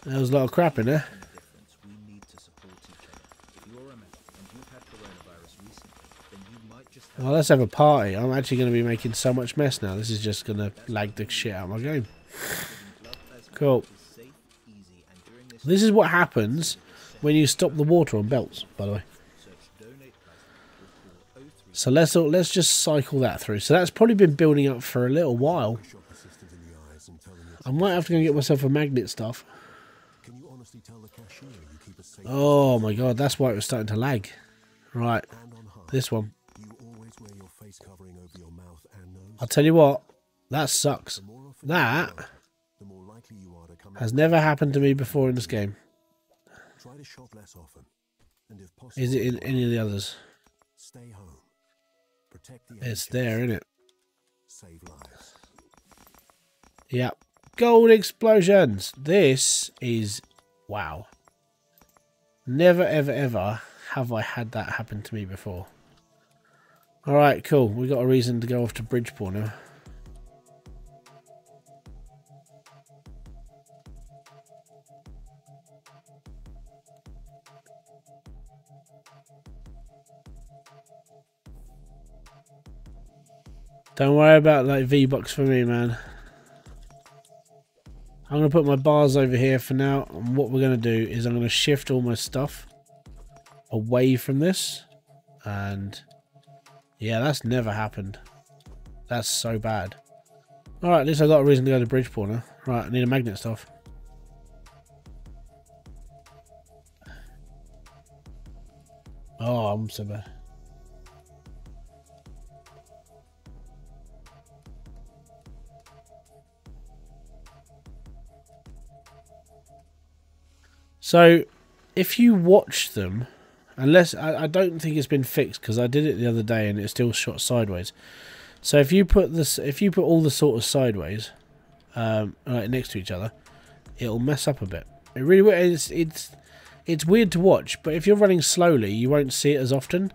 than ever. there was a lot of crap in there. In the difference, we need to support each other. If you're a mech and you've had coronavirus recently, then you might just have Well, let's have a party. I'm actually going to be making so much mess now. This is just going to lag the shit out of my game. Cool. is safe, easy, and during this This is what happens when you stop the water on belts, by the way. search donate plasma or call 03. So let's just cycle that through. So that's probably been building up for a little while. I might have to go and get myself a magnet stuff. Oh my god, that's why it was starting to lag. Right, this one. I'll tell you what, that sucks. That has never happened to me before in this game. Try to shop less often, and if possible, Is it in any of the others? stay home. Protect the It's there, isn't it? Save lives. Yep. Gold explosions. This is wow. Never ever ever have I had that happen to me before. Alright, cool. We got a reason to go off to Bridgeport now. Don't worry about like V-Bucks for me, man. I'm going to put my bars over here for now. And what we're going to do is I'm going to shift all my stuff away from this. And yeah, that's never happened. That's so bad. Alright, at least I got a reason to go to Bridgeport now. Right, I need a magnet stuff. Oh, I'm so bad. So, if you watch them, unless I don't think it's been fixed because I did it the other day and it still shot sideways. So if you put all the sort of sideways, right next to each other, it'll mess up a bit. It really will. It's weird to watch, but if you're running slowly, you won't see it as often.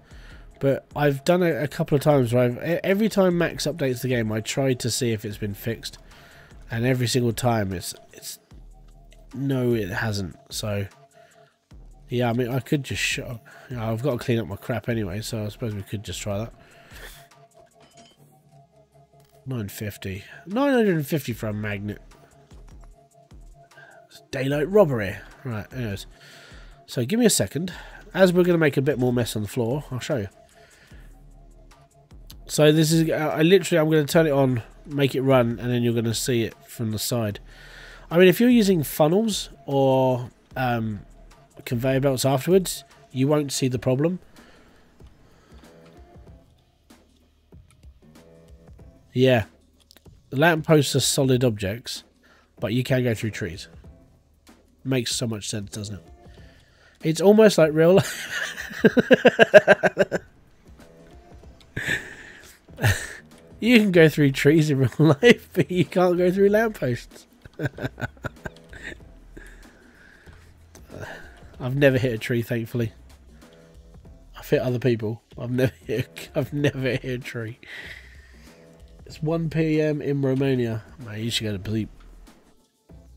But I've done it a couple of times where every time Max updates the game, I try to see if it's been fixed, and every single time it's no, it hasn't. So yeah, I mean, I could just I've got to clean up my crap anyway, so I suppose we could just try that. 950 for a magnet. It's daylight robbery. Right, anyways. So give me a second. As we're going to make a bit more mess on the floor, I'll show you. So this is, I'm going to turn it on, make it run, and then you're going to see it from the side. I mean, if you're using funnels or conveyor belts afterwards, you won't see the problem. Yeah, the lampposts are solid objects, but you can go through trees. Makes so much sense, doesn't it? It's almost like real life. You can go through trees in real life, but you can't go through lampposts. I've never hit a tree, thankfully. I've hit other people. I've never hit a tree. It's 1 PM in Romania. Man, you should go to sleep.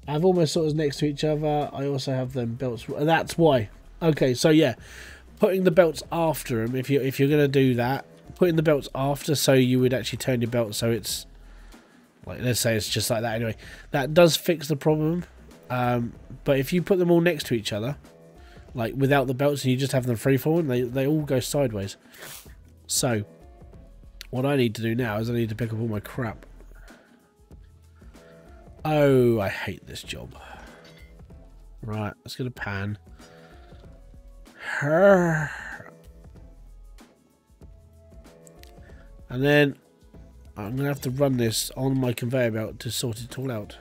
I have all my sorters next to each other. I also have them belts. That's why. Okay, so yeah, putting the belts after them. If you're gonna do that, putting the belts after, so you would actually turn your belt so it's like, let's say it's just like that. Anyway, that does fix the problem. But if you put them all next to each other, like without the belts, and you just have them freeform, they all go sideways. So what I need to do now is I need to pick up all my crap. Oh, I hate this job. Right, let's get a pan. And then I'm going to have to run this on my conveyor belt to sort it all out.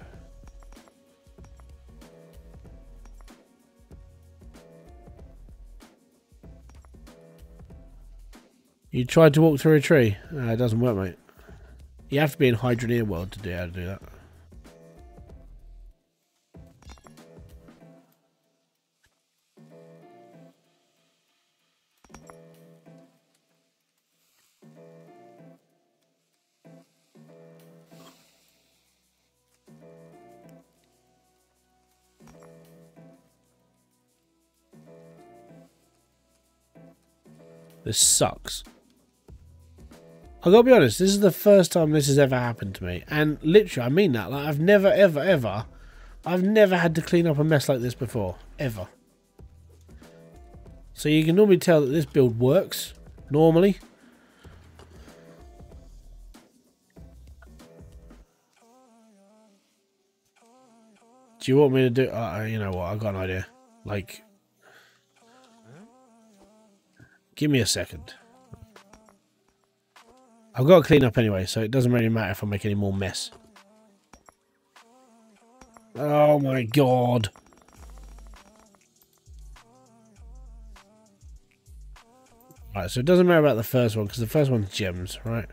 You tried to walk through a tree? It doesn't work, mate. You have to be in Hydroneer world to do how to do that. This sucks. I gotta be honest, this is the first time this has ever happened to me. And literally, I mean that. Like, I've never, ever, ever... I've never had to clean up a mess like this before. Ever. So you can normally tell that this build works. Normally. Do you want me to do... you know what, I've got an idea. Like... Give me a second. I've got to clean up anyway, so it doesn't really matter if I make any more mess. Oh my god. Right, so it doesn't matter about the first one, because the first one's gems, right?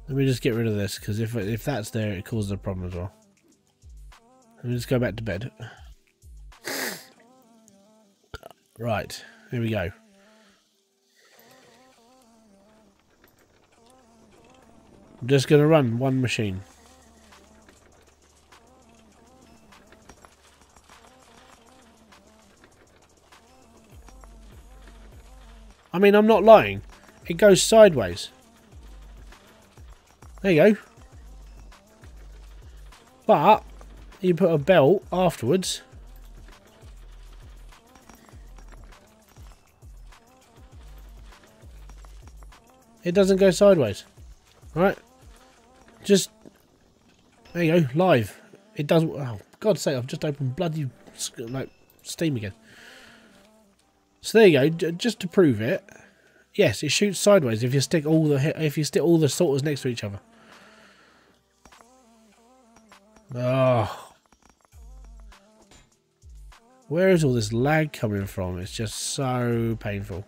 Let me just get rid of this, because if that's there, it causes a problem as well. Let me just go back to bed. Right, here we go. I'm just going to run one machine. I mean, I'm not lying. It goes sideways. There you go. But you put a belt afterwards. It doesn't go sideways. Right? Just... There you go. Live. It doesn't... Oh, for God's sake, I've just opened bloody... like, Steam again. So there you go. Just to prove it. Yes, it shoots sideways if you stick all the sorters next to each other. Oh. Where is all this lag coming from? It's just so painful.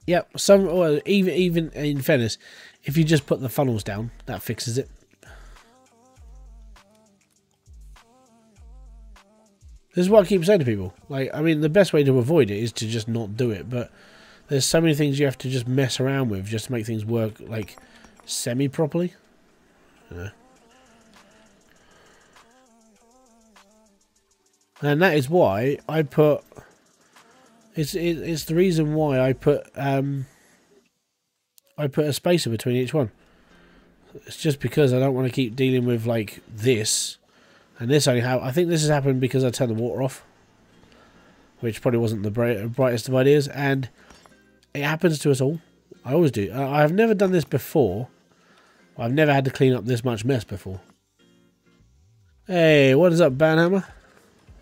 Yep, well, even in fairness, if you just put the funnels down, that fixes it. This is what I keep saying to people. Like, I mean, the best way to avoid it is to just not do it, but there's so many things you have to just mess around with just to make things work, like, semi-properly. Yeah. And that is why I put... It's the reason why I put a spacer between each one. It's just because I don't want to keep dealing with like this, and this only I think this has happened because I turned the water off, which probably wasn't the brightest of ideas, and it happens to us all. I always do. I have never done this before. I've never had to clean up this much mess before. Hey, what is up, Banhammer?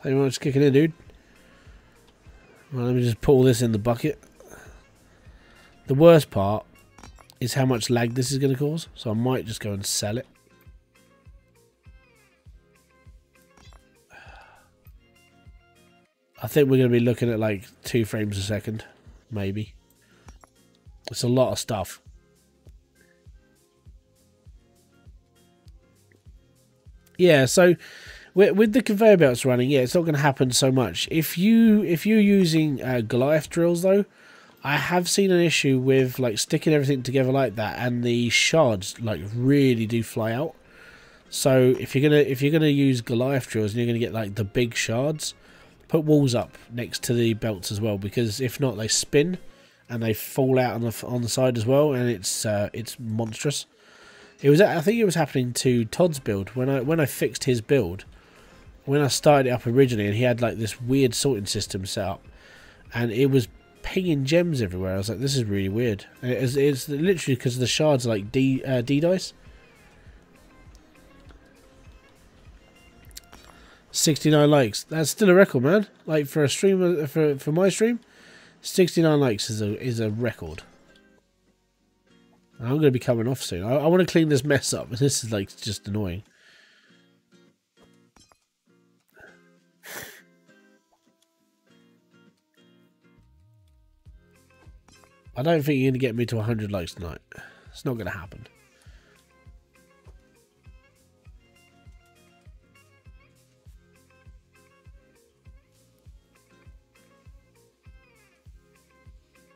Thank you very much for kicking in, dude. Well, let me just put all this in the bucket. The worst part is how much lag this is going to cause, so I might just go and sell it. I think we're going to be looking at like 2 frames a second, maybe. It's a lot of stuff. Yeah, so with the conveyor belts running, yeah, it's not going to happen so much. If you're using Goliath drills, though, I have seen an issue with like sticking everything together like that, and the shards like really do fly out. So if you're gonna use Goliath drills and you're gonna get like the big shards, put walls up next to the belts as well, because if not they spin and they fall out on the side as well, and it's monstrous. I think it was happening to Todd's build when I fixed his build. When I started it up originally, and he had like this weird sorting system set up, and it was pinging gems everywhere. I was like, this is really weird. And it's literally because the shards are like D dice. 69 likes. That's still a record, man. Like for a stream, for my stream, 69 likes is a record. I'm going to be coming off soon. I want to clean this mess up. This is like just annoying. I don't think you're going to get me to 100 likes tonight. It's not going to happen.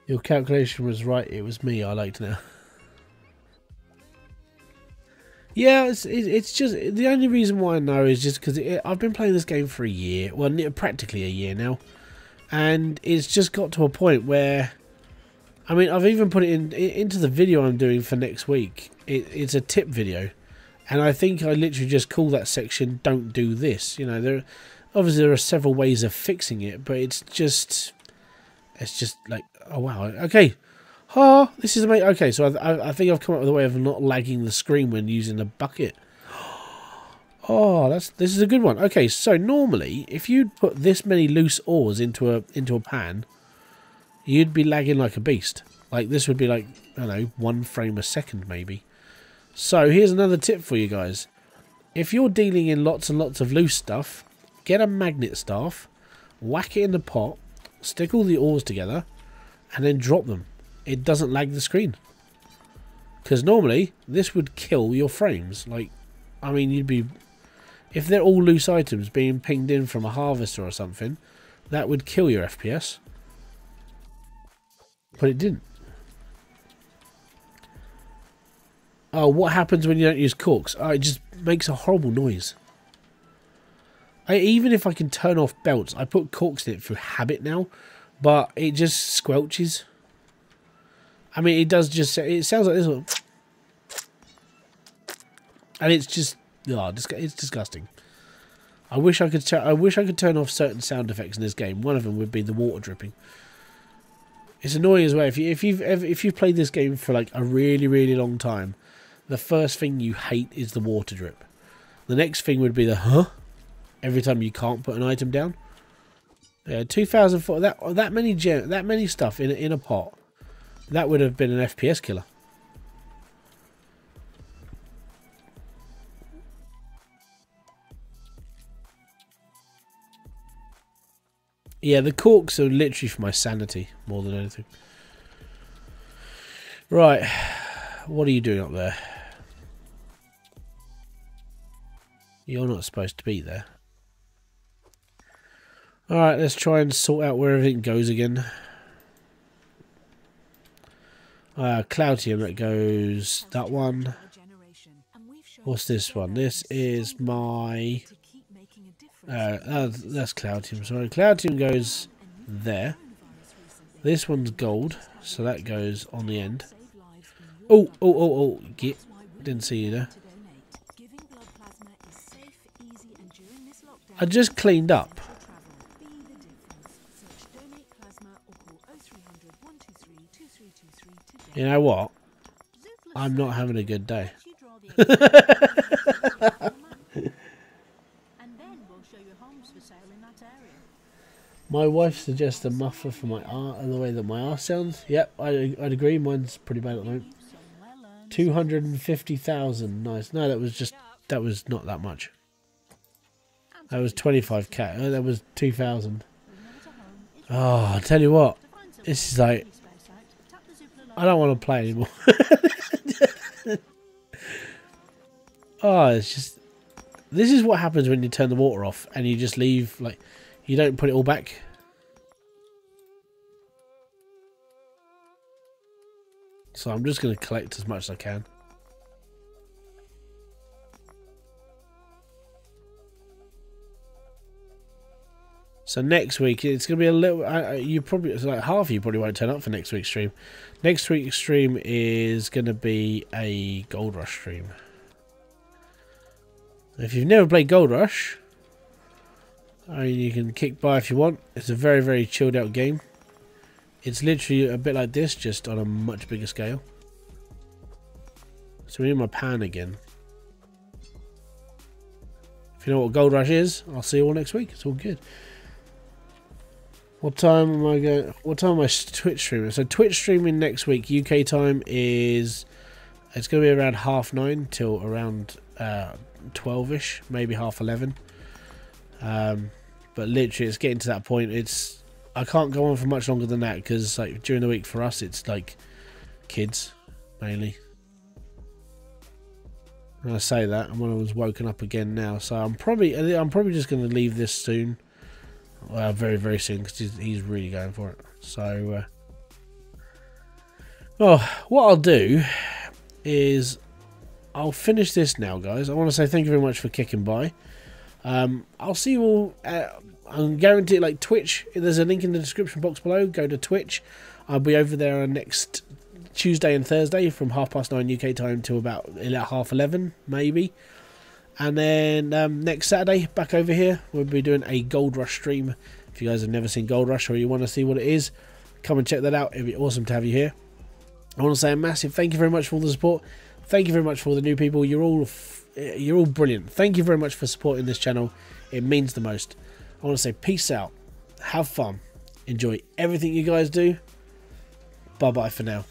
Your calculation was right. It was me. I liked it now. Yeah, it's just the only reason why I know is just because I've been playing this game for a year. Well, practically a year now. And it's just got to a point where... I mean, I've even put it into the video I'm doing for next week. It's a tip video, and I think I literally just call that section "Don't do this." You know, obviously there are several ways of fixing it, but it's just like, oh wow, okay, this is amazing. Okay, so I think I've come up with a way of not lagging the screen when using a bucket. Oh, this is a good one. Okay, so normally if you'd put this many loose ores into a pan, you'd be lagging like a beast. Like this would be like, I don't know, 1 frame a second maybe. So here's another tip for you guys. If you're dealing in lots and lots of loose stuff, get a magnet staff, whack it in the pot, stick all the ores together, and then drop them. It doesn't lag the screen. Because normally, this would kill your frames. Like, I mean, you'd be... If they're all loose items being pinged in from a harvester or something, that would kill your FPS. But it didn't. Oh, what happens when you don't use corks? Oh, it just makes a horrible noise. Even if I can turn off belts, I put corks in it through habit now, but it just squelches. I mean, it does just... It sounds like this one. And it's just... Oh, it's disgusting. I wish I could turn off certain sound effects in this game. One of them would be the water dripping. It's annoying as well. If you've played this game for like a really, really long time, the first thing you hate is the water drip. The next thing would be the every time you can't put an item down. Yeah, 2004. That many stuff in a pot. That would have been an FPS killer. Yeah, the corks are literally for my sanity more than anything. Right, what are you doing up there? You're not supposed to be there. Alright, let's try and sort out where everything goes again. Cloutium, that goes that one. What's this one? This is my... that's Cloutium, sorry. Cloutium goes there. This one's gold, so that goes on the end. Oh, get. Didn't see you there. I just cleaned up. You know what? I'm not having a good day. My wife suggests a muffler for my art and the way that my arse sounds. Yep, I'd agree. Mine's pretty bad at the moment. 250,000. Nice. No, that was not that much. That was 25k. That was 2,000. Oh, I tell you what. This is like... I don't want to play anymore. Oh, it's just... This is what happens when you turn the water off and you just leave, like... You don't put it all back. So I'm just going to collect as much as I can. So next week it's going to be a little. You probably, it's like half of you probably won't turn up for next week's stream. Next week's stream is going to be a Gold Rush stream. If you've never played Gold Rush, I mean, you can kick by if you want. It's a very, very chilled out game. It's literally a bit like this, just on a much bigger scale. So we're in my pan again. If you know what Gold Rush is, I'll see you all next week. It's all good. What time am I going? What time am I Twitch streaming? So Twitch streaming next week, UK time is. It's going to be around 9:30 till around 12ish, maybe 11:30. But literally, it's getting to that point. I can't go on for much longer than that because, like, during the week for us, it's like kids mainly. And I say that, and when I was woken up again now, so I'm probably just going to leave this soon. Well, very, very soon, because he's really going for it. So, what I'll do is I'll finish this now, guys. I want to say thank you very much for kicking by. I'll see you all. I'm guaranteed, like Twitch. There's a link in the description box below. Go to Twitch. I'll be over there on next Tuesday and Thursday from 9:30 UK time to about 11:30, maybe. And then next Saturday, back over here, we'll be doing a Gold Rush stream. If you guys have never seen Gold Rush or you want to see what it is, come and check that out. It'd be awesome to have you here. I want to say a massive thank you very much for all the support. Thank you very much for all the new people. You're all brilliant. Thank you very much for supporting this channel. It means the most. I want to say peace out. Have fun. Enjoy everything you guys do. Bye-bye for now.